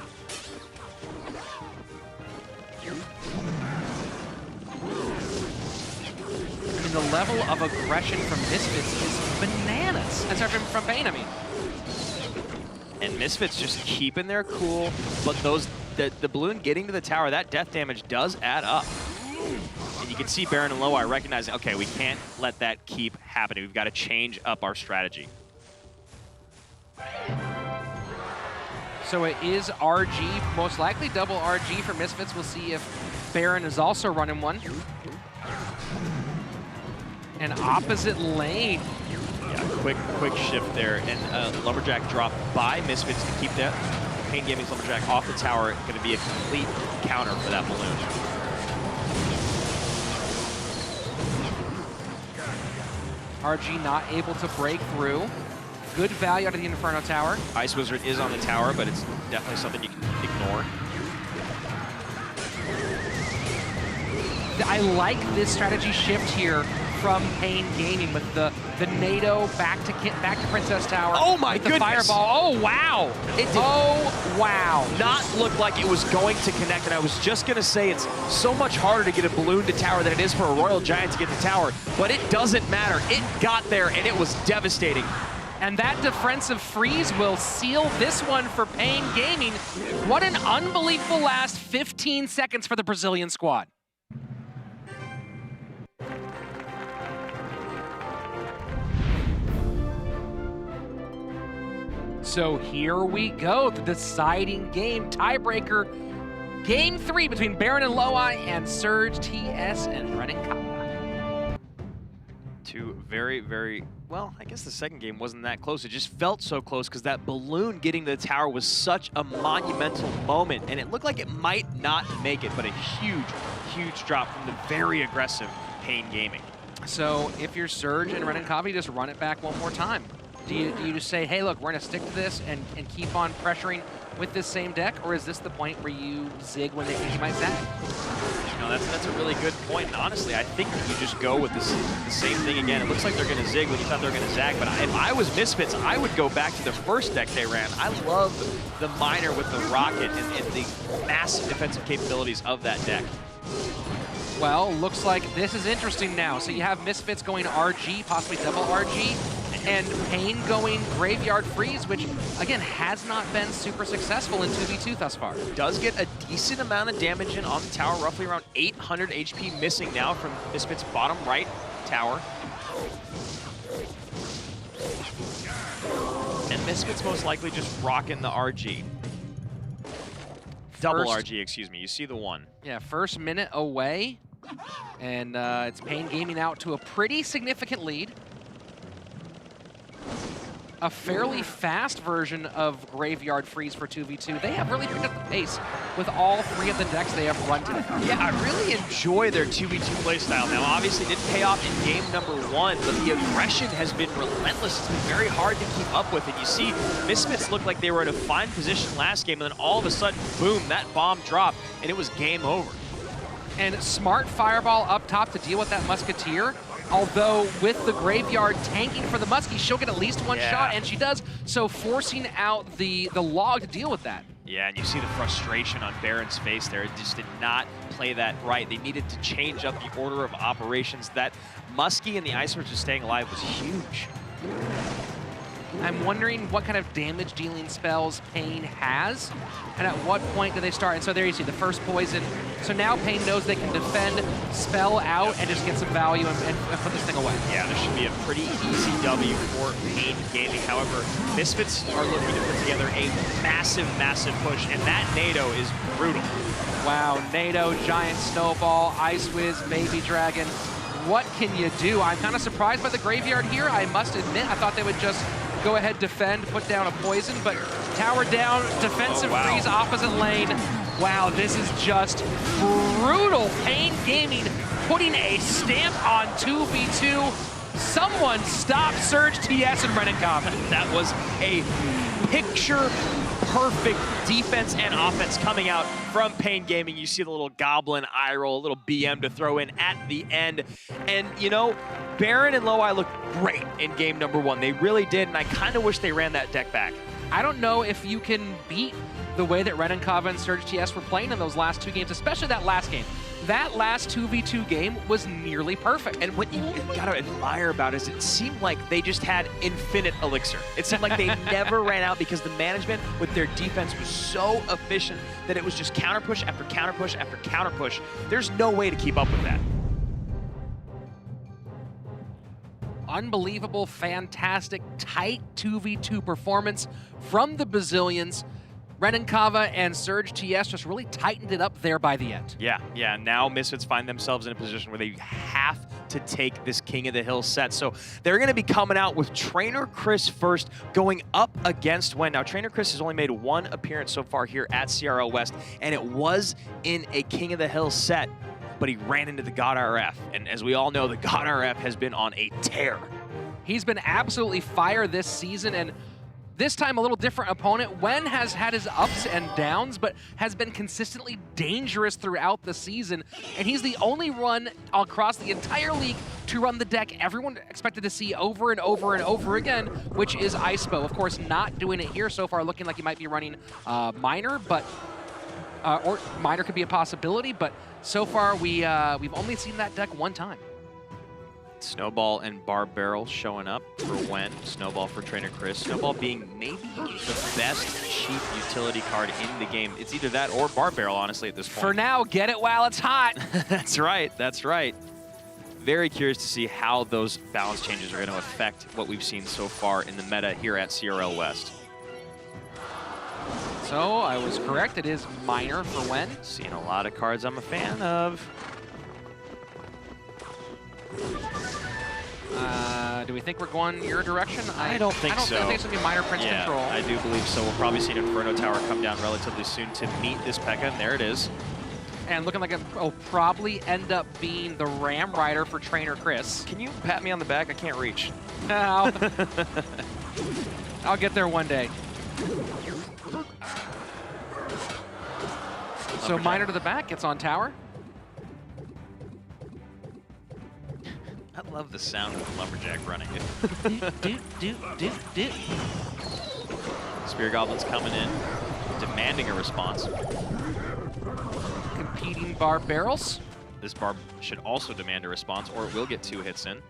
I mean, the level of aggression from Misfits is bananas. I'm sorry, from Pain, I mean. And Misfits just keeping their cool, but the balloon getting to the tower, that death damage does add up. And you can see Baron and Low-Eye recognizing, okay, we can't let that keep happening. We've got to change up our strategy. So it is RG, most likely double RG for Misfits. We'll see if Baron is also running one. An opposite lane. Yeah, quick shift there. And Lumberjack drop by Misfits to keep that Pain Gaming's Lumberjack off the tower. Going to be a complete counter for that balloon. RG not able to break through. Good value out of the Inferno Tower. Ice Wizard is on the tower, but it's definitely something you can ignore. I like this strategy shift here from Pain Gaming with the NATO back to Princess Tower. Oh my with goodness! The Fireball. Oh wow! Oh wow! Not look like it was going to connect, and I was just gonna say it's so much harder to get a balloon to tower than it is for a Royal Giant to get to tower, but it doesn't matter. It got there, and it was devastating. And that defensive freeze will seal this one for Pain Gaming. What an unbelievable last 15 seconds for the Brazilian squad. So here we go, the deciding game, tiebreaker, game 3 between Baron and Low-Eye and Serge TS and Brennan Kappa. very, very, well, I guess the second game wasn't that close. It just felt so close because that balloon getting to the tower was such a monumental moment, and it looked like it might not make it, but a huge, huge drop from the very aggressive Pain Gaming. So if you're Serge and Renenkava, you just run it back one more time. Do you just say, hey, look, we're going to stick to this and keep on pressuring with this same deck, or is this the point where you zig when they think you might zag? You know, that's a really good point, and honestly, I think that you just go with the same thing again. It looks like they're going to zig when you thought they were going to zag, but if I was Misfits, I would go back to the first deck they ran. I love the Miner with the rocket and the massive defensive capabilities of that deck. Well, looks like this is interesting now. So you have Misfits going RG, possibly double RG, and Pain going Graveyard Freeze, which, again, has not been super successful in 2v2 thus far. Does get a decent amount of damage in on the tower, roughly around 800 HP missing now from Misfits' bottom right tower. And Misfits most likely just rocking the RG. Double RG, excuse me. You see the one. Yeah, first minute away, and it's Pain Gaming out to a pretty significant lead. A fairly fast version of Graveyard Freeze for 2v2. They have really picked up the pace with all three of the decks they have run today. Yeah, I really enjoy their 2v2 playstyle. Now, obviously, it didn't pay off in game number 1, but the aggression has been relentless. It's been very hard to keep up with. And you see, Misfits looked like they were in a fine position last game, and then all of a sudden, boom, that bomb dropped, and it was game over. And smart Fireball up top to deal with that Musketeer. Although with the Graveyard tanking for the Muskie, she'll get at least one shot, and she does, so forcing out the log to deal with that. Yeah, and you see the frustration on Baron's face there. It just did not play that right. They needed to change up the order of operations. That Muskie and the Ice Witch just staying alive was huge. I'm wondering what kind of damage dealing spells Pain has, and at what point do they start? And so there you see the first poison. So now Pain knows they can defend, spell out, and just get some value and put this thing away. Yeah, this should be a pretty easy W for Pain Gaming. However, Misfits are looking to put together a massive, massive push, and that NATO is brutal. Wow, NATO, Giant Snowball, Ice Whiz, Baby Dragon. What can you do? I'm kind of surprised by the Graveyard here, I must admit. I thought they would just go ahead, defend, put down a poison, but tower down, defensive freeze, opposite lane. Wow, this is just brutal. Pain Gaming putting a stamp on 2v2. Someone stop Serge TS and Renenkava. That was a picture-perfect defense and offense coming out from Pain Gaming. You see the little goblin eye roll, a little BM to throw in at the end. And, you know, Baron and Low-Eye looked great in game number 1. They really did, and I kind of wish they ran that deck back. I don't know if you can beat the way that Renenkava and Serge TS were playing in those last 2 games, especially that last game. That last 2v2 game was nearly perfect. And what you gotta admire about it is it seemed like they just had infinite elixir. It seemed like they never ran out because the management with their defense was so efficient that it was just counter push after counter push after counter push. There's no way to keep up with that. Unbelievable, fantastic, tight 2v2 performance from the Bazillions. Renenkava and Serge TS just really tightened it up there by the end. Yeah, now Misfits find themselves in a position where they have to take this King of the Hill set. So they're going to be coming out with Trainer Chris first, going up against Wen. Now, Trainer Chris has only made 1 appearance so far here at CRL West, and it was in a King of the Hill set, but he ran into the God RF. And as we all know, the God RF has been on a tear. He's been absolutely fire this season, and this time a little different opponent. Wen has had his ups and downs, but has been consistently dangerous throughout the season. And he's the only one across the entire league to run the deck everyone expected to see over and over and over again, which is Icepo. Of course, not doing it here so far, looking like he might be running Miner, but or Miner could be a possibility. But so far, we've only seen that deck 1 time. Snowball and Bar Barrel showing up for Wen. Snowball for Trainer Chris. Snowball being maybe the best cheap utility card in the game. It's either that or Bar Barrel, honestly, at this point. For now, get it while it's hot. That's right, that's right. Very curious to see how those balance changes are going to affect what we've seen so far in the meta here at CRL West. So I was correct, it is Miner for Wen. Seeing a lot of cards I'm a fan of. Do we think we're going your direction? I don't think so. I think it's going to be minor Prince Yeah, control. I do believe so. We'll probably see an Inferno Tower come down relatively soon to meet this P.E.K.K.A, and there it is. And looking like it'll probably end up being the Ram Rider for Trainer Chris. Can you pat me on the back? I can't reach. No. I'll get there one day. So Miner to the back, gets on tower. I love the sound of the Lumberjack running. Spear Goblins coming in, demanding a response. Competing Barb Barrels. This Barb should also demand a response, or it will get 2 hits in.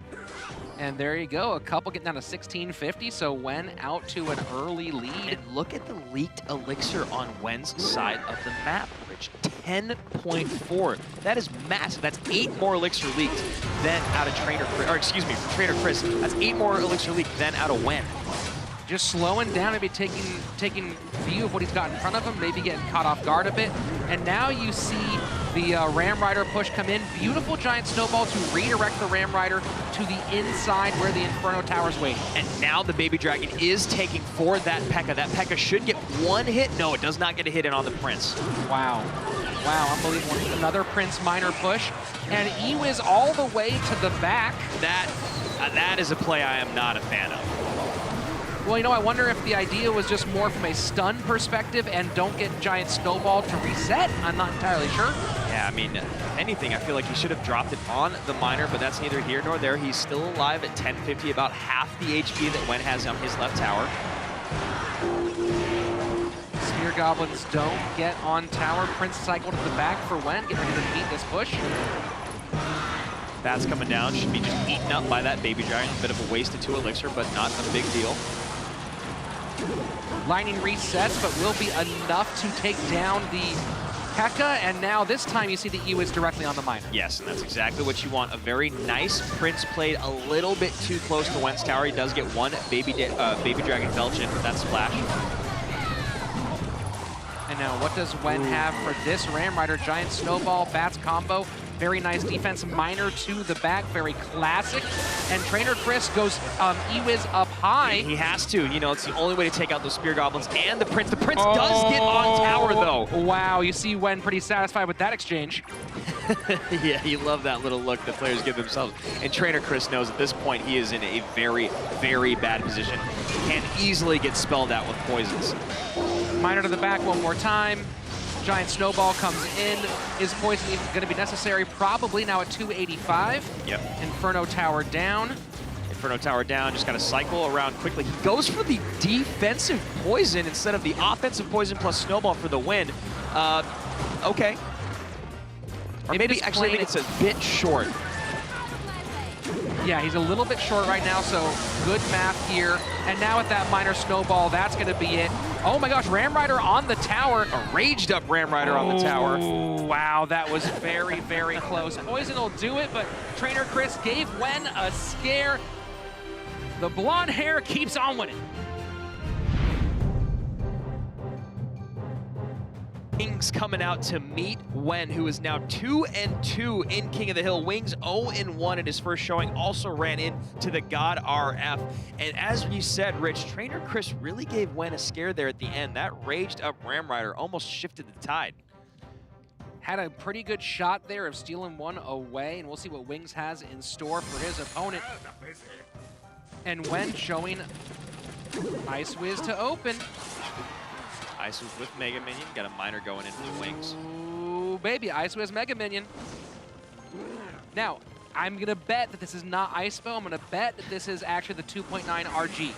And there you go, a couple getting down to 1650, so Wen out to an early lead. And look at the leaked elixir on Wen's side of the map, Rich. 10.4. That is massive. That's 8 more elixir leaked than out of Trainer Chris, or excuse me, from Trainer Chris. That's 8 more elixir leaked than out of Wen. Just slowing down, maybe taking view of what he's got in front of him, maybe getting caught off guard a bit. And now you see the Ram Rider push come in. Beautiful giant snowball to redirect the Ram Rider to the inside where the Inferno Tower's waiting. And now the Baby Dragon is taking for that P.E.K.K.A. That P.E.K.K.A should get 1 hit. No, it does not get a hit in on the Prince. Wow. Wow, unbelievable. Another Prince minor push. And Ewiz all the way to the back. That is a play I am not a fan of. Well, you know, I wonder if the idea was just more from a stun perspective and don't get giant snowball to reset. I'm not entirely sure. Yeah, I mean, if anything, I feel like he should have dropped it on the Miner, but that's neither here nor there. He's still alive at 1050, about half the HP that Wen has on his left tower. Spear Goblins don't get on tower. Prince cycle to the back for Wen, getting ready to beat this push. Bats coming down, should be just eaten up by that Baby Dragon. A bit of a waste of 2 elixir, but not a big deal. Lightning resets, but will be enough to take down the P.E.K.K.A, and now this time you see the Ewiz directly on the Miner. Yes, and that's exactly what you want. A very nice Prince played a little bit too close to Wen's tower. He does get 1 Baby Dragon Belch in with that splash. And now what does Wen have for this Ram Rider? Giant Snowball, Bats combo. Very nice defense, Miner to the back, very classic. And Trainer Chris goes Ewiz up high. He has to, you know, it's the only way to take out those Spear Goblins and the Prince. The Prince does get on tower though. Wow, you see Wen pretty satisfied with that exchange. Yeah, you love that little look the players give themselves. And Trainer Chris knows at this point he is in a very, very bad position. Can easily get spelled out with poisons. Miner to the back one more time. Giant Snowball comes in. Is poison even going to be necessary? Probably now at 285. Yep. Inferno Tower down. Inferno Tower down, just got to cycle around quickly. He goes for the defensive poison instead of the offensive poison plus Snowball for the win. Okay. Or maybe actually it's a bit short. Yeah, he's a little bit short right now, so good math here. And now with that Miner Snowball, that's going to be it. Oh my gosh, Ram Rider on the tower. A raged up Ram Rider on the tower. Wow, that was very, very close. Poison will do it, but Trainer Chris gave Wen a scare. The blonde hair keeps on winning. Wings coming out to meet Wen, who is now 2-2 in King of the Hill. Wings 0-1 in his first showing, also ran into the God RF. And as you said, Rich, Trainer Chris really gave Wen a scare there at the end. That raged up Ram Rider almost shifted the tide. Had a pretty good shot there of stealing one away, and we'll see what Wings has in store for his opponent. And Wen showing Ice Wiz to open. Ice Wiz with Mega Minion, got a Miner going in for the Wings. Ooh, baby, Ice Wiz Mega Minion. Now, I'm gonna bet that this is not Ice Bow. I'm gonna bet that this is actually the 2.9 RG.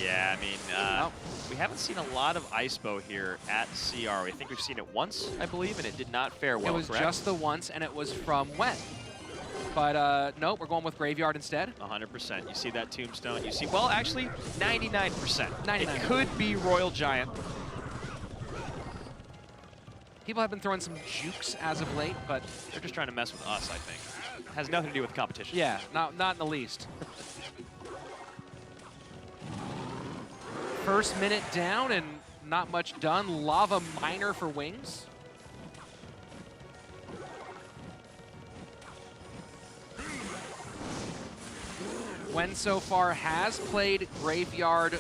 Yeah, I mean, we haven't seen a lot of Ice Bow here at CR. I think we've seen it once, I believe, and it did not fare well, It was correct? just the once, and it was from Wen. But no, we're going with Graveyard instead. 100%. You see that Tombstone. You see, well, actually, 99%. 99. It could be Royal Giant. People have been throwing some jukes as of late, but they're just trying to mess with us, I think. It has nothing to do with competition. Yeah, not in the least. First minute down and not much done. Lava Miner for Wings. Wen so far has played Graveyard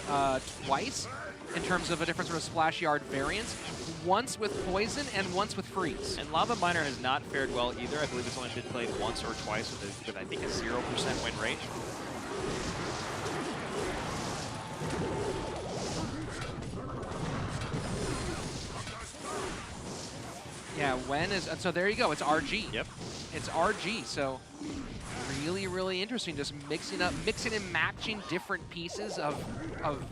twice in terms of a different sort of Splash Yard variants. Once with Poison and once with Freeze. And Lava Miner has not fared well either. I believe it's only been played once or twice with I think a 0% win rate. Yeah, Wen is, so there you go, it's RG. Yep. It's RG, so really, really interesting, just mixing and matching different pieces of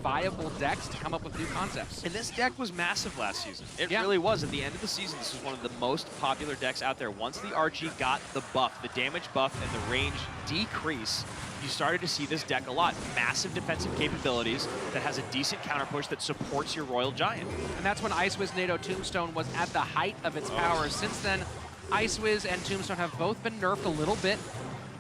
viable decks to come up with new concepts. And this deck was massive last season. It really was. At the end of the season, this was one of the most popular decks out there. Once the RG got the buff, the damage buff and the range decrease, you started to see this deck a lot. Massive defensive capabilities that has a decent counter push that supports your Royal Giant. And that's when Icewiz NATO Tombstone was at the height of its power. Since then, Icewiz and Tombstone have both been nerfed a little bit,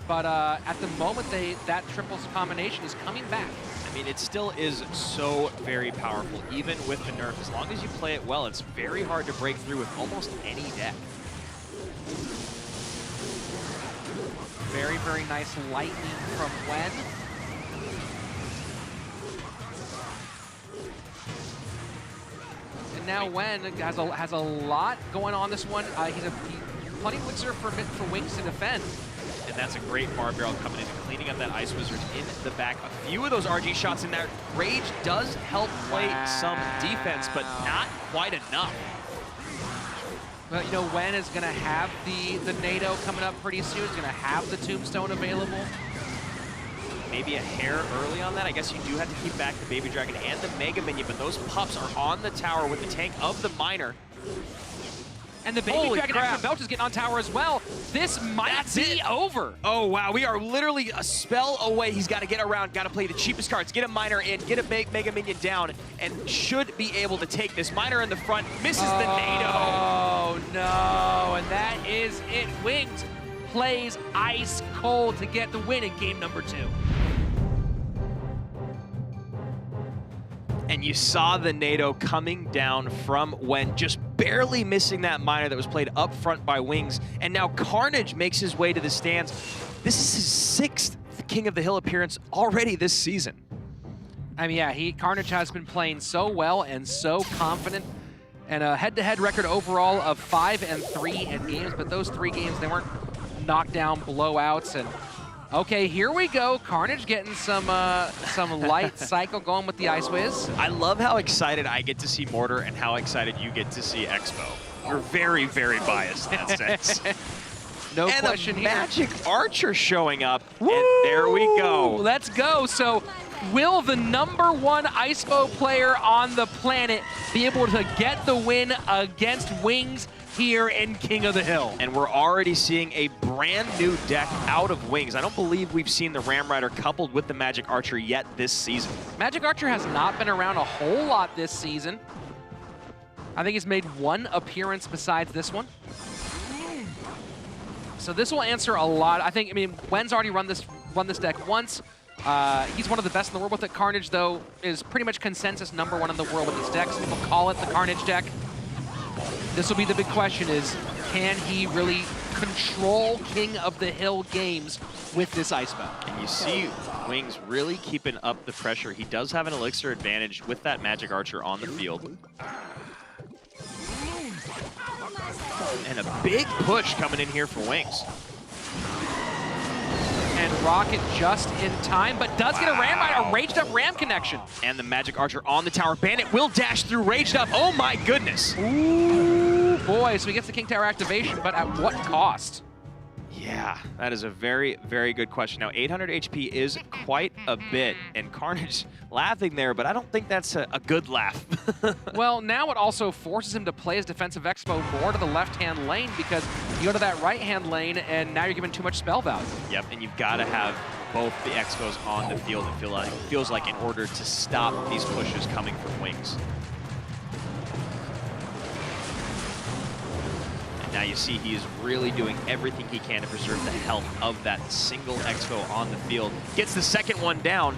but at the moment that triples combination is coming back. I mean, it still is so very powerful, even with the nerf. As long as you play it well, it's very hard to break through with almost any deck. Very, very nice lightning from Wen. And now Wen has a lot going on this one. He's plenty of Wixer for Wings to defend. And that's a great bar barrel coming in and cleaning up that Ice Wizard in the back. A few of those RG shots in there. Rage does help play some defense, but not quite enough. Well, you know, Wen is going to have the NATO coming up pretty soon. He's going to have the Tombstone available. Maybe a hair early on that. I guess you do have to keep back the Baby Dragon and the Mega Minion, but those pups are on the tower with the tank of the Miner. And the Baby Dragon extra belt is getting on tower as well. This might be over. Oh, wow. We are literally a spell away. He's got to get around, got to play the cheapest cards, get a Miner in, get a Mega Minion down, and should be able to take this. Miner in the front, misses the NATO. Oh, no. And that is it. Wings plays ice cold to get the win in game number 2. And you saw the NATO coming down from Wen, just barely missing that Miner that was played up front by Wings. And now Carnage makes his way to the stands. This is his 6th King of the Hill appearance already this season. I mean, yeah, Carnage has been playing so well and so confident. And a head-to-head record overall of 5-3 in games, but those 3 games, they weren't knockdown blowouts. And okay, here we go. Carnage getting some light cycle going with the Icewiz. I love how excited I get to see Mortar and how excited you get to see Expo. You're very, very biased in that sense. No question here. And a Magic Archer showing up, and there we go. Let's go. So will the #1 Icebo player on the planet be able to get the win against Wings here in King of the Hill? And we're already seeing a brand new deck out of Wings. I don't believe we've seen the Ram Rider coupled with the Magic Archer yet this season. Magic Archer has not been around a whole lot this season. I think he's made 1 appearance besides this one. So this will answer a lot. I mean, Wen's already run this deck once. He's one of the best in the world with it. Carnage, though, is pretty much consensus #1 in the world with his decks. People call it the Carnage deck. This will be the big question is, can he really control King of the Hill games with this Icebo? And you see Wings really keeping up the pressure. He does have an Elixir advantage with that Magic Archer on the field. And a big push coming in here for Wings. And Rocket just in time, but does get a Ram Rider, a Raged Up Ram connection. And the Magic Archer on the tower. Bandit will dash through Raged Up. Oh my goodness. Ooh, boy, so he gets the King Tower activation, but at what cost? Yeah, that is a very, very good question. Now, 800 HP is quite a bit, and Carnage laughing there, but I don't think that's a good laugh. Well, now it also forces him to play his defensive Expo more to the left-hand lane because you go to that right-hand lane, and now you're giving too much spell value. Yep, and you've got to have both the Expos on the field, it feels like, in order to stop these pushes coming from Wings. Now you see he is really doing everything he can to preserve the health of that single Expo on the field. Gets the second one down.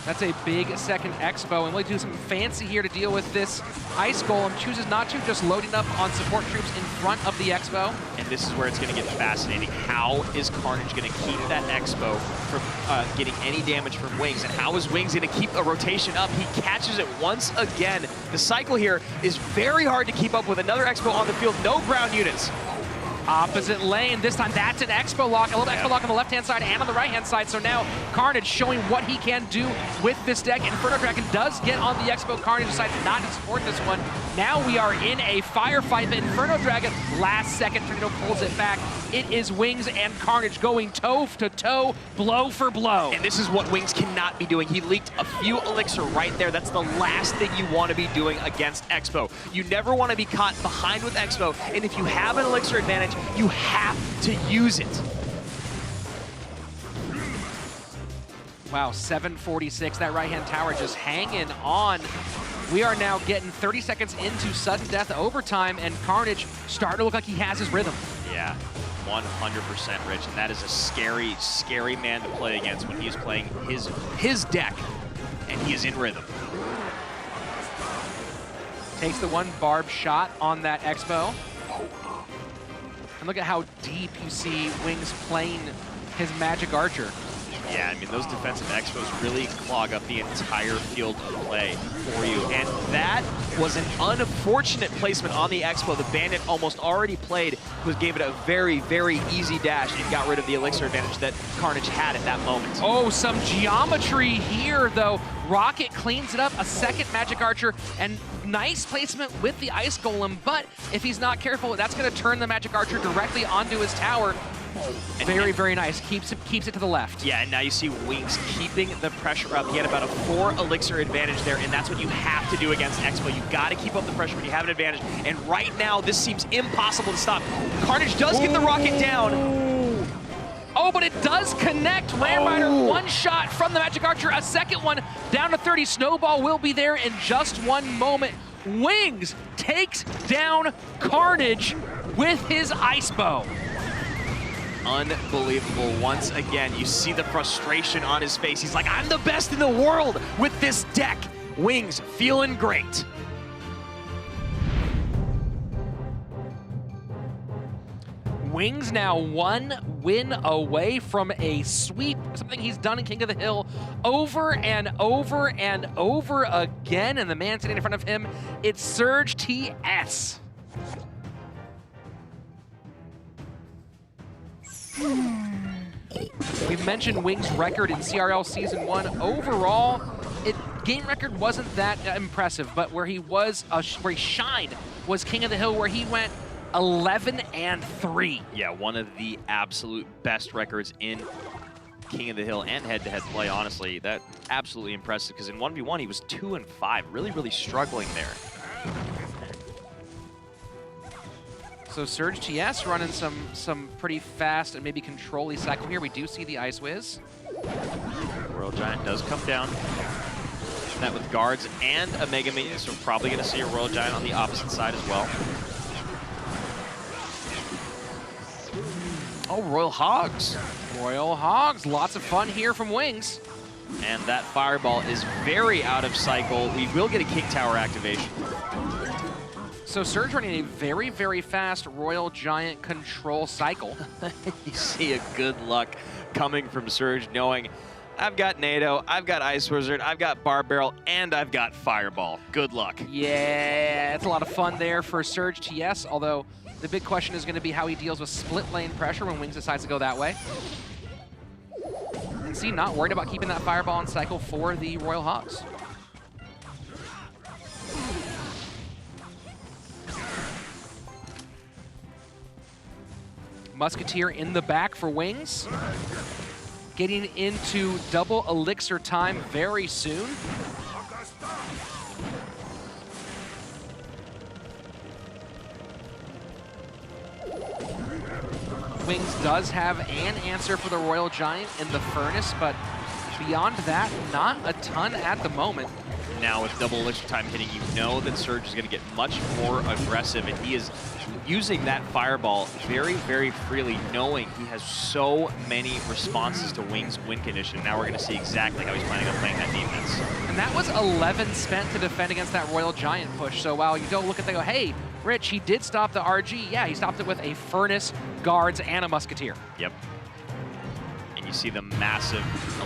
That's a big second Expo, and we'll do something fancy here to deal with this Ice Golem. Chooses not to, just loading up on support troops in front of the Expo. And this is where it's going to get fascinating. How is Carnage going to keep that Expo from getting any damage from Wings? And how is Wings going to keep a rotation up? He catches it once again. The cycle here is very hard to keep up with. Another Expo on the field, no ground units. Opposite lane, this time that's an Expo lock, a little Expo lock on the left-hand side and on the right-hand side, so now Carnage showing what he can do with this deck. Inferno Dragon does get on the Expo. Carnage decides not to support this one. Now we are in a firefight, but Inferno Dragon, last second, Tornado pulls it back. It is Wings and Carnage going toe-to-toe, blow for blow. And this is what Wings cannot be doing. He leaked a few Elixir right there. That's the last thing you want to be doing against Expo. You never want to be caught behind with Expo, and if you have an Elixir advantage, you have to use it. Wow, 746, that right-hand tower just hanging on. We are now getting 30 seconds into sudden death overtime, and Carnage starting to look like he has his rhythm. Yeah, 100% Rich, and that is a scary, scary man to play against when he's playing his deck, and he is in rhythm. Takes the one barb shot on that Expo. And look at how deep you see Wings playing his Magic Archer. Yeah, I mean, those defensive Expos really clog up the entire field of play for you. And that was an unfortunate placement on the Expo. The Bandit almost already played, gave it a very, very easy dash and got rid of the Elixir advantage that Carnage had at that moment. Oh, some geometry here, though. Rocket cleans it up, a second Magic Archer, and nice placement with the Ice Golem, but if he's not careful, that's going to turn the Magic Archer directly onto his tower. Very, very nice. Keeps it to the left. Yeah, and now you see Wings keeping the pressure up. He had about a 4 Elixir advantage there, and that's what you have to do against Expo. You got to keep up the pressure when you have an advantage, and right now, this seems impossible to stop. Carnage does get the rocket down. Oh, but it does connect. Ram Rider, one shot from the Magic Archer, a second one down to 30. Snowball will be there in just one moment. Wings takes down Carnage with his Ice Bow. Unbelievable. Once again, you see the frustration on his face. He's like, I'm the best in the world with this deck. Wings feeling great. Wings now one win away from a sweep, something he's done in King of the Hill over and over and over again. And the man sitting in front of him, it's Serge TS. We mentioned Wings' record in CRL Season 1. Overall, game record wasn't that impressive, but where he shined was King of the Hill, where he went 11-3. Yeah, one of the absolute best records in King of the Hill and head-to-head play, honestly. That absolutely impressive, because in 1v1 he was 2-5, really, really struggling there. So Serge TS running some pretty fast and maybe control-y cycle here. We do see the Ice Wiz. Royal Giant does come down. That with guards and a Mega Minion, so we're probably going to see a Royal Giant on the opposite side as well. Oh, Royal Hogs. Royal Hogs, lots of fun here from Wings. And that Fireball is very out of cycle. We will get a King Tower activation. So Serge running a very, very fast Royal Giant control cycle. You see a good luck coming from Serge, knowing I've got NATO, I've got Ice Wizard, I've got Barb Barrel, and I've got Fireball. Good luck. Yeah, it's a lot of fun there for Serge TS, although the big question is going to be how he deals with split lane pressure when Wings decides to go that way. And see, not worried about keeping that Fireball in cycle for the Royal Hogs. Musketeer in the back for Wings. Getting into double elixir time very soon. Wings does have an answer for the Royal Giant in the Furnace, but beyond that, not a ton at the moment. now with double elixir time hitting, you know that Serge is going to get much more aggressive, and he is using that fireball very, very freely, knowing he has so many responses to Wing's win condition. Now we're going to see exactly how he's planning on playing that defense. And that was 11 spent to defend against that Royal Giant push. So while you don't look at that and go, hey, Rich, he did stop the RG. Yeah, he stopped it with a Furnace, Guards, and a Musketeer. Yep. And you see the massive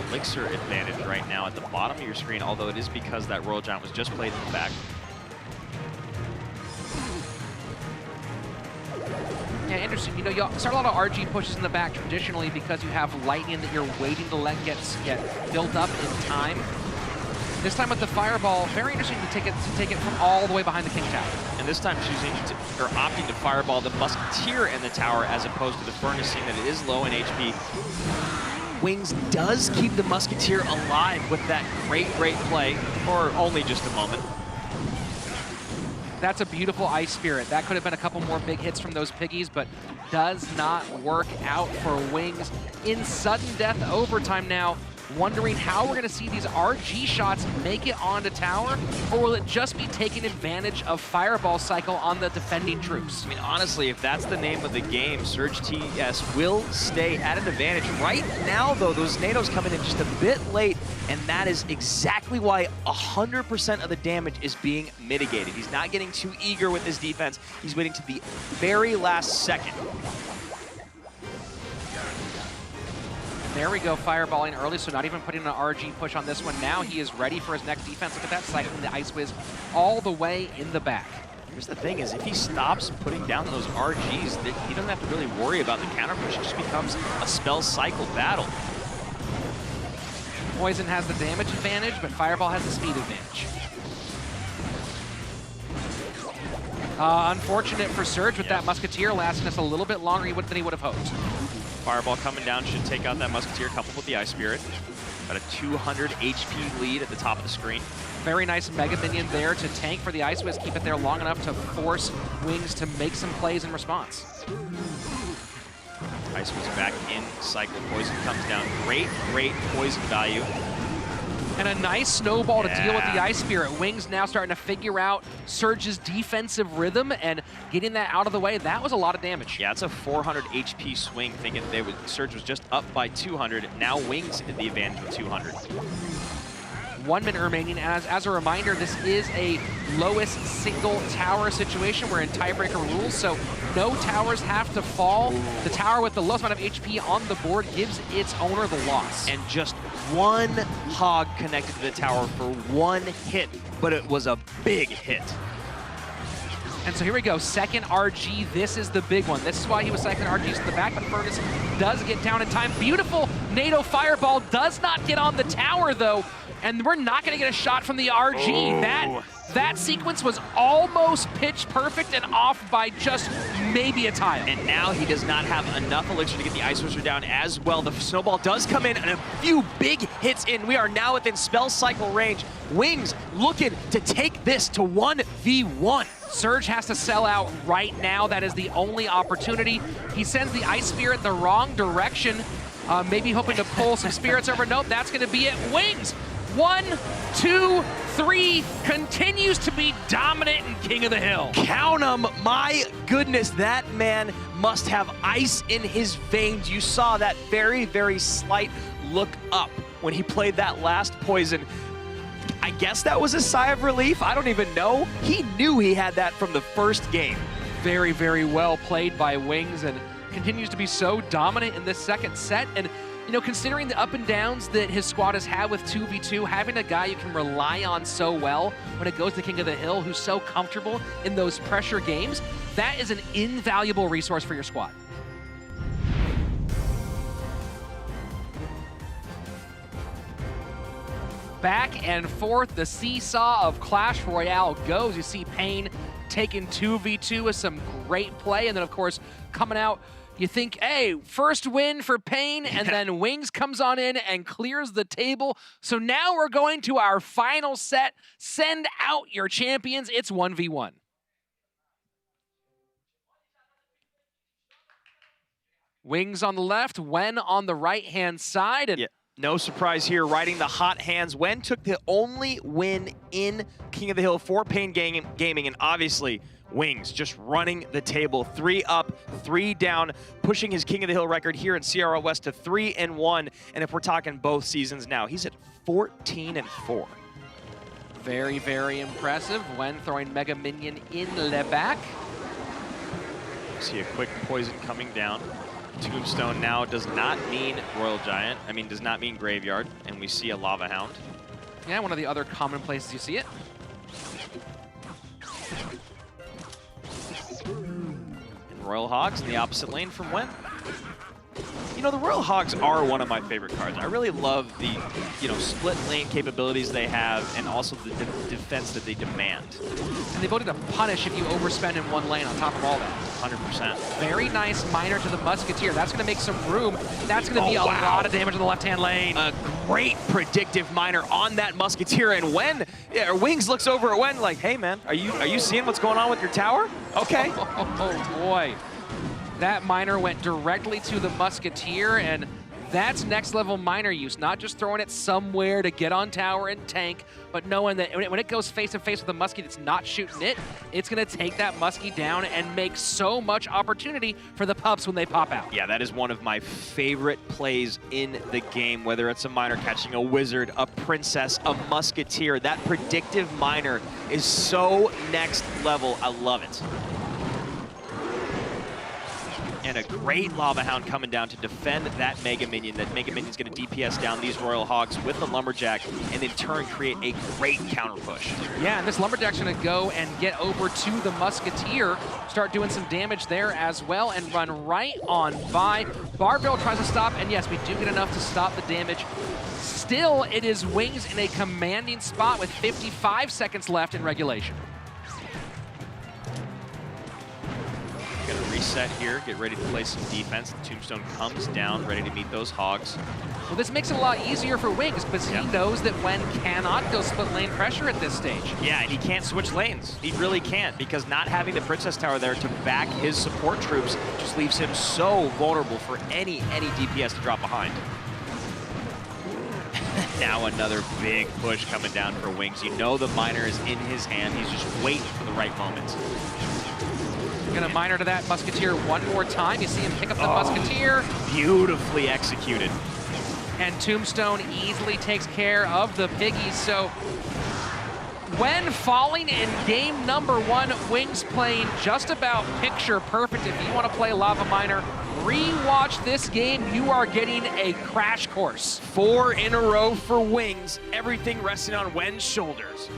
elixir advantage right now at the bottom of your screen, although it is because that Royal Giant was just played in the back. Yeah, interesting. You know, you start a lot of RG pushes in the back traditionally because you have lightning that you're waiting to let get built up in time. This time with the fireball, very interesting to take it from all the way behind the King Tower. And this time choosing or opting to fireball the Musketeer in the tower as opposed to the Furnace, seeing that it is low in HP. Wings does keep the Musketeer alive with that great play, for only just a moment. That's a beautiful Ice Spirit. That could have been a couple more big hits from those piggies, but does not work out for Wings. In sudden death overtime now, wondering how we're going to see these RG shots make it onto tower, or will it just be taking advantage of Fireball cycle on the defending troops? I mean, honestly, if that's the name of the game, Serge TS will stay at an advantage. Right now, though, those NATOs coming in just a bit late, and that is exactly why 100% of the damage is being mitigated. He's not getting too eager with his defense. He's waiting to the very last second. There we go, fireballing early, so not even putting an RG push on this one. Now he is ready for his next defense. Look at that, cycling the Ice Whiz all the way in the back. Here's the thing is, if he stops putting down those RGs, he doesn't have to really worry about the counter push. It just becomes a spell cycle battle. Poison has the damage advantage, but Fireball has the speed advantage. Unfortunate for Serge with that Musketeer lasting us a little bit longer than he would have hoped. Fireball coming down should take out that Musketeer, coupled with the Ice Spirit. Got a 200 HP lead at the top of the screen. Very nice Mega Minion there to tank for the Ice Whiz, keep it there long enough to force Wings to make some plays in response. Ice Whiz back in cycle. Poison comes down. Great poison value. And a nice snowball to deal with the Ice Spirit. Wings now starting to figure out Surge's defensive rhythm and getting that out of the way. That was a lot of damage. Yeah, it's a 400 HP swing, thinking Surge was just up by 200. Now Wings at the advantage with 200. 1 minute remaining. As a reminder, this is a lowest single tower situation. We're in tiebreaker rules, so no towers have to fall. The tower with the lowest amount of HP on the board gives its owner the loss. And just one hog connected to the tower for one hit, but it was a big hit. And so here we go, second RG. This is the big one. This is why he was cycling RGs to the back, but Furnace does get down in time. Beautiful NATO Fireball does not get on the tower, though. And we're not going to get a shot from the RG. That sequence was almost pitch perfect and off by just maybe a tile. And now he does not have enough elixir to get the Ice Wizard down as well. The snowball does come in and a few big hits in. We are now within spell cycle range. Wings looking to take this to 1v1. Serge has to sell out right now. That is the only opportunity. He sends the Ice Spirit the wrong direction, maybe hoping to pull some spirits over. Nope, that's going to be it. Wings! 1, 2, 3, continues to be dominant and king of the hill. Count 'em, my goodness, that man must have ice in his veins. You saw that very slight look up when he played that last poison. I guess that was a sigh of relief. I don't even know. He knew he had that from the first game. Very well played by Wings and continues to be so dominant in this second set. And you know, considering the up and downs that his squad has had with 2v2, having a guy you can rely on so well when it goes to King of the Hill, who's so comfortable in those pressure games, that is an invaluable resource for your squad. Back and forth, the seesaw of Clash Royale goes. You see Payne taking 2v2 with some great play, and then of course coming out, you think, hey, first win for Payne, and then Wings comes on in and clears the table. So now we're going to our final set. Send out your champions. It's 1v1. Wings on the left, Wen on the right-hand side. And No surprise here, riding the hot hands. Wen took the only win in King of the Hill for Pain Gaming, and obviously Wings just running the table. 3 up, 3 down, pushing his King of the Hill record here at CRL West to 3-1. And if we're talking both seasons now, he's at 14-4. Very, very impressive. Wen throwing Mega Minion in the back. See a quick poison coming down. Tombstone now does not mean Royal Giant. Does not mean Graveyard. And we see a Lava Hound. Yeah, one of the other common places you see it. And Royal Hogs in the opposite lane from Wen. You know, the Royal Hogs are one of my favorite cards. I really love the, split lane capabilities they have and also the defense that they demand. And the ability to punish if you overspend in one lane on top of all that. 100%. Very nice miner to the Musketeer. That's going to make some room. That's going to be a lot of damage on the left-hand lane. A great predictive miner on that Musketeer. And Wings looks over at Wen like, hey, man, are you seeing what's going on with your tower? Okay. Oh, boy. That miner went directly to the Musketeer, and that's next level miner use. Not just throwing it somewhere to get on tower and tank, but knowing that when it goes face to face with the Muskie that's not shooting it, it's going to take that Muskie down and make so much opportunity for the pups when they pop out. Yeah, that is one of my favorite plays in the game, whether it's a miner catching a wizard, a princess, a Musketeer. That predictive miner is so next level. I love it. And a great Lava Hound coming down to defend that Mega Minion. That Mega Minion's going to DPS down these Royal Hogs with the Lumberjack and in turn create a great counter push. Yeah, and this Lumberjack's going to go and get over to the Musketeer, start doing some damage there as well, and run right on by. Barbell tries to stop, and yes, we do get enough to stop the damage. Still, it is Wings in a commanding spot with 55 seconds left in regulation. Gonna reset here, get ready to play some defense. The Tombstone comes down, ready to meet those Hogs. Well, this makes it a lot easier for Wings because he knows that Wen cannot go split lane pressure at this stage. Yeah, and he can't switch lanes. He really can't, because not having the Princess Tower there to back his support troops just leaves him so vulnerable for any DPS to drop behind. Now another big push coming down for Wings. You know the miner is in his hand. He's just waiting for the right moment. Gonna miner to that Musketeer one more time. You see him pick up the Musketeer. Beautifully executed. And Tombstone easily takes care of the piggies. So when falling in game number 1, Wings playing just about picture perfect. If you want to play Lava Miner, rewatch this game. You are getting a crash course. 4 in a row for Wings. Everything resting on Wen's shoulders.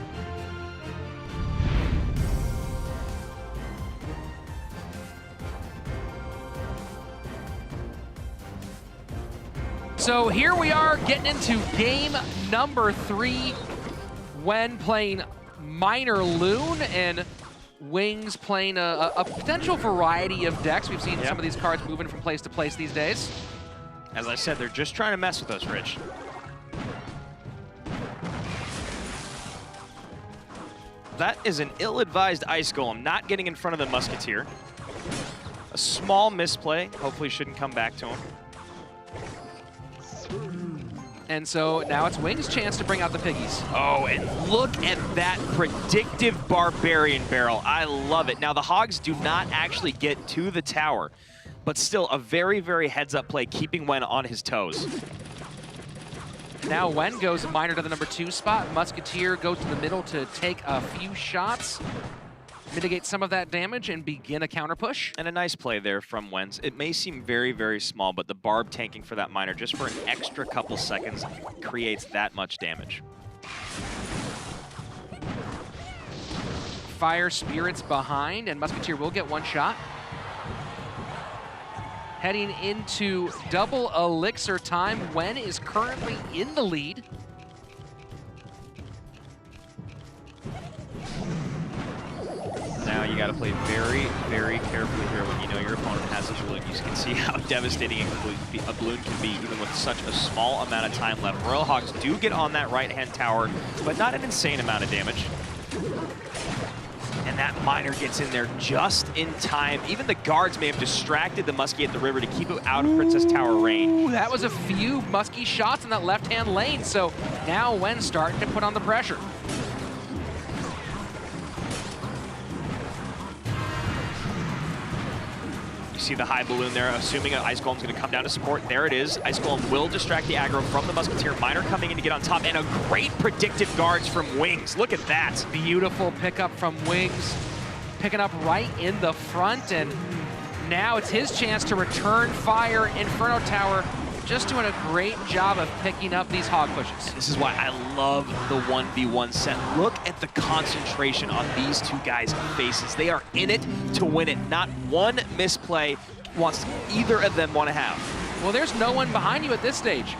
So here we are getting into game number 3. Wen playing Miner Loon and Wings playing a potential variety of decks. We've seen some of these cards moving from place to place these days. As I said, they're just trying to mess with us, Rich. That is an ill-advised Ice Golem, not getting in front of the Musketeer. A small misplay, hopefully shouldn't come back to him. And so now it's Wings' chance to bring out the piggies. Oh, and look at that predictive Barbarian Barrel. I love it. Now, the Hogs do not actually get to the tower, but still a very, very heads-up play, keeping Wen on his toes. Now Wen goes miner to the number 2 spot. Musketeer goes to the middle to take a few shots, mitigate some of that damage, and begin a counter push. And a nice play there from Wens. It may seem very, very small, but the Barb tanking for that miner just for an extra couple seconds creates that much damage. Fire Spirits behind, and Musketeer will get one shot. Heading into double elixir time. Wen is currently in the lead. Now you got to play very, very carefully here when you know your opponent has a balloon. You can see how devastating a balloon can be even with such a small amount of time left. Royal Hogs do get on that right-hand tower, but not an insane amount of damage. And that miner gets in there just in time. Even the guards may have distracted the Muskie at the river to keep it out of Princess Tower range. Ooh, that was a few Muskie shots in that left-hand lane, so now Wen's starting to put on the pressure. You see the high balloon there, assuming an Ice Golem's going to come down to support. There it is. Ice Golem will distract the aggro from the Musketeer. Miner coming in to get on top, and a great predictive guards from Wings. Look at that. Beautiful pickup from Wings, picking up right in the front, and now it's his chance to return fire. Inferno Tower just doing a great job of picking up these hog pushes. This is why I love the 1v1 set. Look at the concentration on these two guys' faces. They are in it to win it. Not one misplay wants either of them want to have. Well, there's no one behind you at this stage.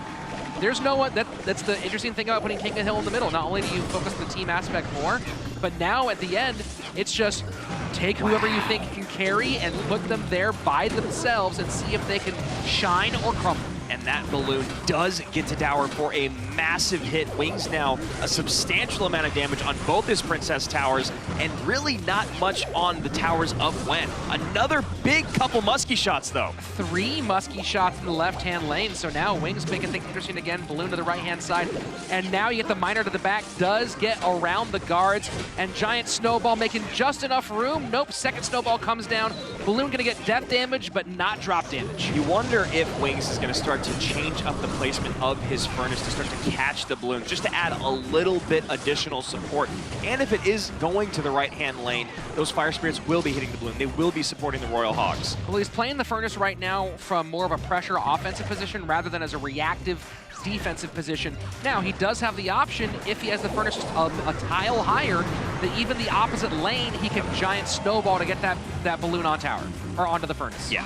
There's no one. That's the interesting thing about putting King of the Hill in the middle. Not only do you focus on the team aspect more, but now at the end, it's just take whoever you think can carry and put them there by themselves and see if they can shine or crumble. And that balloon does get to Dower for a massive hit. Wings now a substantial amount of damage on both his Princess Towers, and really not much on the towers of Wen. Another big couple Muskie shots, though. 3 Muskie shots in the left-hand lane, so now Wings making things interesting again. Balloon to the right-hand side, and now you get the miner to the back, does get around the guards, and Giant Snowball making just enough room. Nope, second Snowball comes down. Balloon gonna get death damage, but not drop damage. You wonder if Wings is gonna start to change up the placement of his furnace to start to catch the balloon, just to add a little bit additional support. And if it is going to the right-hand lane, those Fire Spirits will be hitting the balloon. They will be supporting the Royal Hogs. Well, he's playing the furnace right now from more of a pressure offensive position rather than as a reactive defensive position. Now, he does have the option, if he has the furnace just a tile higher, that even the opposite lane, he can Giant Snowball to get that balloon on tower, or onto the furnace. Yeah.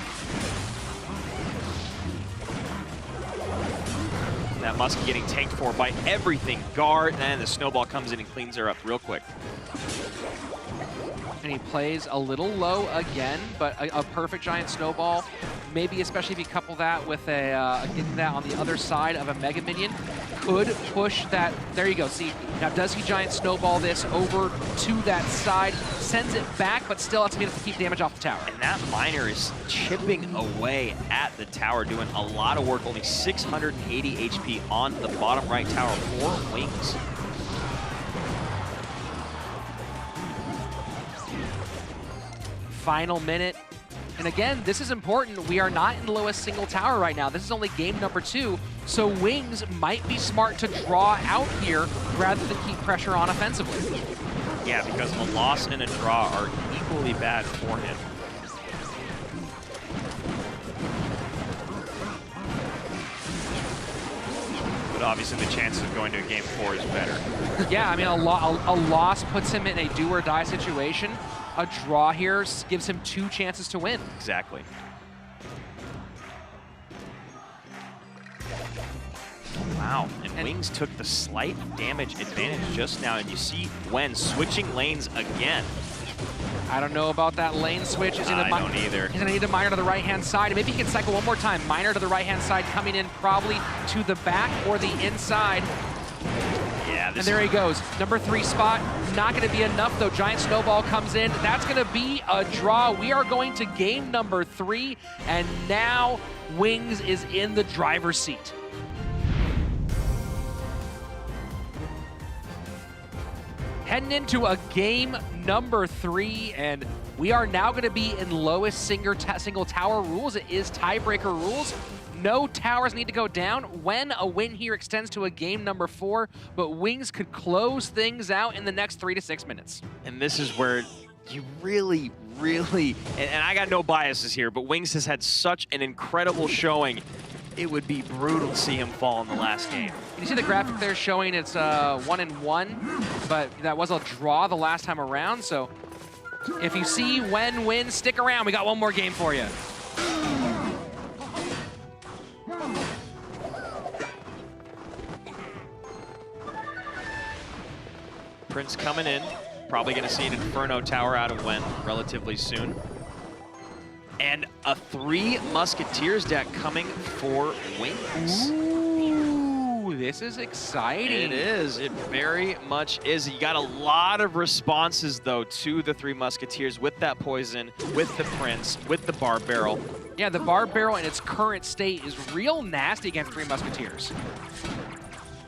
That Muskie getting tanked for by everything. Guard, and the Snowball comes in and cleans her up real quick. And he plays a little low again, but a perfect Giant Snowball. Maybe especially if you couple that with getting that on the other side of a Mega Minion, could push that. There you go. See, now does he Giant Snowball this over to that side, sends it back, but still has to be able to keep damage off the tower. And that miner is chipping away at the tower, doing a lot of work. Only 680 HP on the bottom right tower for Wings. Final minute. And again, this is important. We are not in the lowest single tower right now. This is only game number 2, so Wings might be smart to draw out here rather than keep pressure on offensively. Yeah, because a loss and a draw are equally bad for him. But obviously the chances of going to a game 4 is better. Yeah, I mean, a loss puts him in a do-or-die situation. A draw here gives him 2 chances to win. Exactly. Wow, and Wings took the slight damage advantage just now, and you see Wen switching lanes again. I don't know about that lane switch. I don't either. He's gonna need a miner to the right-hand side, and maybe he can cycle one more time. Miner to the right-hand side, coming in probably to the back or the inside. Yeah, and there he goes. Number 3 spot. Not going to be enough, though. Giant Snowball comes in. That's going to be a draw. We are going to game number 3, and now Wings is in the driver's seat. Heading into a game number 3, and we are now going to be in lowest single tower rules. It is tiebreaker rules. No towers need to go down. When a win here extends to a game number 4, but Wings could close things out in the next 3 to 6 minutes. And this is where you really, and I got no biases here, but Wings has had such an incredible showing. It would be brutal to see him fall in the last game. You see the graphic there showing it's 1-1, but that was a draw the last time around. So if you see Wen win, stick around. We got one more game for you. Prince coming in, probably going to see an Inferno Tower out of Wen relatively soon. And a 3 Musketeers deck coming for Wings. Ooh, this is exciting. It is. It very much is. You got a lot of responses, though, to the Three Musketeers with that poison, with the Prince, with the Barb Barrel. Yeah, the Barb Barrel in its current state is real nasty against Three Musketeers.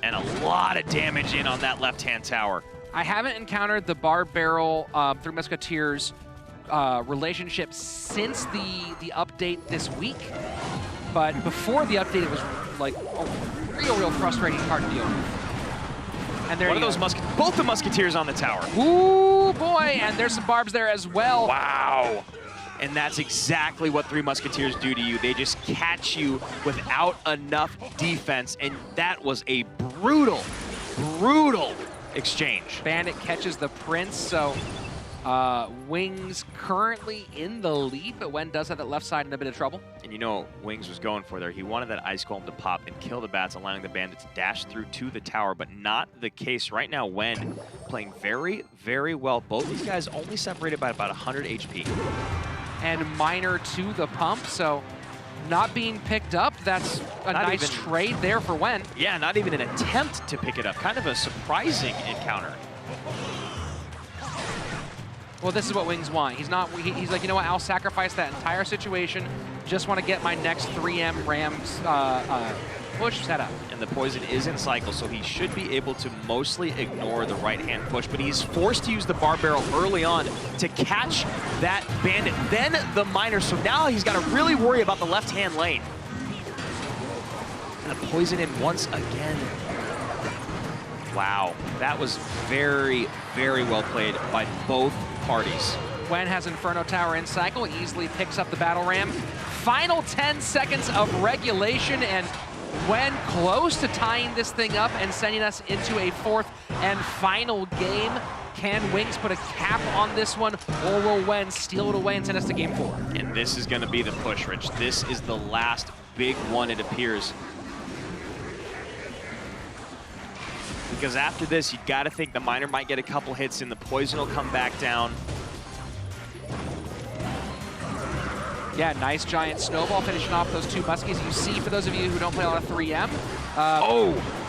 And a lot of damage in on that left-hand tower. I haven't encountered the Barb Barrel Three Musketeers relationship since the update this week. But before the update, it was like a real frustrating part to deal with. And there One of those both the Musketeers on the tower. Ooh, boy, and there's some barbs there as well. Wow. And that's exactly what Three Musketeers do to you. They just catch you without enough defense, and that was a brutal exchange. Bandit catches the Prince, so Wings currently in the lead, but Wen does have that left side in a bit of trouble. And you know what Wings was going for there. He wanted that Ice Golem to pop and kill the bats, allowing the Bandit to dash through to the tower, but not the case. Right now, Wen playing very well. Both these guys only separated by about 100 HP. And Miner to the pump, so not being picked up. That's a nice trade there for Wen. Yeah, not even an attempt to pick it up. Kind of a surprising encounter. Well, this is what Wings want. He's like, you know what, I'll sacrifice that entire situation. Just want to get my next 3M Rams push set up. And the poison is in cycle, so he should be able to mostly ignore the right-hand push, but he's forced to use the Barb Barrel early on to catch that Bandit. Then the Miner, so now he's got to really worry about the left-hand lane. And the poison in once again. Wow, that was very well played by both parties. Wen has Inferno Tower in cycle, easily picks up the Battle Ram. Final 10 seconds of regulation, and Wen close to tying this thing up and sending us into a fourth and final game. Can Wings put a cap on this one, or will Wen steal it away and send us to game 4? And this is gonna be the push, Rich. This is the last big one, it appears. Because after this, you gotta think the Miner might get a couple hits and the poison will come back down. Yeah, nice giant snowball finishing off those two muskies. You see, for those of you who don't play a lot of 3M.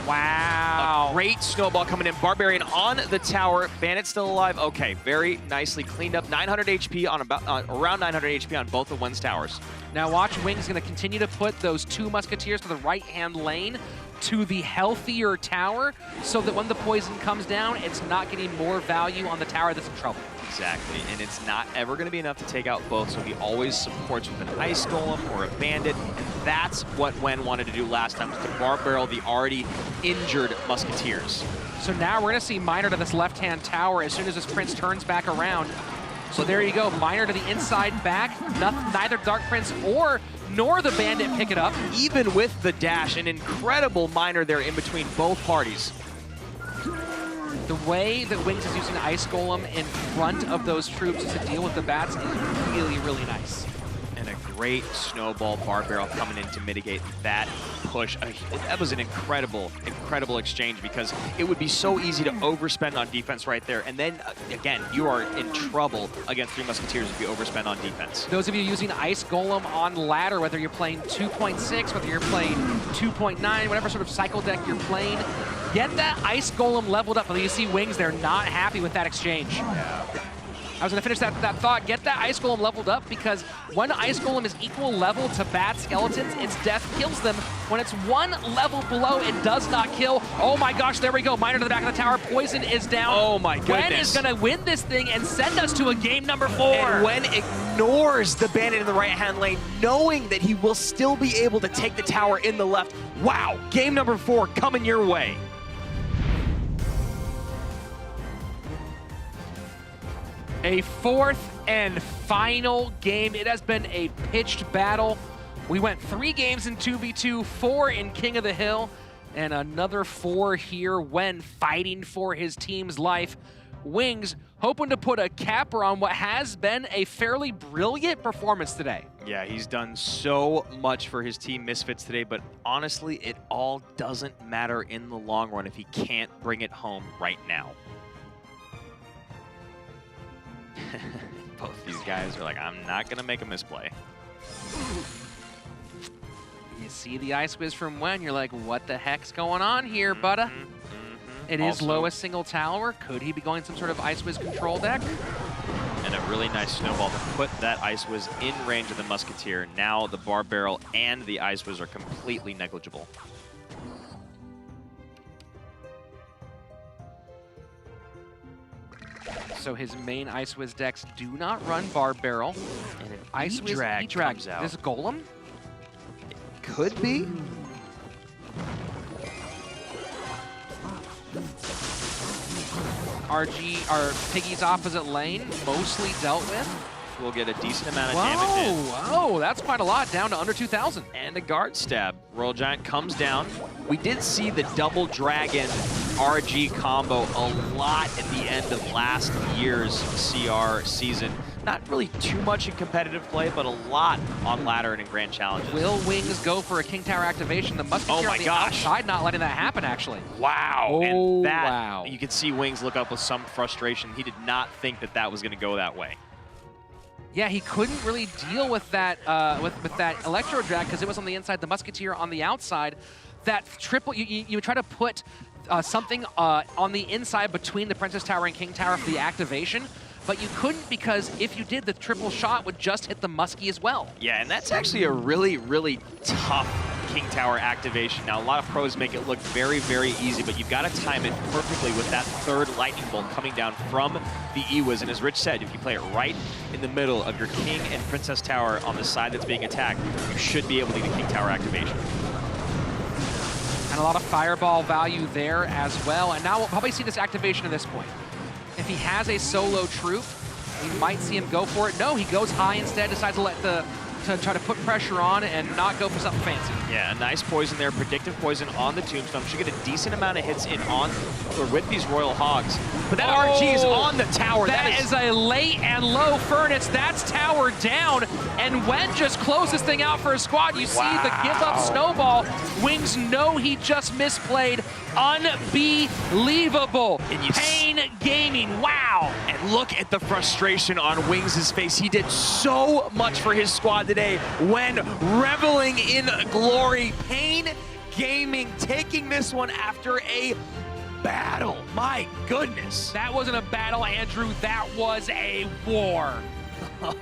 Wow. A great snowball coming in. Barbarian on the tower. Bandit still alive. Okay, very nicely cleaned up. 900 HP on around 900 HP on both of Wen's towers. Now watch, Wings gonna continue to put those two Musketeers to the right-hand lane to the healthier tower, so that when the poison comes down, it's not getting more value on the tower that's in trouble. Exactly, and it's not ever going to be enough to take out both, so he always supports with an Ice Golem or a Bandit, and that's what Wen wanted to do last time, was to Barb Barrel the already injured Musketeers. So now we're going to see Miner to this left-hand tower as soon as this Prince turns back around. So there you go, Miner to the inside back. Neither Dark Prince nor the Bandit pick it up. Even with the dash, an incredible Miner there in between both parties. The way that Wings is using Ice Golem in front of those troops to deal with the bats is really nice. And a great snowball Barb Barrel coming in to mitigate that push. That was an incredible exchange, because it would be so easy to overspend on defense right there. And then, again, you are in trouble against Three Musketeers if you overspend on defense. Those of you using Ice Golem on ladder, whether you're playing 2.6, whether you're playing 2.9, whatever sort of cycle deck you're playing, get that Ice Golem leveled up. You see Wings, they're not happy with that exchange. Yeah. I was going to finish that thought. Get that Ice Golem leveled up, because when Ice Golem is equal level to Bat Skeletons, its death kills them. When it's one level below, it does not kill. Oh my gosh, there we go. Miner to the back of the tower. Poison is down. Oh my goodness. Wen is going to win this thing and send us to a game number 4. And Wen ignores the Bandit in the right-hand lane, knowing that he will still be able to take the tower in the left. Wow, game number 4 coming your way. A fourth and final game. It has been a pitched battle. We went 3 games in 2v2, 4 in King of the Hill, and another 4 here when fighting for his team's life. Wings hoping to put a capper on what has been a fairly brilliant performance today. Yeah, he's done so much for his team Misfits today, but honestly, it all doesn't matter in the long run if he can't bring it home right now. Both these guys are like, I'm not going to make a misplay. see the Ice Wiz from Wen, you're like, what the heck's going on here, butta? It is lowest single tower. Could he be going some sort of Ice Wiz control deck? And a really nice snowball to put that Ice Wiz in range of the Musketeer. Now the Bar Barrel and the Ice Wiz are completely negligible. So his main Ice Wiz decks do not run Bar Barrel. And an Ice Wiz E-Drag comes out. This is Golem? Could be. RG, or Piggy's opposite lane, mostly dealt with. We'll get a decent amount of damage in. Whoa, that's quite a lot, down to under 2,000. And a guard stab. Royal Giant comes down. We did see the double dragon RG combo a lot at the end of last year's CR season. Not really too much in competitive play, but a lot on ladder and in grand challenges. Will Wings go for a King Tower activation? The Musketeer on the outside not letting that happen, actually. Wow. Oh, and that, wow. You can see Wings look up with some frustration. He did not think that that was going to go that way. Yeah, he couldn't really deal with that with that Electro Drag because it was on the inside, the Musketeer on the outside. That triple, you try to put something on the inside between the Princess Tower and King Tower for the activation, but you couldn't because if you did, the triple shot would just hit the Muskie as well. Yeah, and that's actually a really, really tough King Tower activation. Now, a lot of pros make it look very, very easy, but you've got to time it perfectly with that third lightning bolt coming down from the E-Wiz. And as Rich said, if you play it right in the middle of your King and Princess Tower on the side that's being attacked, you should be able to get a King Tower activation. And a lot of fireball value there as well. And now we'll probably see this activation at this point. If he has a solo troop, we might see him go for it. No, he goes high instead, decides to let to try to put pressure on and not go for something fancy. Yeah, a nice poison there, predictive poison on the Tombstone. Should get a decent amount of hits in on or with these Royal Hogs. But that RG is on the tower. That is a late and low Furnace. That's tower down. And Wen just closed this thing out for his squad. You see the give up snowball. Wings know he just misplayed. Unbelievable. Pain Gaming, wow. And look at the frustration on Wings' face. He did so much for his squad today when reveling in glory. Pain Gaming taking this one after a battle. My goodness. That wasn't a battle, Andrew. That was a war.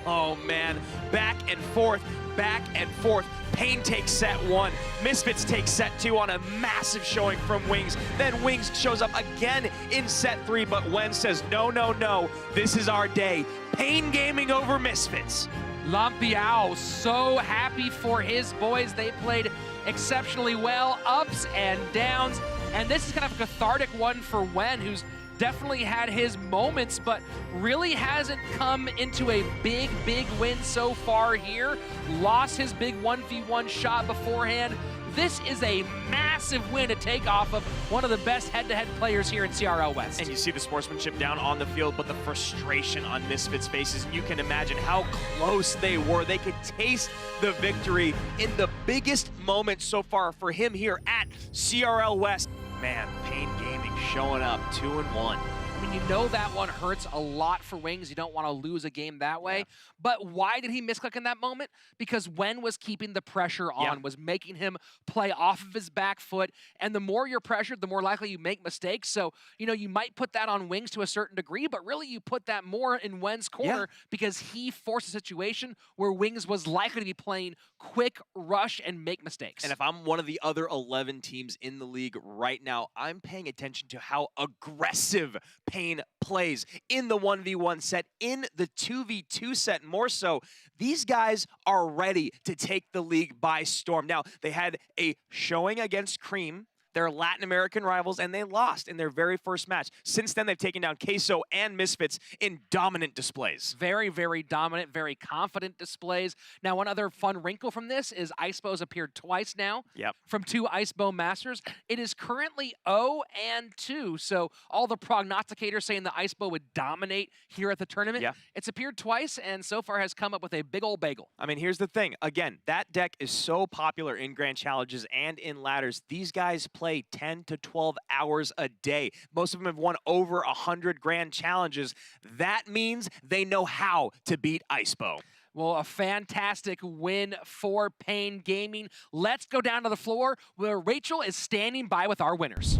Oh, man. Back and forth, back and forth. Pain takes set 1. Misfits take set 2 on a massive showing from Wings. Then Wings shows up again in set 3, but Wen says, no, no, no. This is our day. Pain Gaming over Misfits. Lampiao, so happy for his boys. They played exceptionally well, ups and downs. And this is kind of a cathartic one for Wen, who's definitely had his moments, but really hasn't come into a big, big win so far here. Lost his big 1v1 shot beforehand. This is a massive win to take off of one of the best head-to-head players here in CRL West. And you see the sportsmanship down on the field, but the frustration on Misfits' faces, you can imagine how close they were. They could taste the victory in the biggest moment so far for him here at CRL West. Man, Pain Gaming showing up 2-1. I mean, you know that one hurts a lot for Wings. You don't want to lose a game that way. Yeah. But why did he misclick in that moment? Because Wen was keeping the pressure on, was making him play off of his back foot. And the more you're pressured, the more likely you make mistakes. So, you know, you might put that on Wings to a certain degree, but really you put that more in Wen's corner because he forced a situation where Wings was likely to be playing quick, rush, and make mistakes. And if I'm one of the other 11 teams in the league right now, I'm paying attention to how aggressive Pain plays in the 1v1 set, in the 2v2 set more so. These guys are ready to take the league by storm. Now, they had a showing against Cream, their Latin American rivals, and they lost in their very first match. Since then, they've taken down Queso and Misfits in dominant displays. Very, very dominant, very confident displays. Now, one other fun wrinkle from this is Icebo's appeared twice now from 2 Icebo Masters. It is currently 0-2, so all the prognosticators saying the Icebo would dominate here at the tournament. It's appeared twice, and so far has come up with a big old bagel. I mean, here's the thing. Again, that deck is so popular in Grand Challenges and in ladders. These guys play 10 to 12 hours a day. Most of them have won over 100 Grand Challenges. That means they know how to beat Icebo. Well, a fantastic win for Pain Gaming. Let's go down to the floor where Rachel is standing by with our winners.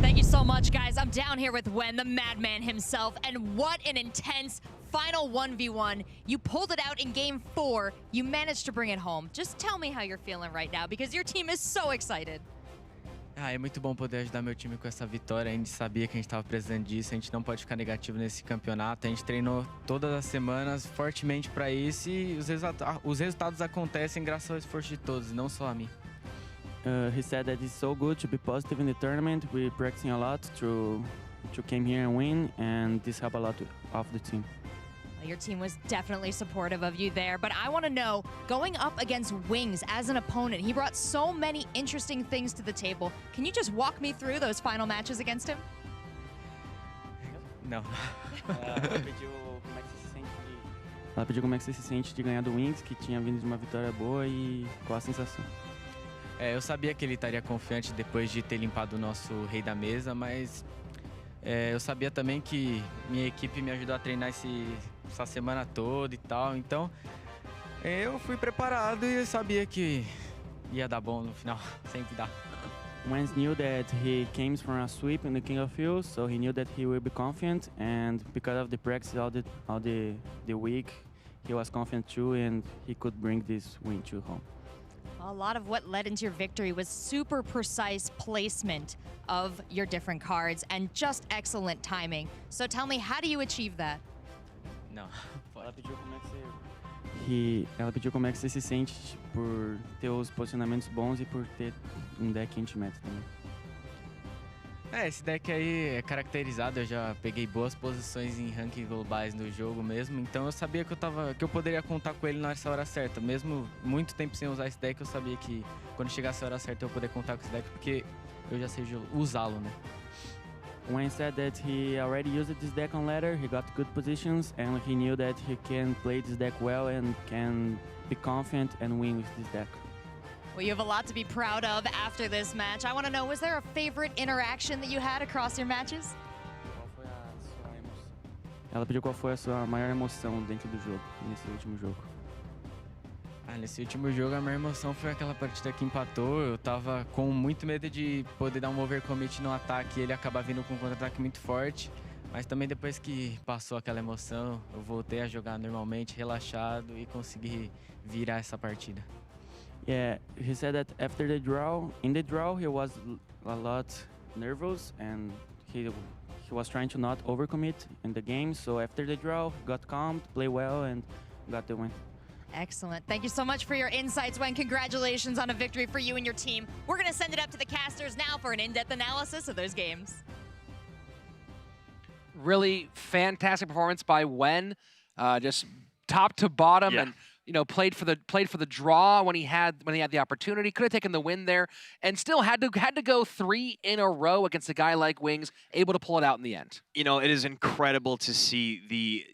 Thank you so much, guys. I'm down here with Wen, the madman himself, and what an intense final 1v1. You pulled it out in Game 4. You managed to bring it home. Just tell me how you're feeling right now, because your team is so excited. É muito bom poder ajudar meu time com essa vitória. A gente sabia que a gente estava precisando disso. A gente não pode ficar negativo nesse campeonato. A gente treinou todas as semanas fortemente para isso e os resultados acontecem graças ao esforço de todos, e não só a mim. He said that it's so good to be positive in the tournament. We're practicing a lot to come here and win, and this helped a lot of the team. Your team was definitely supportive of you there, but I want to know, going up against Wings as an opponent, he brought so many interesting things to the table. Can you just walk me through those final matches against him? Não. Ela pediu como é que você se sente de ganhar do Wings, que tinha vindo de uma vitória boa, e qual a sensação? Eu sabia que ele estaria confiante depois de ter limpado o nosso rei da mesa, mas eu sabia também que minha equipe me ajudou a treinar essa semana toda e tal, então eu fui preparado e eu sabia que ia dar bom no final, sempre dá. Wens knew that he came from a sweep in the King of Hills, so he knew that he will be confident, and because of the practice all the week, he was confident too, and he could bring this win to home. A lot of what led into your victory was super precise placement of your different cards and just excellent timing. So tell me, how do you achieve that? Não. Ela pediu como é que você se sente por ter os posicionamentos bons e por ter deck anti-meta também. Esse deck aí é caracterizado, eu já peguei boas posições em rankings globais no jogo mesmo, então eu sabia que eu poderia contar com ele nessa hora certa. Mesmo muito tempo sem usar esse deck, eu sabia que quando chegasse a hora certa eu ia poder contar com esse deck, porque eu já sei usá-lo, né? Wayne said that he already used this deck on ladder, he got good positions, and he knew that he can play this deck well and can be confident and win with this deck. Well, you have a lot to be proud of after this match. I want to know, was there a favorite interaction that you had across your matches? Ela pediu qual foi a sua maior emoção dentro do jogo, nesse último jogo. Nesse último jogo a minha emoção foi aquela partida que empatou. Eu tava com muito medo de poder dar um overcommit no ataque e ele acabar vindo com um contra-ataque muito forte. Mas também depois que passou aquela emoção, eu voltei a jogar normalmente, relaxado e consegui virar essa partida. Yeah, he said that after in the draw, he was a lot nervous and he was trying to not overcommit in the game. So after the draw, got calm, played well, and got the win. Excellent. Thank you so much for your insights, Wen. Congratulations on a victory for you and your team. We're going to send it up to the casters now for an in-depth analysis of those games. Really fantastic performance by Wen, just top to bottom, Yeah. and played for the draw when he had the opportunity. Could have taken the win there, and still had to go 3 in a row against a guy like Wings, able to pull it out in the end. It is incredible to see the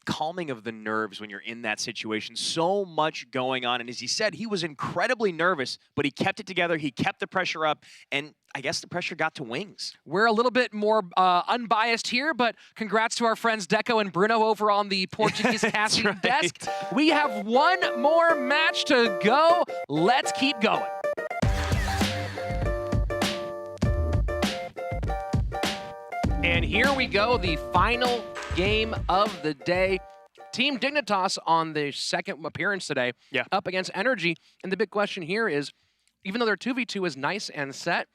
calming of the nerves when you're in that situation. So much going on, and as he said, he was incredibly nervous, but he kept it together. He kept the pressure up, and I guess the pressure got to Wings. We're a little bit more unbiased here, but congrats to our friends Deco and Bruno over on the Portuguese casting desk. We have one more match to go. Let's keep going. And here we go, the final game of the day. Team Dignitas on the second appearance today, up against Energy. And the big question here is, even though their 2v2 is nice and set,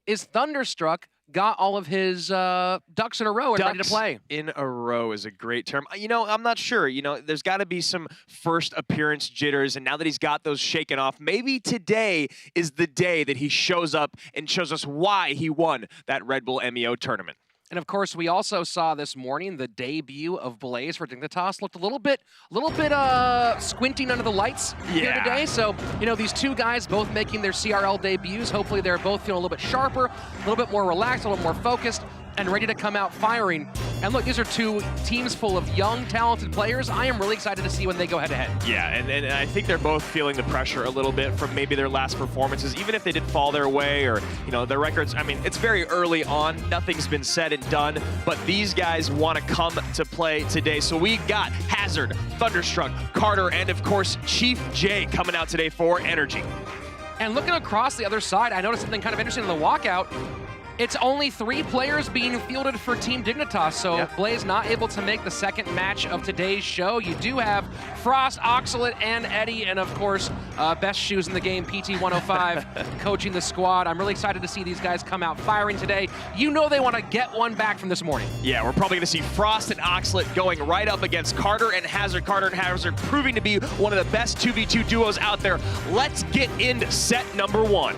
is Thunderstruck got all of his ducks in a row and ready to play? In a row is a great term. I'm not sure. There's got to be some first appearance jitters, and now that he's got those shaken off, maybe today is the day that he shows up and shows us why he won that Red Bull MEO tournament. And of course, we also saw this morning the debut of Blaze for Dignitas. Looked a little bit squinting under the lights here today. So, these two guys both making their CRL debuts. Hopefully they're both feeling a little bit sharper, a little bit more relaxed, a little more focused, and ready to come out firing And look, these are two teams full of young, talented players. I am really excited to see when they go head-to-head. Yeah, and I think they're both feeling the pressure a little bit from maybe their last performances, even if they did fall their way or, you know, their records. I mean, it's very early on. Nothing's been said and done, but these guys want to come to play today. So we got Hazard, Thunderstruck, Carter, and of course, Chief J coming out today for Energy. And looking across the other side, I noticed something kind of interesting in the walkout. It's only 3 players being fielded for Team Dignitas, so Blaze not able to make the second match of today's show. You do have Frost, Oxalate, and Eddie, and of course, best shoes in the game, PT105, coaching the squad. I'm really excited to see these guys come out firing today. You know they want to get one back from this morning. Yeah, we're probably going to see Frost and Oxalate going right up against Carter and Hazard. Carter and Hazard proving to be one of the best 2v2 duos out there. Let's get into set number 1.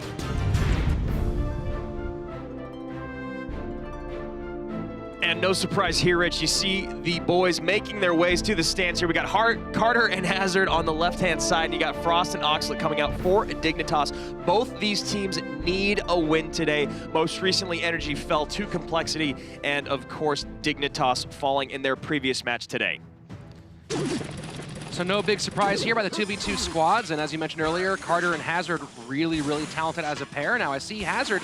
And no surprise here, Rich, you see the boys making their ways to the stands here. We got Carter and Hazard on the left-hand side, and you got Frost and Oxalate coming out for Dignitas. Both these teams need a win today. Most recently, Energy fell to Complexity, and of course, Dignitas falling in their previous match today. So no big surprise here by the 2v2 squads, and as you mentioned earlier, Carter and Hazard really, really talented as a pair. Now I see Hazard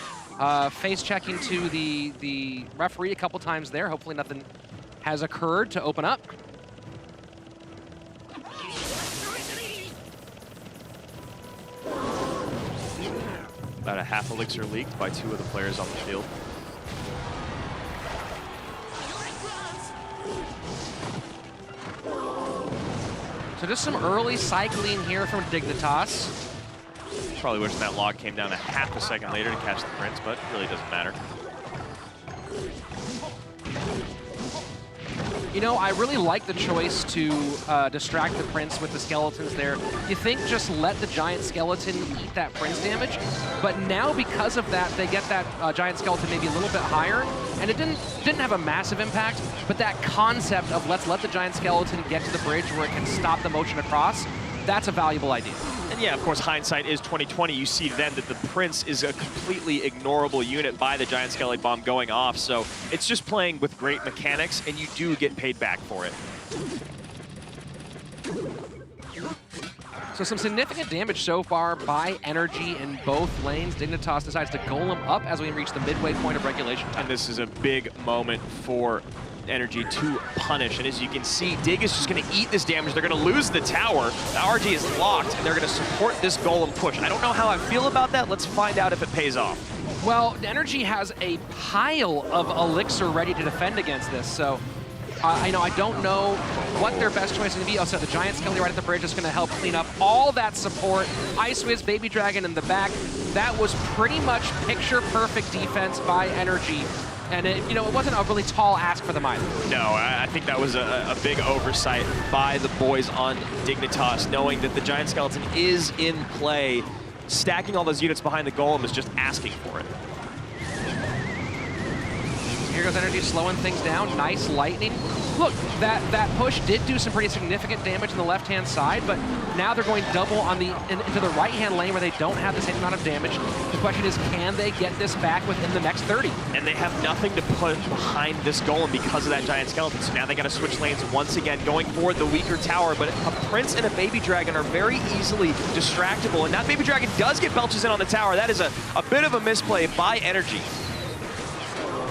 face checking to the referee a couple times there. Hopefully nothing has occurred to open up. About a half elixir leaked by 2 of the players on the field. So just some early cycling here from Dignitas. Probably wishing that log came down a half a second later to catch the Prince, but it really doesn't matter. You know, I really like the choice to distract the Prince with the skeletons there. You think just let the giant skeleton eat that Prince damage, but now because of that, they get that giant skeleton maybe a little bit higher, and it didn't have a massive impact, but that concept of let's let the giant skeleton get to the bridge where it can stop the motion across, that's a valuable idea. And yeah, of course, hindsight is 2020. You see then that the Prince is a completely ignorable unit by the Giant Skelly Bomb going off. So it's just playing with great mechanics, and you do get paid back for it. So some significant damage so far by Energy in both lanes. Dignitas decides to golem up as we reach the midway point of regulation time. And this is a big moment for Energy to punish, and as you can see, Dig is just going to eat this damage. They're going to lose the tower. The RG is locked, and they're going to support this golem push. I don't know how I feel about that. Let's find out if it pays off. Well, Energy has a pile of elixir ready to defend against this, so I don't know what their best choice is going to be. Also, the Giant Skelly right at the bridge is going to help clean up all that support. Ice Wiz, Baby Dragon in the back. That was pretty much picture-perfect defense by Energy. And it wasn't a really tall ask for them either. No, I think that was a big oversight by the boys on Dignitas, knowing that the Giant Skeleton is in play. Stacking all those units behind the Golem is just asking for it. Here goes Energy slowing things down. Nice lightning. Look, that push did do some pretty significant damage on the left-hand side, but now they're going double on into the right-hand lane where they don't have the same amount of damage. The question is, can they get this back within the next 30? And they have nothing to put behind this Golem because of that Giant Skeleton, so now they got to switch lanes once again, going for the weaker tower, but a Prince and a Baby Dragon are very easily distractible, and that Baby Dragon does get belches in on the tower. That is a bit of a misplay by Energy.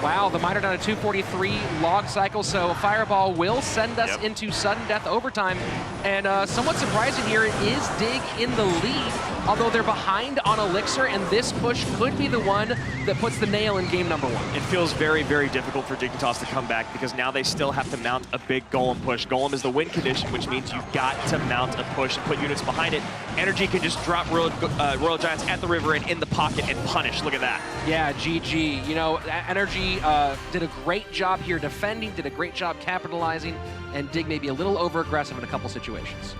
Wow, the Miner down to 243 log cycle, so Fireball will send us into sudden death overtime. And somewhat surprising here is Dig in the lead, although they're behind on Elixir, and this push could be the one that puts the nail in game number 1. It feels very, very difficult for Dignitas to come back because now they still have to mount a big Golem push. Golem is the win condition, which means you've got to mount a push and put units behind it. Energy can just drop Royal Giants at the river and in the pocket and punish. Look at that. Yeah, GG. You know, Energy did a great job here defending, did a great job capitalizing, and Dig may be a little over-aggressive in a couple situations.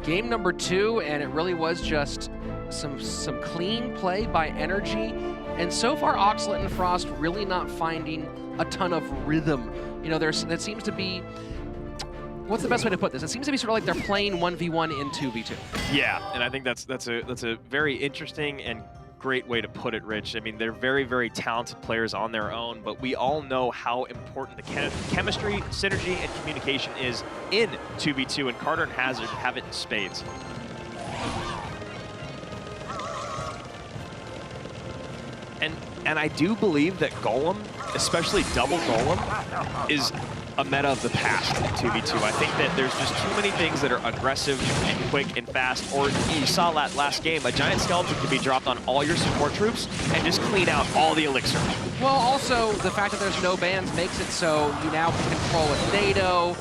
Game number 2, and it really was just some clean play by Energy. And so far, Oxalate and Frost really not finding a ton of rhythm. You know, that seems to be, what's the best way to put this? It seems to be sort of like they're playing 1v1 in 2v2. Yeah, and I think that's a very interesting and great way to put it, Rich. I mean, they're very, very talented players on their own, but we all know how important the chemistry, synergy, and communication is in 2v2, and Carter and Hazard have it in spades. And I do believe that Golem, especially double Golem, is a meta of the past in 2v2. I think that there's just too many things that are aggressive and quick and fast. Or you saw that last game, a giant skeleton can be dropped on all your support troops and just clean out all the elixir. Well, also, the fact that there's no bans makes it so you now can control with NATO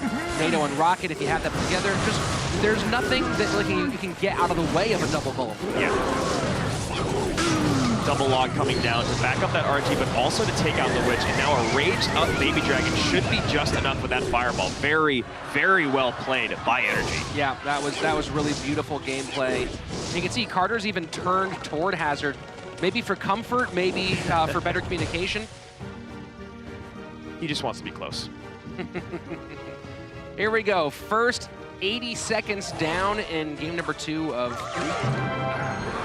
and Rocket if you have them together. Just, there's nothing that like, you can get out of the way of a double Golem. Yeah. Double log coming down to back up that RG, but also to take out the Witch. And now a raged up Baby Dragon should be just enough with that Fireball. Very, very well played by Energy. Yeah, that was really beautiful gameplay. You can see Carter's even turned toward Hazard, maybe for comfort, maybe for better communication. He just wants to be close. Here we go. First 80 seconds down in game number 2 of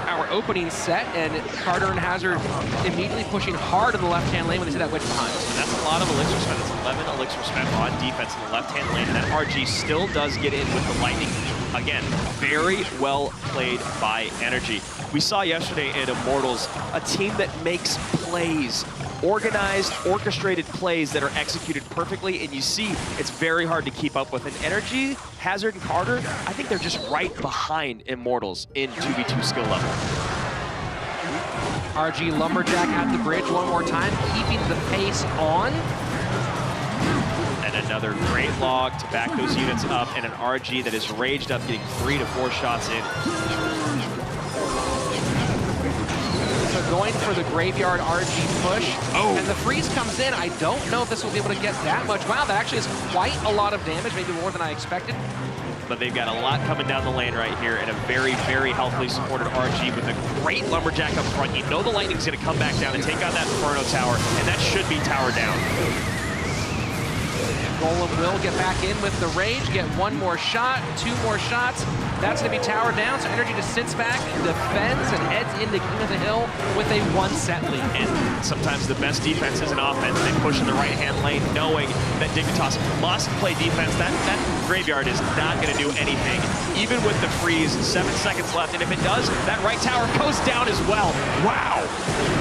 our opening set, and Carter and Hazard immediately pushing hard in the left-hand lane when they see that Witch behind. And that's a lot of elixir spent. That's 11 elixir spent on defense in the left-hand lane. And that RG still does get in with the Lightning. Again, very well played by Energy. We saw yesterday in Immortals a team that makes plays, organized, orchestrated plays that are executed perfectly, and you see it's very hard to keep up with. And Energy, Hazard, and Carter, I think they're just right behind Immortals in 2v2 skill level. RG Lumberjack at the bridge one more time, keeping the pace on. And another great log to back those units up, and an RG that is raged up, getting 3 to 4 shots in. So going for the graveyard RG push, and the freeze comes in. I don't know if this will be able to get that much. Wow, that actually is quite a lot of damage, maybe more than I expected. But they've got a lot coming down the lane right here, and a very, very healthily supported RG with a great Lumberjack up front. You know the Lightning's gonna come back down and take out that Inferno Tower, and that should be tower down. Golem will get back in with the rage, get one more shot, 2 more shots. That's going to be tower down, so Energy just sits back, defends, and heads into King of the Hill with a 1-set lead. And sometimes the best defense is an offense. They push in the right-hand lane, knowing that Dignitas must play defense. That graveyard is not going to do anything, even with the freeze. 7 seconds left, and if it does, that right tower goes down as well. Wow!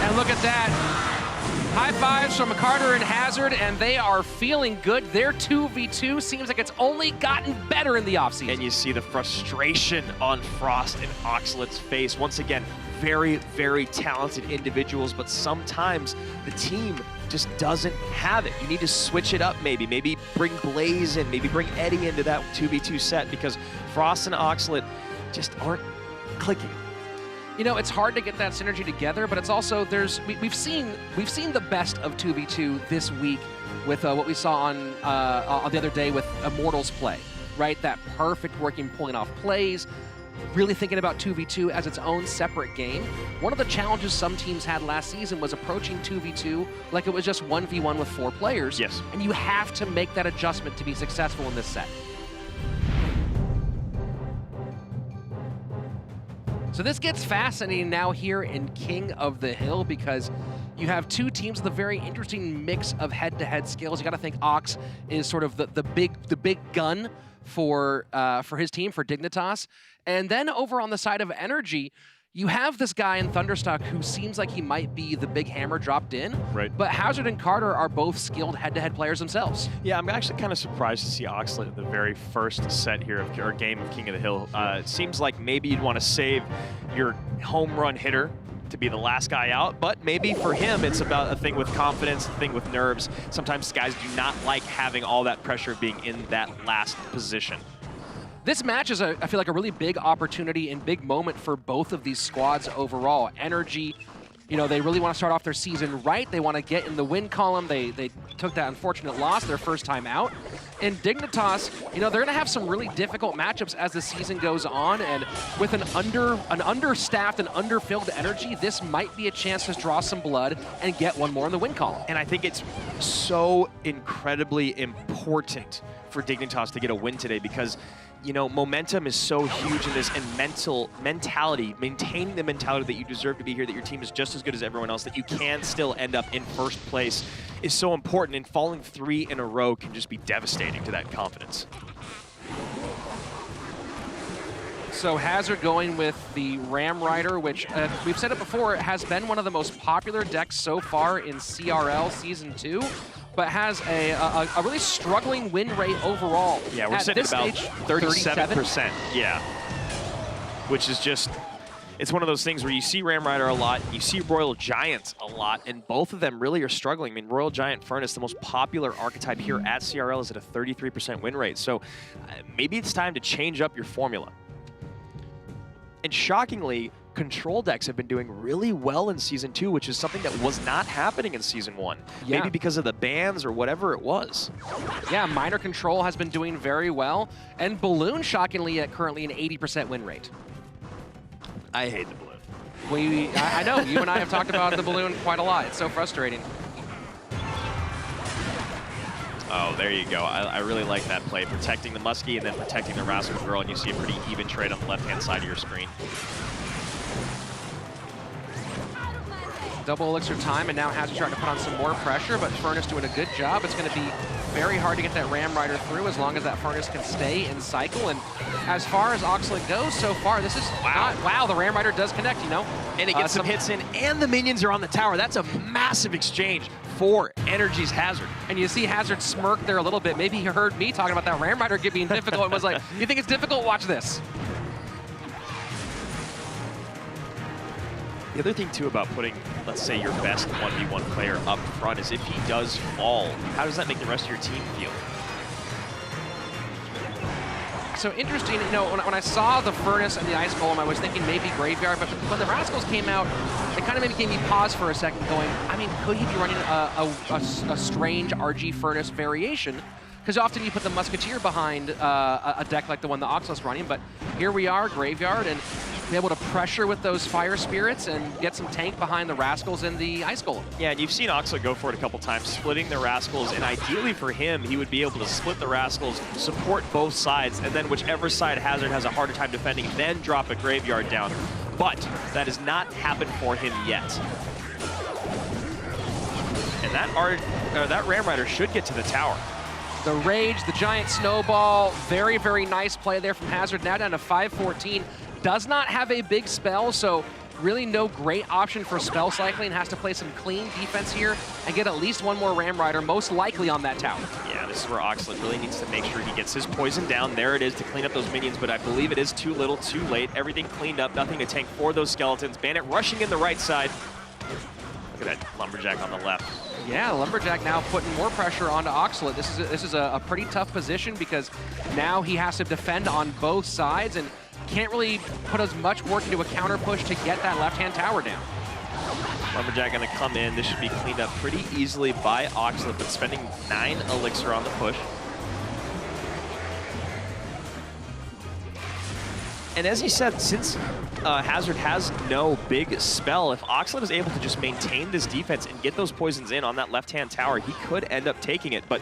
And look at that. High fives from Carter and Hazard, and they are feeling good. Their 2v2 seems like it's only gotten better in the offseason. And you see the frustration on Frost and Oxalet's face. Once again, very, very talented individuals, but sometimes the team just doesn't have it. You need to switch it up maybe. Maybe bring Blaze in, maybe bring Eddie into that 2v2 set, because Frost and Oxalet just aren't clicking. You know, it's hard to get that synergy together, but it's also we've seen the best of 2v2 this week with what we saw on the other day with Immortals play, right? That perfect working, pulling off plays, really thinking about 2v2 as its own separate game. One of the challenges some teams had last season was approaching 2v2 like it was just 1v1 with 4 players. Yes. And you have to make that adjustment to be successful in this set. So this gets fascinating now here in King of the Hill, because you have 2 teams with a very interesting mix of head-to-head skills. You got to think Ox is sort of the big gun for his team, for Dignitas. And then over on the side of Energy, you have this guy in Thunderstock who seems like he might be the big hammer dropped in. Right. But Hazard and Carter are both skilled head-to-head players themselves. Yeah, I'm actually kind of surprised to see Oxalet in the very first set here, or game of King of the Hill. It seems like maybe you'd want to save your home run hitter to be the last guy out, but maybe for him it's about a thing with confidence, a thing with nerves. Sometimes guys do not like having all that pressure of being in that last position. This match is, I feel like, a really big opportunity and big moment for both of these squads overall. Energy, you know, they really want to start off their season right. They want to get in the win column. They took that unfortunate loss their first time out. And Dignitas, you know, they're going to have some really difficult matchups as the season goes on. And with an understaffed and underfilled Energy, this might be a chance to draw some blood and get one more in the win column. And I think it's so incredibly important for Dignitas to get a win today, because you know, momentum is so huge in this, and mentality, maintaining the mentality that you deserve to be here, that your team is just as good as everyone else, that you can still end up in first place is so important, and falling 3 in a row can just be devastating to that confidence. So Hazard going with the Ram Rider, which we've said it before, has been one of the most popular decks so far in CRL Season 2, but has a really struggling win rate overall. Yeah, we're sitting at about 37%. Yeah, which is just, it's one of those things where you see Ram Rider a lot, you see Royal Giant a lot, and both of them really are struggling. I mean, Royal Giant Furnace, the most popular archetype here at CRL, is at a 33% win rate. So maybe it's time to change up your formula. And shockingly, control decks have been doing really well in Season 2, which is something that was not happening in Season 1. Yeah. Maybe because of the bans or whatever it was. Yeah, minor control has been doing very well, and Balloon, shockingly, at currently an 80% win rate. I hate the Balloon. I know, you and I have talked about the Balloon quite a lot. It's so frustrating. Oh, there you go. I really like that play. Protecting the Muskie and then protecting the Rascal Girl, and you see a pretty even trade on the left-hand side of your screen. Double elixir time, and now Hazard trying to put on some more pressure, but Furnace doing a good job. It's going to be very hard to get that Ram Rider through as long as that Furnace can stay in cycle. And as far as Oxlade goes so far, this is wow, the Ram Rider does connect, you know. And it gets some hits in, and the minions are on the tower. That's a massive exchange for Energy's Hazard. And you see Hazard smirk there a little bit. Maybe he heard me talking about that Ram Rider being difficult and was like, you think it's difficult? Watch this. The other thing, too, about putting, let's say, your best 1v1 player up front is if he does fall, how does that make the rest of your team feel? So interesting, you know, when I saw the Furnace and the Ice Golem, I was thinking maybe Graveyard, but when the Rascals came out, it kind of maybe gave me pause for a second going, I mean, could he be running a strange RG Furnace variation? Because often you put the Musketeer behind a deck like the one the Oxlade's running, but here we are, Graveyard, and be able to pressure with those Fire Spirits and get some tank behind the Rascals and the Ice Golem. Yeah, and you've seen Oxlade go for it a couple times, splitting the Rascals, and ideally for him, he would be able to split the Rascals, support both sides, and then whichever side Hazard has a harder time defending, then drop a Graveyard down. But that has not happened for him yet. And that Ram Rider should get to the tower. The Rage, the Giant Snowball, very, very nice play there from Hazard. Now down to 514. Does not have a big spell, so really no great option for spell cycling. Has to play some clean defense here and get at least one more Ram Rider, most likely on that tower. Yeah, this is where Oxlade really needs to make sure he gets his poison down. There it is to clean up those minions, but I believe it is too little, too late. Everything cleaned up, nothing to tank for those skeletons. Bandit rushing in the right side. Look at that Lumberjack on the left. Yeah, Lumberjack now putting more pressure onto Oxlade. This is a pretty tough position because now he has to defend on both sides and can't really put as much work into a counter push to get that left-hand tower down. Lumberjack gonna come in. This should be cleaned up pretty easily by Oxlade, but spending 9 elixir on the push. And as he said, since Hazard has no big spell, if Oxlade is able to just maintain this defense and get those poisons in on that left-hand tower, he could end up taking it, but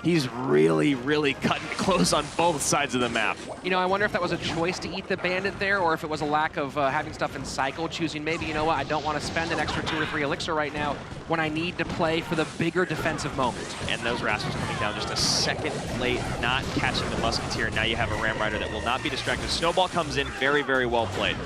he's really, really cutting it close on both sides of the map. You know, I wonder if that was a choice to eat the Bandit there, or if it was a lack of having stuff in cycle, choosing maybe, you know what, I don't want to spend an extra 2 or 3 elixir right now when I need to play for the bigger defensive moment. And those Rascals coming down just a second late, not catching the Musketeer. Now you have a Ram Rider that will not be distracted. Snowball comes in, very, very well played.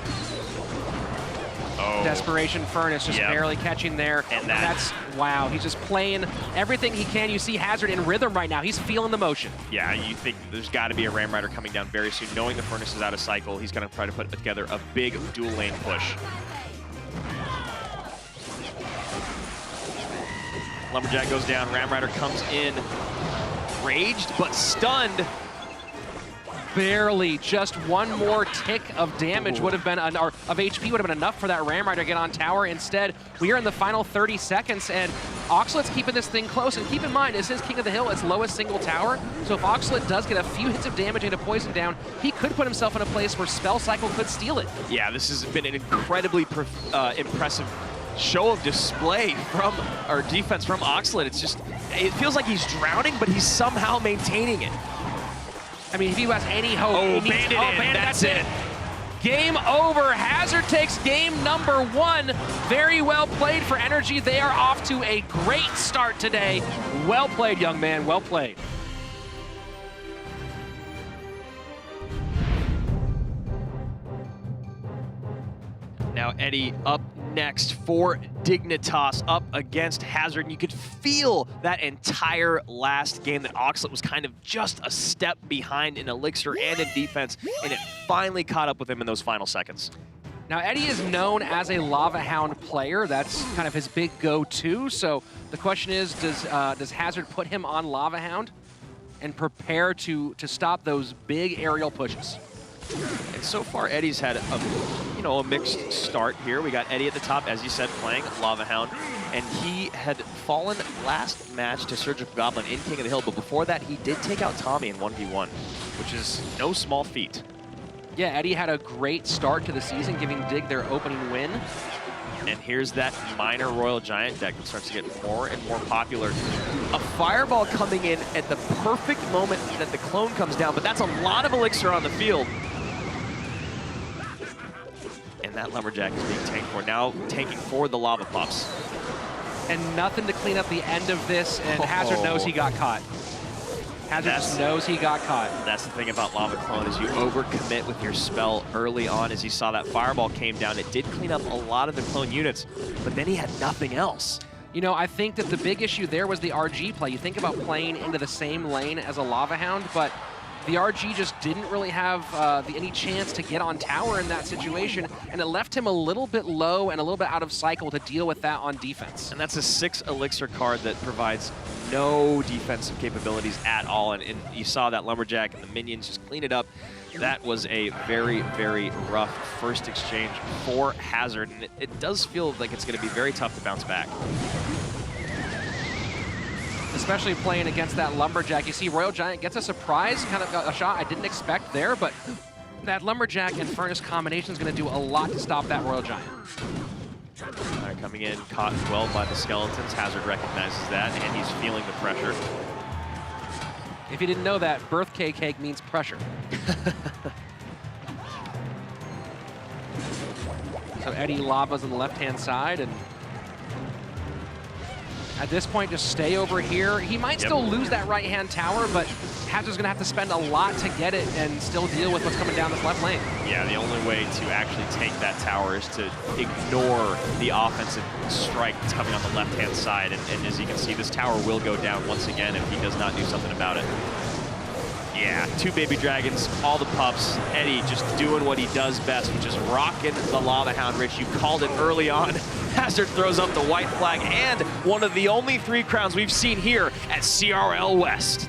Oh. Desperation Furnace just barely catching there. And that's, wow, he's just playing everything he can. You see Hazard in rhythm right now. He's feeling the motion. Yeah, you think there's got to be a Ram Rider coming down very soon. Knowing the Furnace is out of cycle, he's going to try to put together a big dual lane push. Lumberjack goes down, Ram Rider comes in, raged but stunned. Barely, just one more tick of damage would have been, or of HP would have been enough for that Ram Rider to get on tower. Instead, we are in the final 30 seconds, and Oxlade's keeping this thing close. And keep in mind, this is King of the Hill, its lowest single tower. So if Oxlade does get a few hits of damage and a poison down, he could put himself in a place where Spell Cycle could steal it. Yeah, this has been an incredibly impressive show of display from our defense from Oxlade. It's just, it feels like he's drowning, but he's somehow maintaining it. I mean, if he has any hope, Oh, he needs, Bandit in. That's it. Game over. Hazard takes game number 1. Very well played for Energy. They are off to a great start today. Well played, young man. Well played. Now Eddie up next for Dignitas up against Hazard. And you could feel that entire last game that Oxlet was kind of just a step behind in Elixir and in defense, and it finally caught up with him in those final seconds. Now, Eddie is known as a Lava Hound player. That's kind of his big go-to. So the question is, does Hazard put him on Lava Hound and prepare to stop those big aerial pushes? And so far, Eddie's had a mixed start here. We got Eddie at the top, as you said, playing Lava Hound, and he had fallen last match to Surgical Goblin in King of the Hill, but before that, he did take out Tommy in 1v1, which is no small feat. Yeah, Eddie had a great start to the season, giving Dig their opening win. And here's that minor Royal Giant deck that starts to get more and more popular. A Fireball coming in at the perfect moment that the clone comes down, but that's a lot of Elixir on the field. And that Lumberjack is being tanked for. Now tanking for the Lava Pups. And nothing to clean up the end of this, and Hazard knows he got caught. Hazard just knows he got caught. That's the thing about Lava Clone, is you overcommit with your spell early on. As you saw, that Fireball came down. It did clean up a lot of the clone units, but then he had nothing else. You know, I think that the big issue there was the RG play. You think about playing into the same lane as a Lava Hound, but the RG just didn't really have any chance to get on tower in that situation, and it left him a little bit low and a little bit out of cycle to deal with that on defense. And that's a 6 Elixir card that provides no defensive capabilities at all, and you saw that Lumberjack and the minions just clean it up. That was a very, very rough first exchange for Hazard, and it does feel like it's going to be very tough to bounce back. Especially playing against that Lumberjack. You see Royal Giant gets a surprise, kind of a shot I didn't expect there, but that Lumberjack and Furnace combination is going to do a lot to stop that Royal Giant. Coming in, caught well by the Skeletons. Hazard recognizes that, and he's feeling the pressure. If you didn't know that, birthday cake means pressure. So Eddie Lava's on the left-hand side, and at this point, just stay over here. He might still lose that right-hand tower, but Hazard's gonna have to spend a lot to get it and still deal with what's coming down this left lane. Yeah, the only way to actually take that tower is to ignore the offensive strike that's coming on the left-hand side. And as you can see, this tower will go down once again if he does not do something about it. Yeah, 2 baby dragons, all the pups. Eddie just doing what he does best, which is rocking the Lava Hound. Rich, you called it early on. Hazard throws up the white flag, and one of the only 3 crowns we've seen here at CRL West.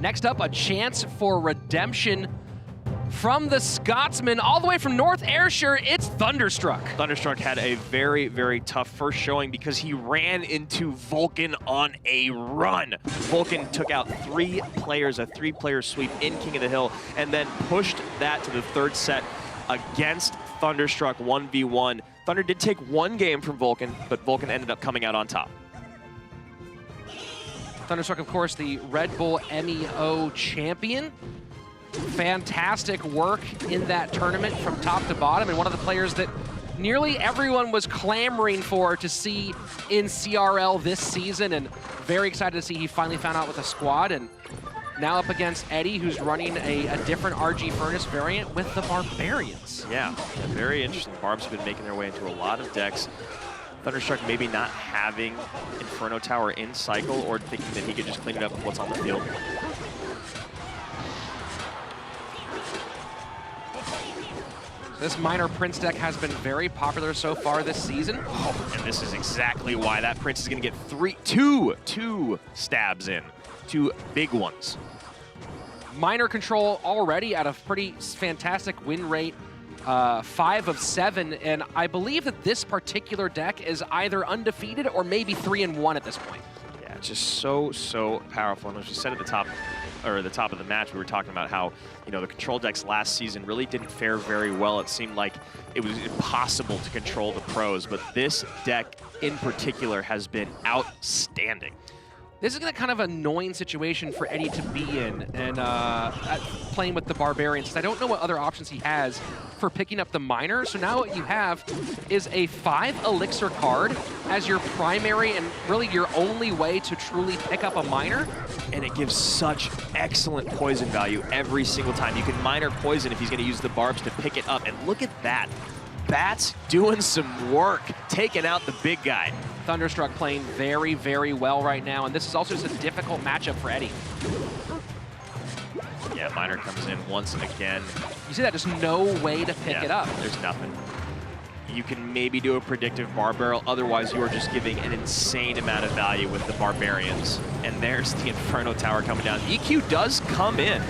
Next up, a chance for redemption from the Scotsman, all the way from North Ayrshire, it's Thunderstruck. Thunderstruck had a very, very tough first showing because he ran into Vulcan on a run. Vulcan took out 3 players, a 3-player sweep in King of the Hill, and then pushed that to the 3rd set against Thunderstruck 1v1. Thunder did take 1 game from Vulcan, but Vulcan ended up coming out on top. Thunderstruck, of course, the Red Bull MEO champion. Fantastic work in that tournament from top to bottom, and one of the players that nearly everyone was clamoring for to see in CRL this season, and very excited to see he finally found out with a squad, and now up against Eddie, who's running a different RG Furnace variant with the Barbarians. Yeah, very interesting. Barbs have been making their way into a lot of decks. Thunderstruck maybe not having Inferno Tower in cycle, or thinking that he could just clean it up with what's on the field. This minor Prince deck has been very popular so far this season. Oh, and this is exactly why that Prince is going to get two stabs in. 2 big ones. Minor control already at a pretty fantastic win rate. 5 of 7, and I believe that this particular deck is either undefeated or maybe 3-1 at this point. Yeah, it's just so powerful. And as we said at the top of the match, we were talking about how, you know, the control decks last season really didn't fare very well. It seemed like it was impossible to control the pros, but this deck in particular has been outstanding. This is a kind of annoying situation for Eddie to be in, and playing with the Barbarians. I don't know what other options he has for picking up the Miner. So now what you have is a 5 Elixir card as your primary and really your only way to truly pick up a Miner. And it gives such excellent poison value every single time. You can Miner poison if he's going to use the barbs to pick it up. And look at that. Bats doing some work, taking out the big guy. Thunderstruck playing very, very well right now, and this is also just a difficult matchup for Eddie. Yeah, Miner comes in once again. You see that, just no way to pick it up. There's nothing. You can maybe do a predictive bar barrel, otherwise you are just giving an insane amount of value with the Barbarians. And there's the Inferno Tower coming down. EQ does come in.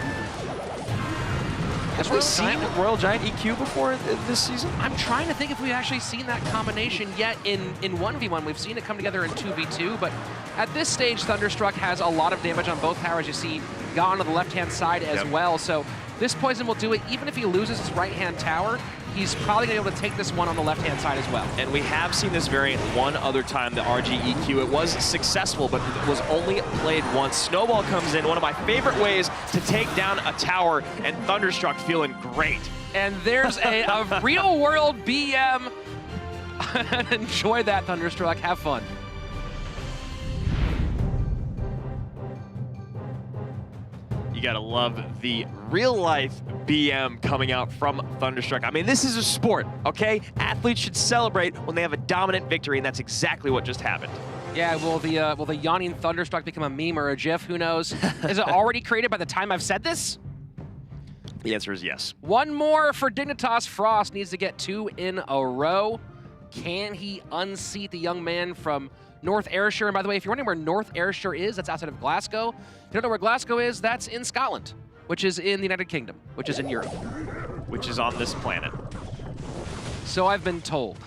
Have we seen Royal Giant EQ before this season? I'm trying to think if we've actually seen that combination yet in 1v1. We've seen it come together in 2v2, but at this stage, Thunderstruck has a lot of damage on both towers. You see Gone on the left-hand side as well, so this poison will do it. Even if he loses his right-hand tower, he's probably going to be able to take this one on the left-hand side as well. And we have seen this variant one other time, the RG EQ. It was successful, but it was only played once. Snowball comes in, one of my favorite ways to take down a tower, and Thunderstruck feeling great. And there's a real-world BM. Enjoy that, Thunderstruck. Have fun. You gotta love the real-life BM coming out from Thunderstruck. I mean, this is a sport, okay? Athletes should celebrate when they have a dominant victory, and that's exactly what just happened. Yeah, will the yawning Thunderstruck become a meme or a GIF? Who knows? Is it already created by the time I've said this? The answer is yes. One more for Dignitas. Frost needs to get 2 in a row. Can he unseat the young man from North Ayrshire? And by the way, if you're wondering where North Ayrshire is, that's outside of Glasgow. If you don't know where Glasgow is, that's in Scotland, which is in the United Kingdom, which is in Europe. Which is on this planet. So I've been told.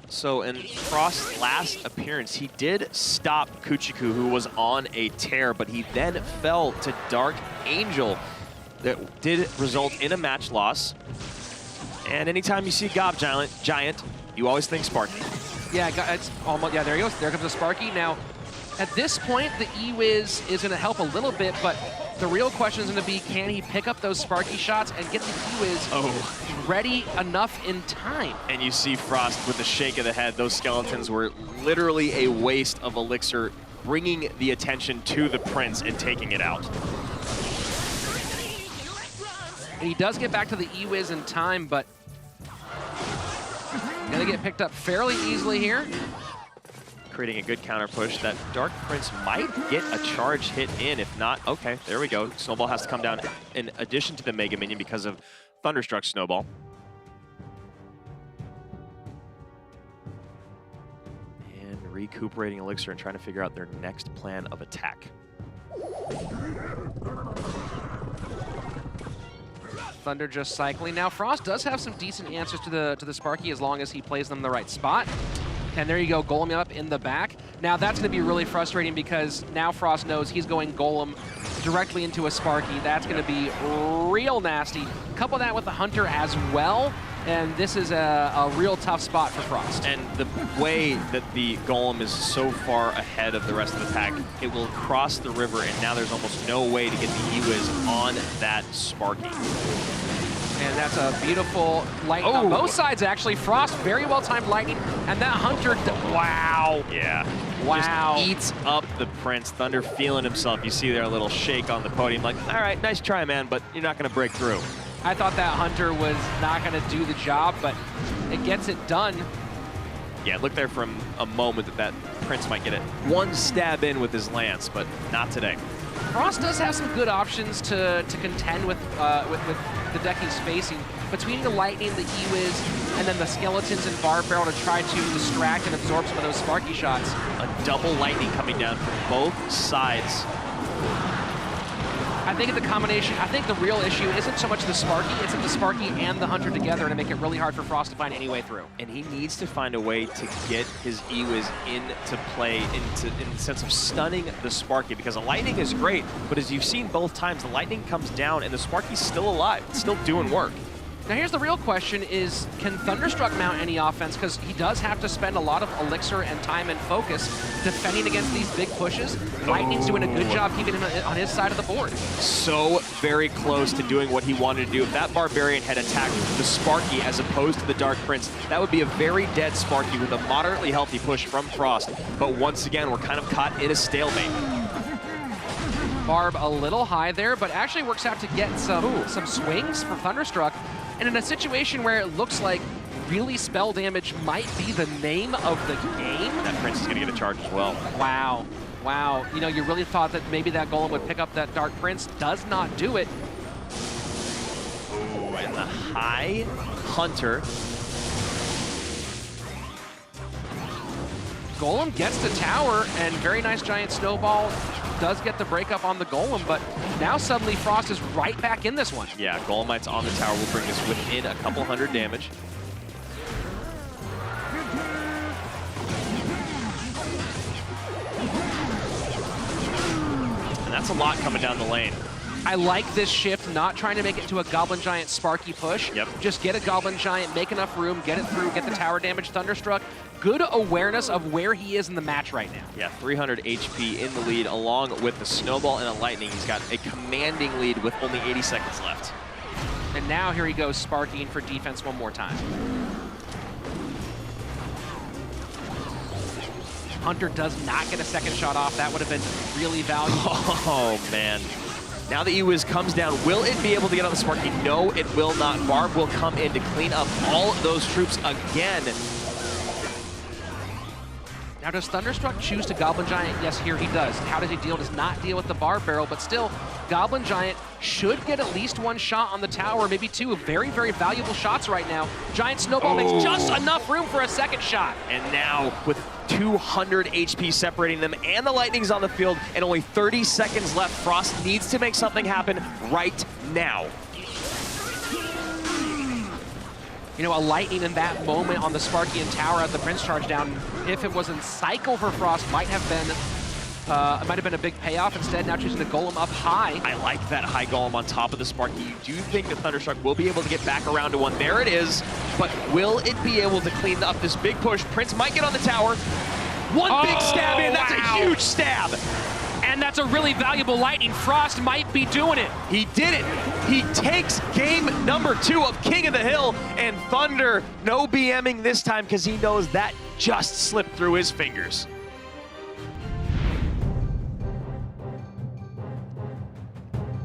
So in Frost's last appearance, he did stop Kuchiku, who was on a tear, but he then fell to Dark Angel. That did result in a match loss. And anytime you see Gob Giant, you always think Sparky. Yeah, it's almost, yeah, there he goes. There comes the Sparky. Now, at this point, the E-Wiz is going to help a little bit, but the real question is going to be, can he pick up those Sparky shots and get the E-Wiz ready enough in time? And you see Frost with a shake of the head. Those skeletons were literally a waste of elixir, bringing the attention to the Prince and taking it out. And he does get back to the E-Wiz in time, but gonna get picked up fairly easily here. Creating a good counter push. That Dark Prince might get a charge hit in. If not, okay, there we go. Snowball has to come down in addition to the Mega Minion because of Thunderstruck Snowball. And recuperating Elixir and trying to figure out their next plan of attack. Thunder just cycling. Now Frost does have some decent answers to the Sparky as long as he plays them in the right spot. And there you go, Golem up in the back. Now that's going to be really frustrating because now Frost knows he's going Golem directly into a Sparky. That's going to be real nasty. Couple that with the Hunter as well, and this is a real tough spot for Frost. And the way that the Golem is so far ahead of the rest of the pack, it will cross the river, and now there's almost no way to get the E-Wiz on that Sparky. And that's a beautiful light on both sides, actually. Frost, very well-timed lightning, and that Hunter, wow. Yeah. Wow. Just eats up the Prince. Thunder feeling himself. You see there a little shake on the podium, like, all right, nice try, man, but you're not going to break through. I thought that Hunter was not going to do the job, but it gets it done. Yeah, look there for a moment that Prince might get it one stab in with his lance, but not today. Frost does have some good options to contend with the deck he's facing. Between the Lightning, the E-Wiz, and then the Skeletons and Barb Barrel to try to distract and absorb some of those Sparky shots. A double Lightning coming down from both sides. I think in the combination, I think the real issue isn't so much the Sparky, it's that the Sparky and the Hunter together to make it really hard for Frost to find any way through. And he needs to find a way to get his E-Wiz into play in the sense of stunning the Sparky, because the Lightning is great, but as you've seen both times, the Lightning comes down and the Sparky's still alive, it's still doing work. Now here's the real question is, can Thunderstruck mount any offense? Because he does have to spend a lot of elixir and time and focus defending against these big pushes. Lightning's doing a good job keeping him on his side of the board. So very close to doing what he wanted to do. If that Barbarian had attacked the Sparky as opposed to the Dark Prince, that would be a very dead Sparky with a moderately healthy push from Frost. But once again, we're kind of caught in a stalemate. Barb a little high there, but actually works out to get some swings for Thunderstruck. And in a situation where it looks like really spell damage might be the name of the game. That Prince is going to get a charge as well. Wow. Wow. You know, you really thought that maybe that Golem would pick up that Dark Prince. Does not do it. Ooh, and the high Hunter. Golem gets the tower, and very nice giant snowball. Does get the breakup on the Golem, but now suddenly Frost is right back in this one. Yeah, Golemites on the tower will bring this within a couple hundred damage. And that's a lot coming down the lane. I like this shift, not trying to make it to a Goblin Giant Sparky push. Yep. Just get a Goblin Giant, make enough room, get it through, get the tower damage. Thunderstruck, good awareness of where he is in the match right now. Yeah, 300 HP in the lead, along with the Snowball and a Lightning. He's got a commanding lead with only 80 seconds left. And now here he goes, Sparkying for defense one more time. Hunter does not get a second shot off. That would have been really valuable. Oh, man. Now that Ewiz comes down, will it be able to get on the Sparky? No, it will not. Barb will come in to clean up all of those troops again. Now, does Thunderstruck choose to Goblin Giant? Yes, here he does. How does he deal? Does not deal with the Barb Barrel, but still, Goblin Giant should get at least one shot on the tower, maybe two. Very, very valuable shots right now. Giant Snowball makes just enough room for a second shot. And now, with 200 HP separating them, and the Lightning's on the field, and only 30 seconds left, Frost needs to make something happen right now. You know, a Lightning in that moment on the Sparky and tower as the Prince charge down, if it was in cycle for Frost, might have been a big payoff. Instead, now choosing the Golem up high. I like that high Golem on top of the Sparky. You do think the Thunderstruck will be able to get back around to one. There it is. But will it be able to clean up this big push? Prince might get on the tower. One big stab in. That's a huge stab. And that's a really valuable Lightning. Frost might be doing it. He did it. He takes game number 2 of King of the Hill, and Thunder, no BMing this time because he knows that just slipped through his fingers.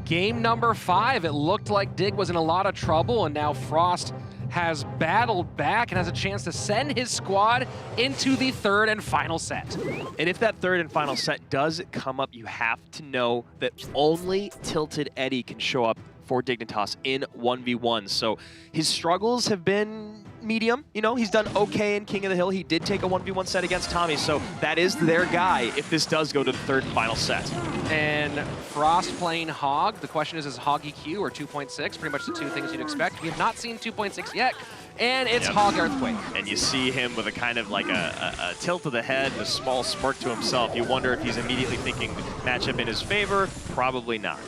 Game number 5, it looked like Dig was in a lot of trouble, and now Frost has battled back and has a chance to send his squad into the third and final set. And if that third and final set does come up, you have to know that only Tilted Eddie can show up for Dignitas in 1v1. So his struggles have been medium. You know, he's done okay in King of the Hill. He did take a 1v1 set against Tommy, so that is their guy if this does go to the third and final set. And Frost playing Hog. The question is Hog EQ or 2.6? Pretty much the two things you'd expect. We have not seen 2.6 yet, and it's Hog Earthquake. And you see him with a kind of like a tilt of the head and a small smirk to himself. You wonder if he's immediately thinking matchup in his favor. Probably not.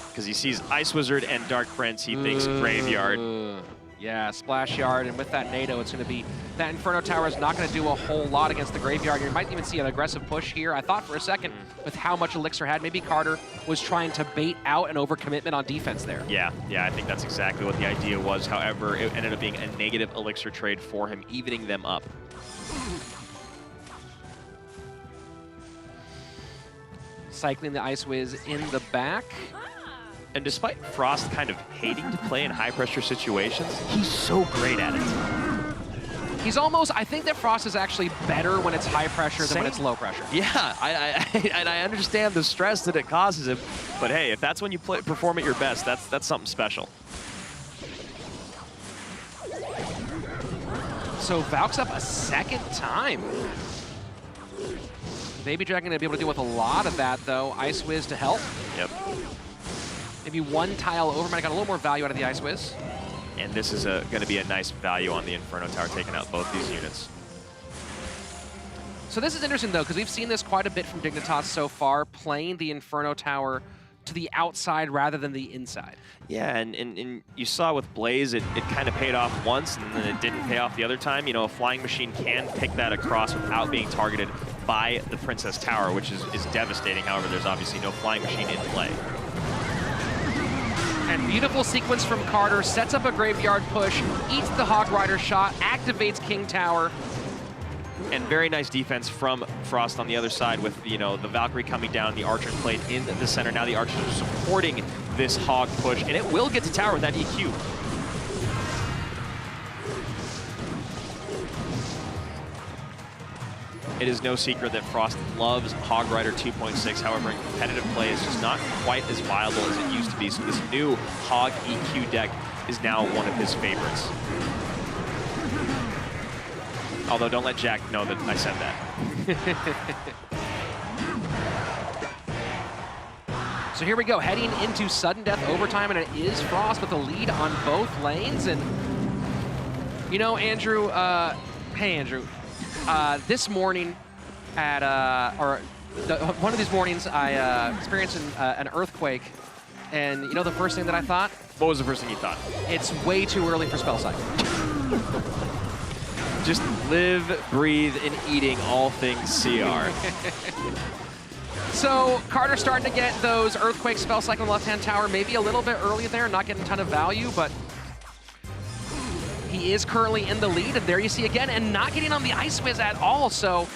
Because he sees Ice Wizard and Dark Prince, he thinks Graveyard. Yeah, Splash Yard, and with that NATO, it's going to be, that Inferno Tower is not going to do a whole lot against the Graveyard. You might even see an aggressive push here. I thought for a second, with how much Elixir had, maybe Carter was trying to bait out an overcommitment on defense there. Yeah, I think that's exactly what the idea was. However, it ended up being a negative Elixir trade for him, evening them up. Cycling the Ice Wiz in the back. And despite Frost kind of hating to play in high-pressure situations, he's so great at it. He's almost, I think that Frost is actually better when it's high pressure than when it's low pressure. Yeah, and I understand the stress that it causes him, but hey, if that's when you perform at your best, that's something special. So Valk's up a second time. Baby Dragon going to be able to deal with a lot of that, though. Ice Wiz to help. Yep. Maybe one tile over, might have got a little more value out of the Ice Wiz. And this is going to be a nice value on the Inferno Tower, taking out both these units. So this is interesting, though, because we've seen this quite a bit from Dignitas so far, playing the Inferno Tower to the outside rather than the inside. Yeah, and you saw with Blaze, it kind of paid off once, and then it didn't pay off the other time. You know, a flying machine can pick that across without being targeted by the Princess Tower, which is devastating. However, there's obviously no flying machine in play. And beautiful sequence from Carter, sets up a graveyard push, eats the Hog Rider shot, activates King Tower. And very nice defense from Frost on the other side with, you know, the Valkyrie coming down, the Archers played in the center. Now the Archers are supporting this Hog push, and it will get to tower with that EQ. It is no secret that Frost loves Hog Rider 2.6. However, in competitive play, it's just not quite as viable as it used to be. So this new Hog EQ deck is now one of his favorites. Although, don't let Jack know that I said that. So here we go, heading into sudden death overtime, and it is Frost with a lead on both lanes. And, you know, Andrew, hey, Andrew. This morning at, one of these mornings, I experienced an earthquake. And you know the first thing that I thought? What was the first thing you thought? It's way too early for spell cycle. Just live, breathe, and eating all things CR. So Carter's starting to get those earthquake spell cycle on the left-hand tower, maybe a little bit early there, not getting a ton of value, but he is currently in the lead, and there you see again, and not getting on the Ice Whiz at all, so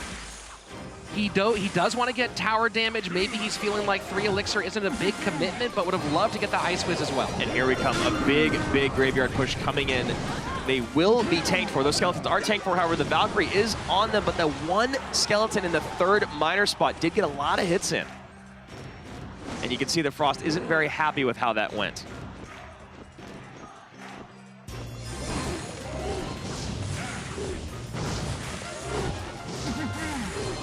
he does want to get tower damage. Maybe he's feeling like 3 Elixir isn't a big commitment, but would have loved to get the Ice Whiz as well. And here we come, a big graveyard push coming in. They will be tanked for. Those skeletons are tanked for, however, the Valkyrie is on them, but the one skeleton in the 3rd miner spot did get a lot of hits in. And you can see that Frost isn't very happy with how that went.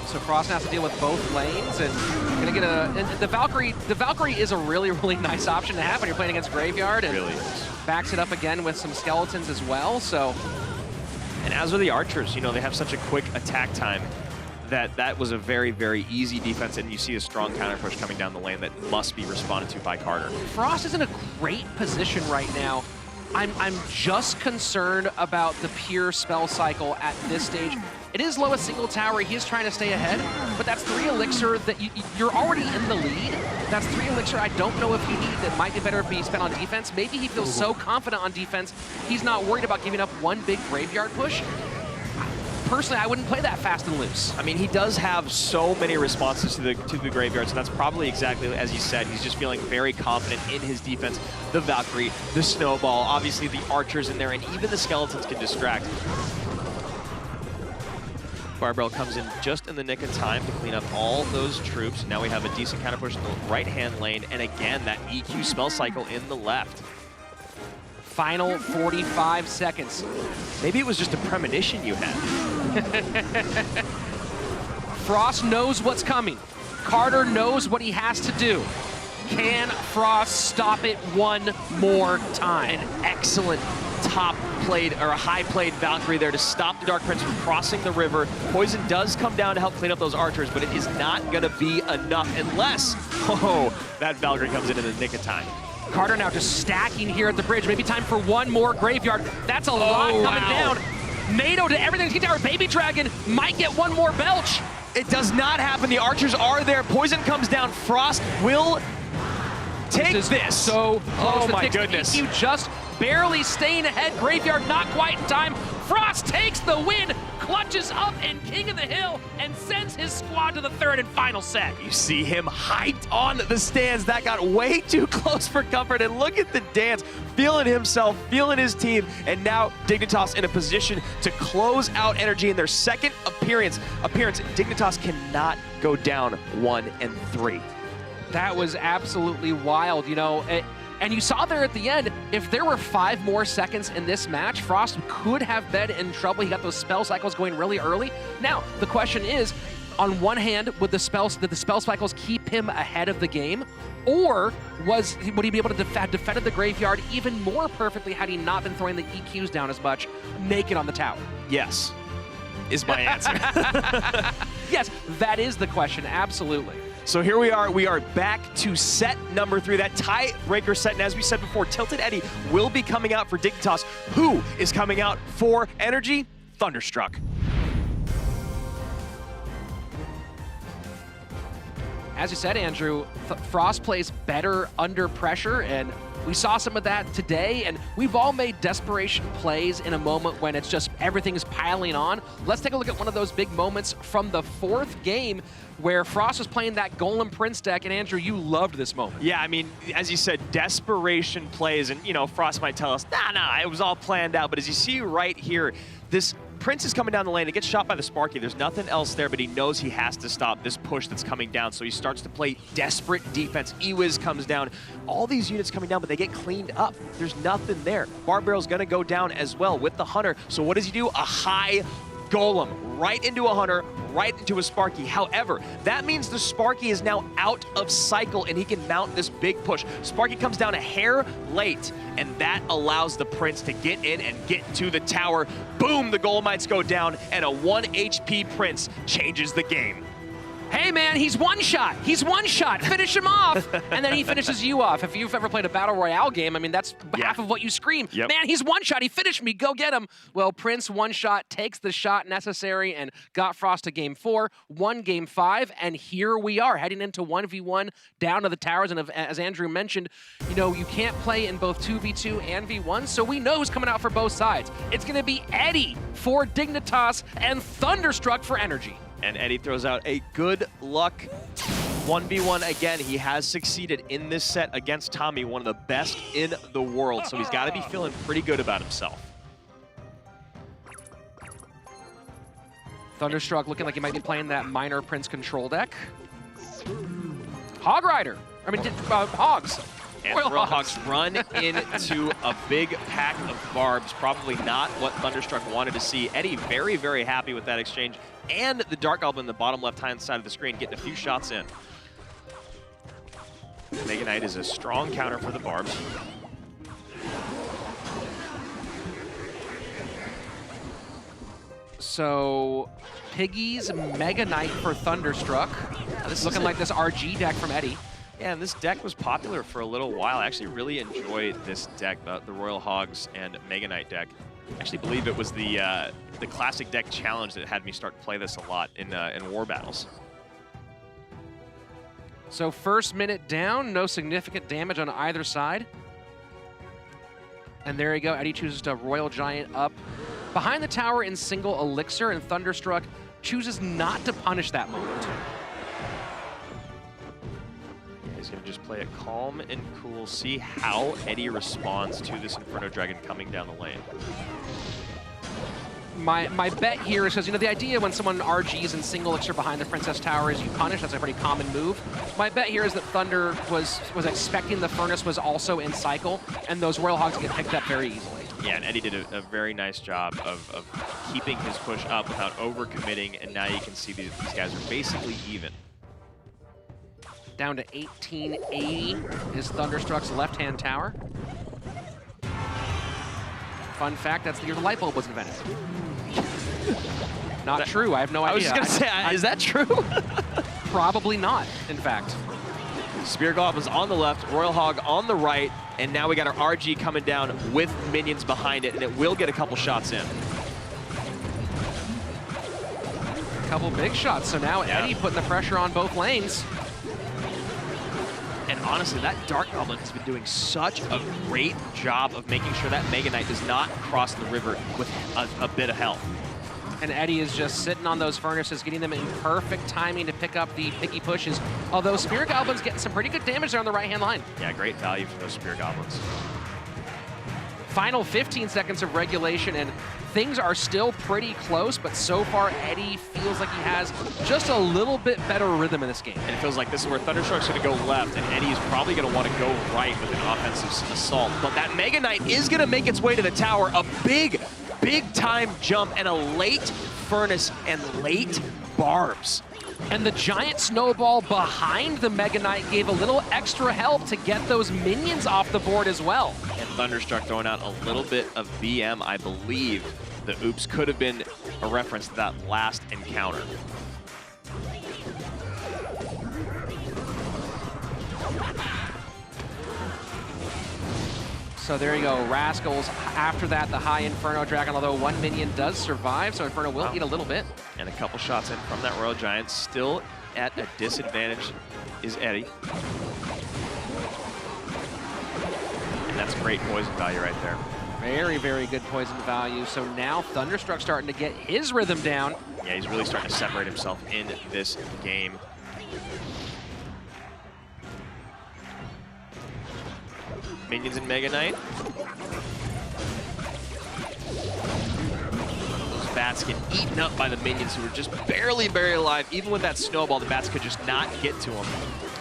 So Frost has to deal with both lanes, and gonna get and the Valkyrie is a really nice option to have when you're playing against Graveyard, and really is. Backs it up again with some skeletons as well. So, and as are the Archers, you know, they have such a quick attack time that was a very easy defense, and you see a strong counter push coming down the lane that must be responded to by Carter. Frost is in a great position right now. I'm just concerned about the pure spell cycle at this stage. It is low a single tower. He is trying to stay ahead, but that's 3 Elixir that you're already in the lead. That's 3 Elixir I don't know if you need that might be better if he spent on defense. Maybe he feels so confident on defense, he's not worried about giving up one big graveyard push. Personally, I wouldn't play that fast and loose. I mean, he does have so many responses to the graveyard, so that's probably exactly as you said. He's just feeling very confident in his defense. The Valkyrie, the Snowball, obviously the Archers in there, and even the Skeletons can distract. Barbell comes in just in the nick of time to clean up all those troops. Now we have a decent counter push in the right-hand lane, and again, that EQ spell cycle in the left. Final 45 seconds. Maybe it was just a premonition you had. Frost knows what's coming. Carter knows what he has to do. Can Frost stop it one more time? An excellent top played, or a high played Valkyrie there to stop the Dark Prince from crossing the river. Poison does come down to help clean up those Archers, but it is not gonna be enough unless, that Valkyrie comes in the nick of time. Carter now just stacking here at the bridge. Maybe time for one more graveyard. That's a lot coming down. Mado to everything. King Tower, Baby Dragon might get one more belch. It does not happen. The Archers are there. Poison comes down. Frost will take this. So close. Oh my goodness. EQ just barely staying ahead. Graveyard not quite in time. Frost takes the win, clutches up in King of the Hill, and sends his squad to the 3rd and final set. You see him hyped on the stands. That got way too close for comfort, and look at the dance. Feeling himself, feeling his team, and now Dignitas in a position to close out Energy in their 2nd appearance. Dignitas cannot go down 1 and 3. That was absolutely wild, you know. And you saw there at the end, if there were 5 more seconds in this match, Frost could have been in trouble. He got those spell cycles going really early. Now, the question is, on one hand, did the spell cycles keep him ahead of the game? Or would he be able to defend the graveyard even more perfectly had he not been throwing the EQs down as much, naked on the tower? Yes, is my answer. Yes, that is the question, absolutely. So here we are back to set number 3, that tiebreaker set. And as we said before, Tilted Eddie will be coming out for Dignitas. Who is coming out for Energy? Thunderstruck. As you said, Andrew, Frost plays better under pressure, and we saw some of that today, and we've all made desperation plays in a moment when it's just everything is piling on. Let's take a look at one of those big moments from the 4th game where Frost was playing that Golem Prince deck, and Andrew, you loved this moment. Yeah, I mean, as you said, desperation plays, and you know, Frost might tell us, nah, it was all planned out, but as you see right here, this Prince is coming down the lane. It gets shot by the Sparky. There's nothing else there, but he knows he has to stop this push that's coming down. So he starts to play desperate defense. Ewiz comes down. All these units coming down, but they get cleaned up. There's nothing there. Barbarrel's going to go down as well with the Hunter. So what does he do? A high Golem right into a Hunter, right into a Sparky. However, that means the Sparky is now out of cycle and he can mount this big push. Sparky comes down a hair late, and that allows the Prince to get in and get to the tower. Boom, the Golemites go down, and a 1 HP Prince changes the game. Hey man, he's one shot. He's one shot. Finish him off. And then he finishes you off. If you've ever played a Battle Royale game, I mean, that's half of what you scream. Yep. Man, he's one shot. He finished me. Go get him. Well, Prince one shot, takes the shot necessary, and got Frost to game 4, won game 5, and here we are heading into 1v1 down to the towers. And as Andrew mentioned, you know, you can't play in both 2v2 and v1, so we know who's coming out for both sides. It's going to be Eddie for Dignitas and Thunderstruck for Energy. And Eddie throws out a good luck 1v1 again. He has succeeded in this set against Tommy, one of the best in the world. So he's got to be feeling pretty good about himself. Thunderstruck looking like he might be playing that minor Prince control deck. Hog Rider. I mean, Hogs. And Royal Hogs run into a big pack of barbs. Probably not what Thunderstruck wanted to see. Eddie very, very happy with that exchange. And the Dark Goblin in the bottom left-hand side of the screen getting a few shots in. Mega Knight is a strong counter for the barbs. So, Piggy's Mega Knight for Thunderstruck. This is looking like this RG deck from Eddie. Yeah, and this deck was popular for a little while. I actually really enjoyed this deck, the Royal Hogs and Mega Knight deck. I actually believe it was the classic deck challenge that had me start to play this a lot in war battles. So first minute down, no significant damage on either side. And there you go, Eddie chooses to Royal Giant up behind the tower in single elixir, and Thunderstruck chooses not to punish that moment. He's going to just play it calm and cool, see how Eddie responds to this Inferno Dragon coming down the lane. My bet here is because, you know, the idea when someone RGs in single elixir behind the Princess Tower is you punish. That's a pretty common move. My bet here is that Thunder was expecting the Furnace was also in cycle, and those Royal Hogs get picked up very easily. Yeah, and Eddie did a very nice job of keeping his push up without overcommitting, and now you can see these guys are basically even. Down to 1880 is Thunderstruck's left-hand tower. Fun fact, that's the year the light bulb was invented. Not true, I have no idea. I was just going to say, is that true? Probably not, in fact. Spear Goblins on the left, Royal Hog on the right, and now we got our RG coming down with minions behind it, and it will get a couple shots in. A couple big shots, so now Eddie putting the pressure on both lanes. And honestly, that Dark Goblin has been doing such a great job of making sure that Mega Knight does not cross the river with a bit of health. And Eddie is just sitting on those furnaces, getting them in perfect timing to pick up the Piggy pushes. Although Spear Goblin's getting some pretty good damage there on the right-hand line. Yeah, great value for those Spear Goblins. Final 15 seconds of regulation, and things are still pretty close, but so far Eddie feels like he has just a little bit better rhythm in this game. And it feels like this is where Thunderstruck's going to go left, and Eddie is probably going to want to go right with an offensive assault. But that Mega Knight is going to make its way to the tower. A big time jump and a late Furnace and late Barbs. And the giant snowball behind the Mega Knight gave a little extra help to get those minions off the board as well. And Thunderstruck throwing out a little bit of BM, I believe. The oops could have been a reference to that last encounter. So there you go, Rascals. After that, the high Inferno Dragon, although one minion does survive, so Inferno will eat a little bit. And a couple shots in from that Royal Giant. Still at a disadvantage is Eddie. And that's great poison value right there. Very, very good poison value. So now Thunderstruck starting to get his rhythm down. Yeah, he's really starting to separate himself in this game. Minions in Mega Knight. Those bats get eaten up by the minions who are just barely alive. Even with that snowball, the bats could just not get to them.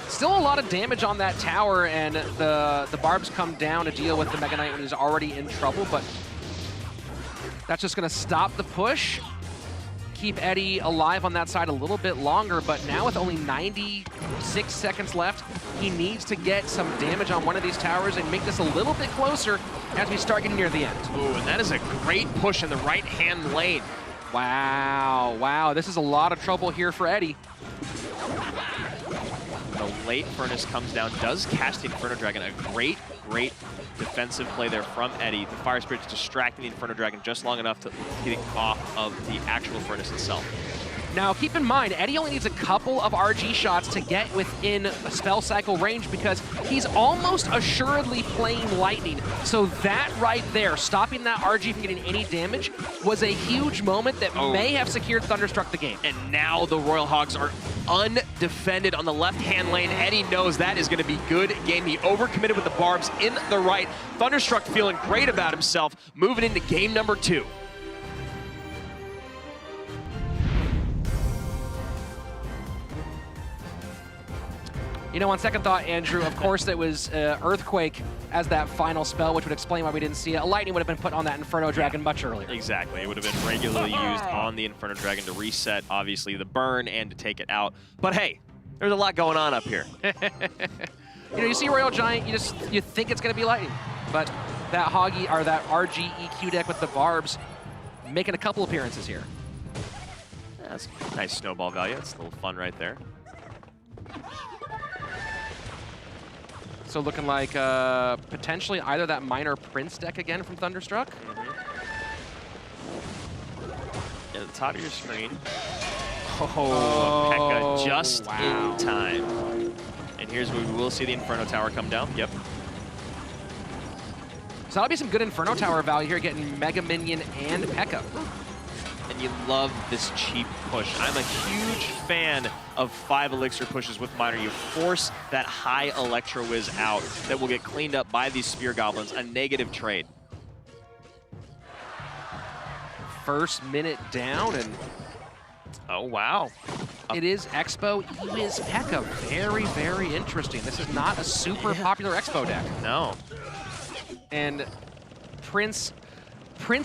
Still a lot of damage on that tower, and the barbs come down to deal with the Mega Knight when he's already in trouble, but that's just going to stop the push. Keep Eddie alive on that side a little bit longer, but now with only 96 seconds left, he needs to get some damage on one of these towers and make this a little bit closer as we start getting near the end. Ooh, and that is a great push in the right-hand lane. Wow, this is a lot of trouble here for Eddie. The late Furnace comes down, does catch the Inferno Dragon. A great defensive play there from Eddie. The Fire Spirit's distracting the Inferno Dragon just long enough to get it off of the actual Furnace itself. Now, keep in mind, Eddie only needs a couple of RG shots to get within a spell cycle range because he's almost assuredly playing Lightning. So that right there, stopping that RG from getting any damage, was a huge moment that may have secured Thunderstruck the game. And now the Royal Hogs are undefended on the left-hand lane. Eddie knows that is going to be good game. He overcommitted with the barbs in the right. Thunderstruck feeling great about himself, moving into game number 2. You know, on second thought, Andrew, of course it was Earthquake as that final spell, which would explain why we didn't see it. A Lightning would have been put on that Inferno Dragon much earlier. Exactly. It would have been regularly used on the Inferno Dragon to reset, obviously, the burn and to take it out. But hey, there's a lot going on up here. You know, you see Royal Giant, you think it's going to be Lightning. But that Hoggy, or that RG EQ deck with the barbs, making a couple appearances here. Yeah, that's nice snowball value. That's a little fun right there. So looking like potentially either that Minor Prince deck again from Thunderstruck. At the top of your screen. Oh, Pekka just in time. And here's where we will see the Inferno Tower come down. Yep. So that'll be some good Inferno Tower value here, getting Mega Minion and Pekka. And you love this cheap push. I'm a huge fan of 5 elixir pushes with Minor. You force that high Electro Whiz out that will get cleaned up by these Spear Goblins, a negative trade. First minute down, and oh wow. It is Expo, he is Pekka. Very interesting. This is not a super popular Expo deck. No. And Prince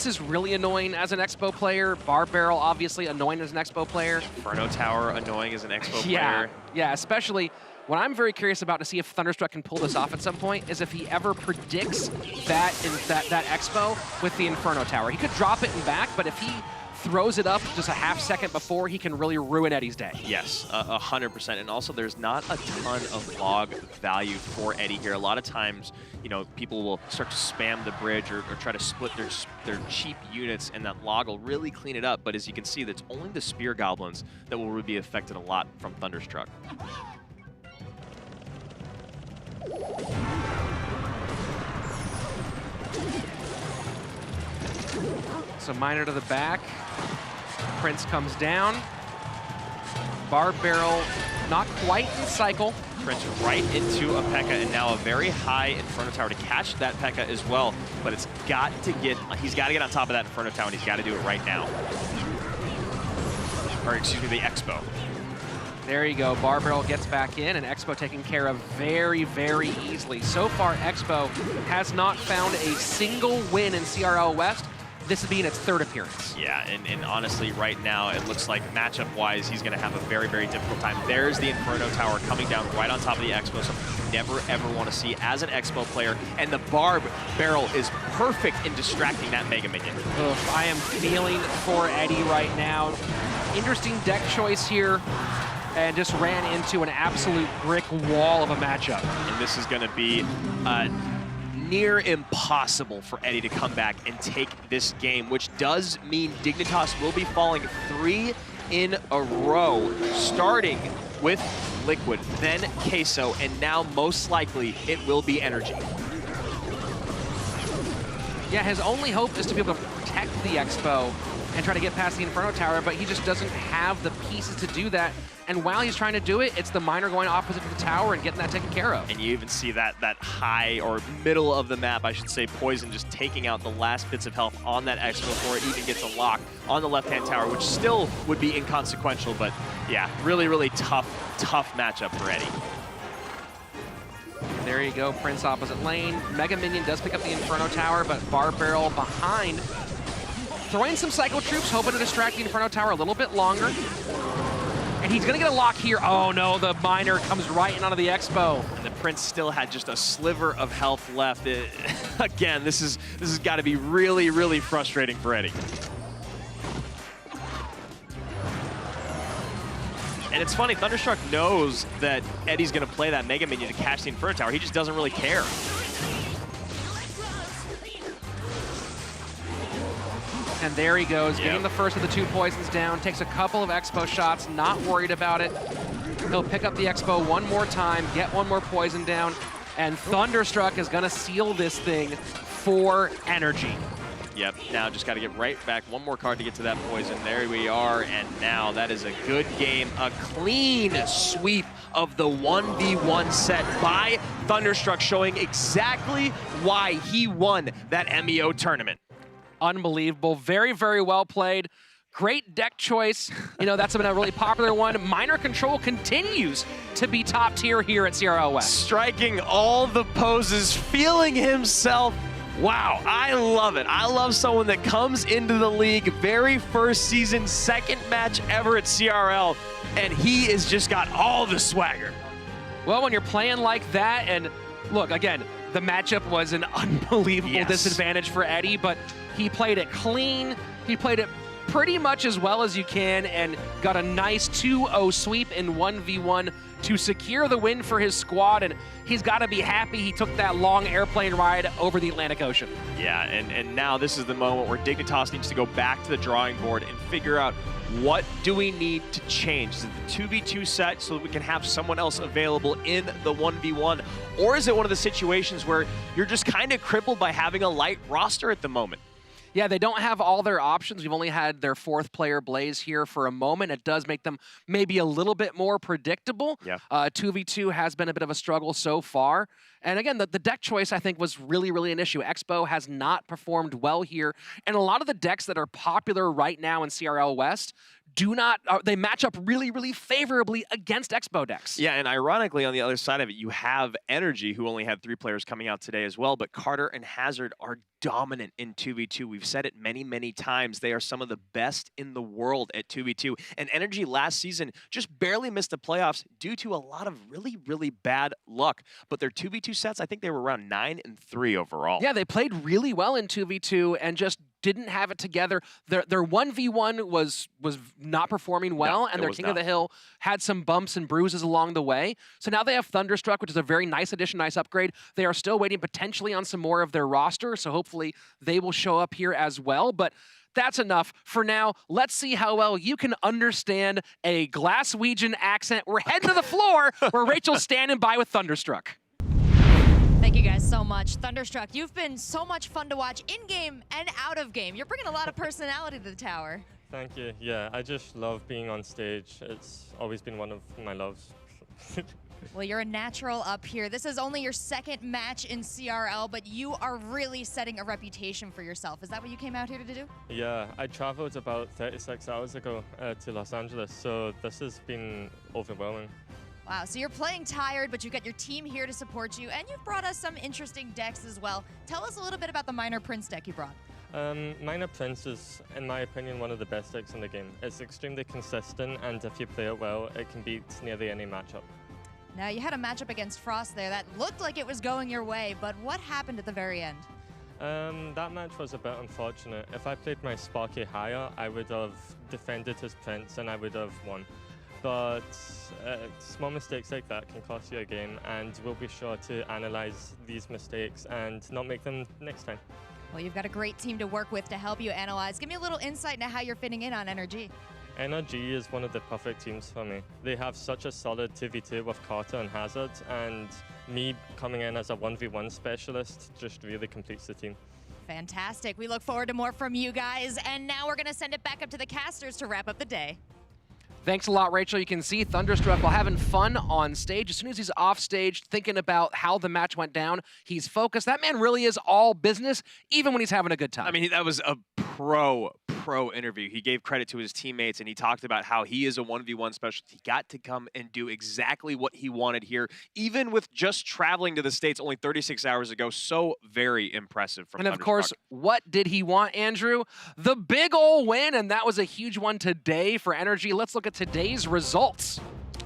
is really annoying as an Expo player. Bar Barrel, obviously, annoying as an Expo player. Inferno Tower, annoying as an Expo player. Yeah, especially what I'm very curious about to see if Thunderstruck can pull this off at some point is if he ever predicts that Expo with the Inferno Tower. He could drop it and back, but if he throws it up just a half second before, he can really ruin Eddie's day. Yes, 100%. And also, there's not a ton of log value for Eddie here. A lot of times, you know, people will start to spam the bridge or try to split their cheap units, and that log will really clean it up. But as you can see, that's only the Spear Goblins that will really be affected a lot from Thunderstruck. So Minor to the back. Prince comes down. Bar Barrel not quite in cycle. Prince right into a Pekka, and now a very high Inferno Tower to catch that Pekka as well. But he's got to get on top of that Inferno Tower, and he's got to do it right now. Or excuse me, the Expo. There you go. Bar Barrel gets back in, and Expo taken care of very easily. So far, Expo has not found a single win in CRL West. This is being its 3rd appearance. Yeah, and honestly, right now, it looks like matchup-wise, he's going to have a very difficult time. There's the Inferno Tower coming down right on top of the Expo, something you never, ever want to see as an Expo player. And the Barb Barrel is perfect in distracting that Mega Minion. I am feeling for Eddie right now. Interesting deck choice here, and just ran into an absolute brick wall of a matchup. And this is going to be near impossible for Eddie to come back and take this game, which does mean Dignitas will be falling 3 in a row, starting with Liquid, then Queso, and now most likely it will be Energy. Yeah, his only hope is to be able to protect the Expo and try to get past the Inferno Tower, but he just doesn't have the pieces to do that. And while he's trying to do it, it's the Miner going opposite to the tower and getting that taken care of. And you even see that high, or middle of the map, I should say, Poison just taking out the last bits of health on that Expo before it even gets a lock on the left-hand tower, which still would be inconsequential, but yeah, really, really tough matchup for Eddie. There you go, Prince opposite lane. Mega Minion does pick up the Inferno Tower, but Bar Barrel behind. Throwing some Psycho Troops, hoping to distract the Inferno Tower a little bit longer. And he's gonna get a lock here. Oh no, the Miner comes right in onto the Expo. And the Prince still had just a sliver of health left. Again, this has got to be really, really frustrating for Eddie. And it's funny, Thunderstruck knows that Eddie's gonna play that Mega Minion to catch the Inferno Tower. He just doesn't really care. And there he goes, getting the first of the 2 poisons down, takes a couple of Expo shots, not worried about it. He'll pick up the Expo one more time, get one more poison down, and Thunderstruck is gonna seal this thing for Energy. Yep, now just got to get right back. One more card to get to that poison. There we are, and now that is a good game. A clean sweep of the 1v1 set by Thunderstruck, showing exactly why he won that MEO tournament. Unbelievable, very, very well played. Great deck choice. You know, that's been a really popular one. Miner Control continues to be top tier here at CRL West. Striking all the poses, feeling himself. Wow, I love it. I love someone that comes into the league, very first season, second match ever at CRL, and he has just got all the swagger. Well, when you're playing like that, and look, again, the matchup was an unbelievable disadvantage for Eddie, but he played it clean. He played it pretty much as well as you can and got a nice 2-0 sweep in 1v1 to secure the win for his squad, and he's got to be happy he took that long airplane ride over the Atlantic Ocean. Yeah, and now this is the moment where Dignitas needs to go back to the drawing board and figure out, what do we need to change? Is it the 2v2 set so that we can have someone else available in the 1v1? Or is it one of the situations where you're just kind of crippled by having a light roster at the moment? Yeah, they don't have all their options. We've only had their 4th player, Blaze, here for a moment. It does make them maybe a little bit more predictable. Yeah. 2v2 has been a bit of a struggle so far. And again, the deck choice, I think, was really, really an issue. Expo has not performed well here. And a lot of the decks that are popular right now in CRL West do not, they match up really, really favorably against Expo decks. Yeah, and ironically, on the other side of it, you have Energy, who only had 3 players coming out today as well, but Carter and Hazard are dominant in 2v2. We've said it many, many times. They are some of the best in the world at 2v2. And Energy last season just barely missed the playoffs due to a lot of really, really bad luck. But their 2v2 sets, I think they were around 9-3 overall. Yeah, they played really well in 2v2 and just didn't have it together. Their 1v1 was not performing well, and their King of the Hill had some bumps and bruises along the way. So now they have Thunderstruck, which is a very nice addition, nice upgrade. They are still waiting potentially on some more of their roster, so hopefully they will show up here as well. But that's enough for now. Let's see how well you can understand a Glaswegian accent. We're heading to the floor where Rachel's standing by with Thunderstruck. Thank you guys so much. Thunderstruck, you've been so much fun to watch in-game and out of game. You're bringing a lot of personality to the tower. Thank you. Yeah, I just love being on stage. It's always been one of my loves. Well, you're a natural up here. This is only your 2nd match in CRL, but you are really setting a reputation for yourself. Is that what you came out here to do? Yeah, I traveled about 36 hours ago to Los Angeles, so this has been overwhelming. Wow, so you're playing tired, but you've got your team here to support you, and you've brought us some interesting decks as well. Tell us a little bit about the Miner Prince deck you brought. Miner Prince is, in my opinion, one of the best decks in the game. It's extremely consistent, and if you play it well, it can beat nearly any matchup. Now, you had a matchup against Frost there that looked like it was going your way, but what happened at the very end? That match was a bit unfortunate. If I played my Sparky higher, I would have defended his Prince, and I would have won. but small mistakes like that can cost you a game, and we'll be sure to analyze these mistakes and not make them next time. Well, you've got a great team to work with to help you analyze. Give me a little insight into how you're fitting in on NRG. NRG is one of the perfect teams for me. They have such a solid 2v2 with Carter and Hazard, and me coming in as a 1v1 specialist just really completes the team. Fantastic. We look forward to more from you guys. And now we're going to send it back up to the casters to wrap up the day. Thanks a lot, Rachel. You can see Thunderstruck while having fun on stage. As soon as he's off stage thinking about how the match went down, he's focused. That man really is all business, even when he's having a good time. I mean, that was a pro interview. He gave credit to his teammates, and he talked about how he is a 1v1 specialist. He got to come and do exactly what he wanted here, even with just traveling to the States only 36 hours ago. So very impressive from And of course, what did he want, Andrew? The big ol' win, and that was a huge one today for NRG. Let's look at today's results.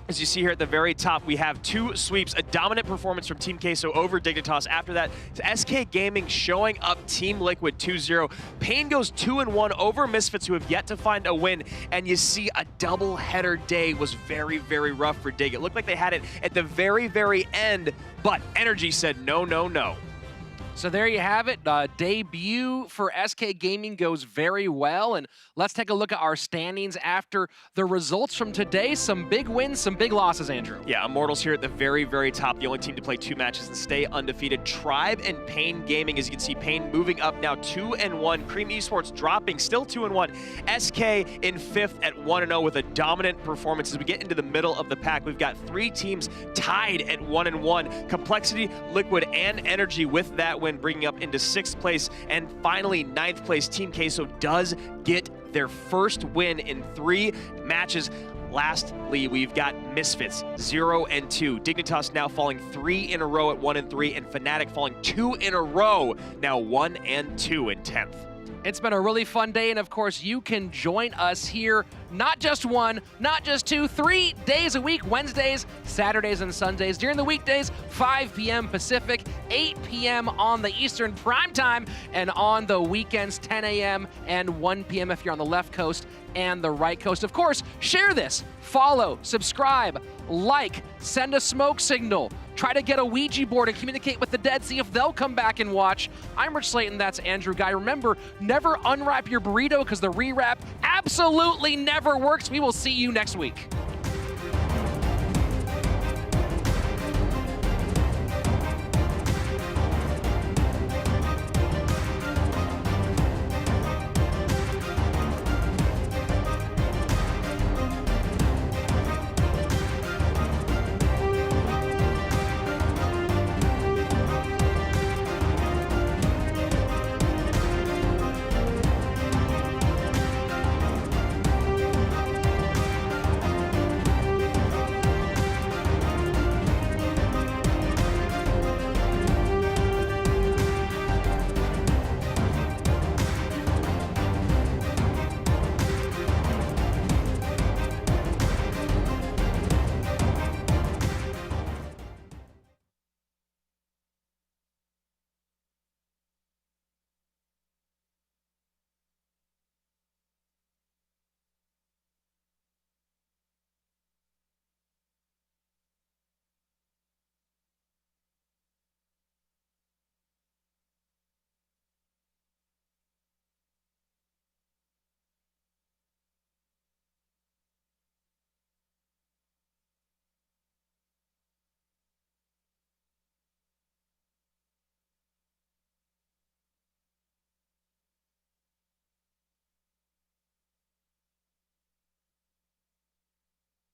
As you see here at the very top, we have 2 sweeps, a dominant performance from Team Queso over Dignitas. After that, SK Gaming showing up Team Liquid 2-0. Pain goes 2-1 over Misfits, who have yet to find a win. And you see a double-header day was very, very rough for Dig. It looked like they had it at the very, very end, but NRG said no, no, no. So there you have it. Debut for SK Gaming goes very well. And let's take a look at our standings after the results from today. Some big wins, some big losses, Andrew. Yeah, Immortals here at the very, very top. The only team to play 2 matches and stay undefeated. Tribe and Pain Gaming, as you can see, Pain moving up now 2-1. Cream Esports dropping, still 2-1. SK in 5th at 1-0 with a dominant performance. As we get into the middle of the pack, we've got 3 teams tied at 1-1. Complexity, Liquid, and NRG with that win, bringing up into 6th place. And finally, 9th place, Team Queso does get their first win in 3 matches. Lastly, we've got Misfits 0-2. Dignitas now falling 3 in a row at 1-3, and Fnatic falling 2 in a row, now 1-2 in 10th. It's been a really fun day, and of course, you can join us here, not just 1, not just 2, 3 days a week, Wednesdays, Saturdays, and Sundays. During the weekdays, 5 p.m. Pacific, 8 p.m. on the Eastern Prime Time, and on the weekends, 10 a.m. and 1 p.m. if you're on the left coast and the right coast. Of course, share this, follow, subscribe, like, send a smoke signal, try to get a Ouija board and communicate with the dead, see if they'll come back and watch. I'm Rich Slayton, that's Andrew Guy. Remember, never unwrap your burrito because the rewrap absolutely never works. We will see you next week.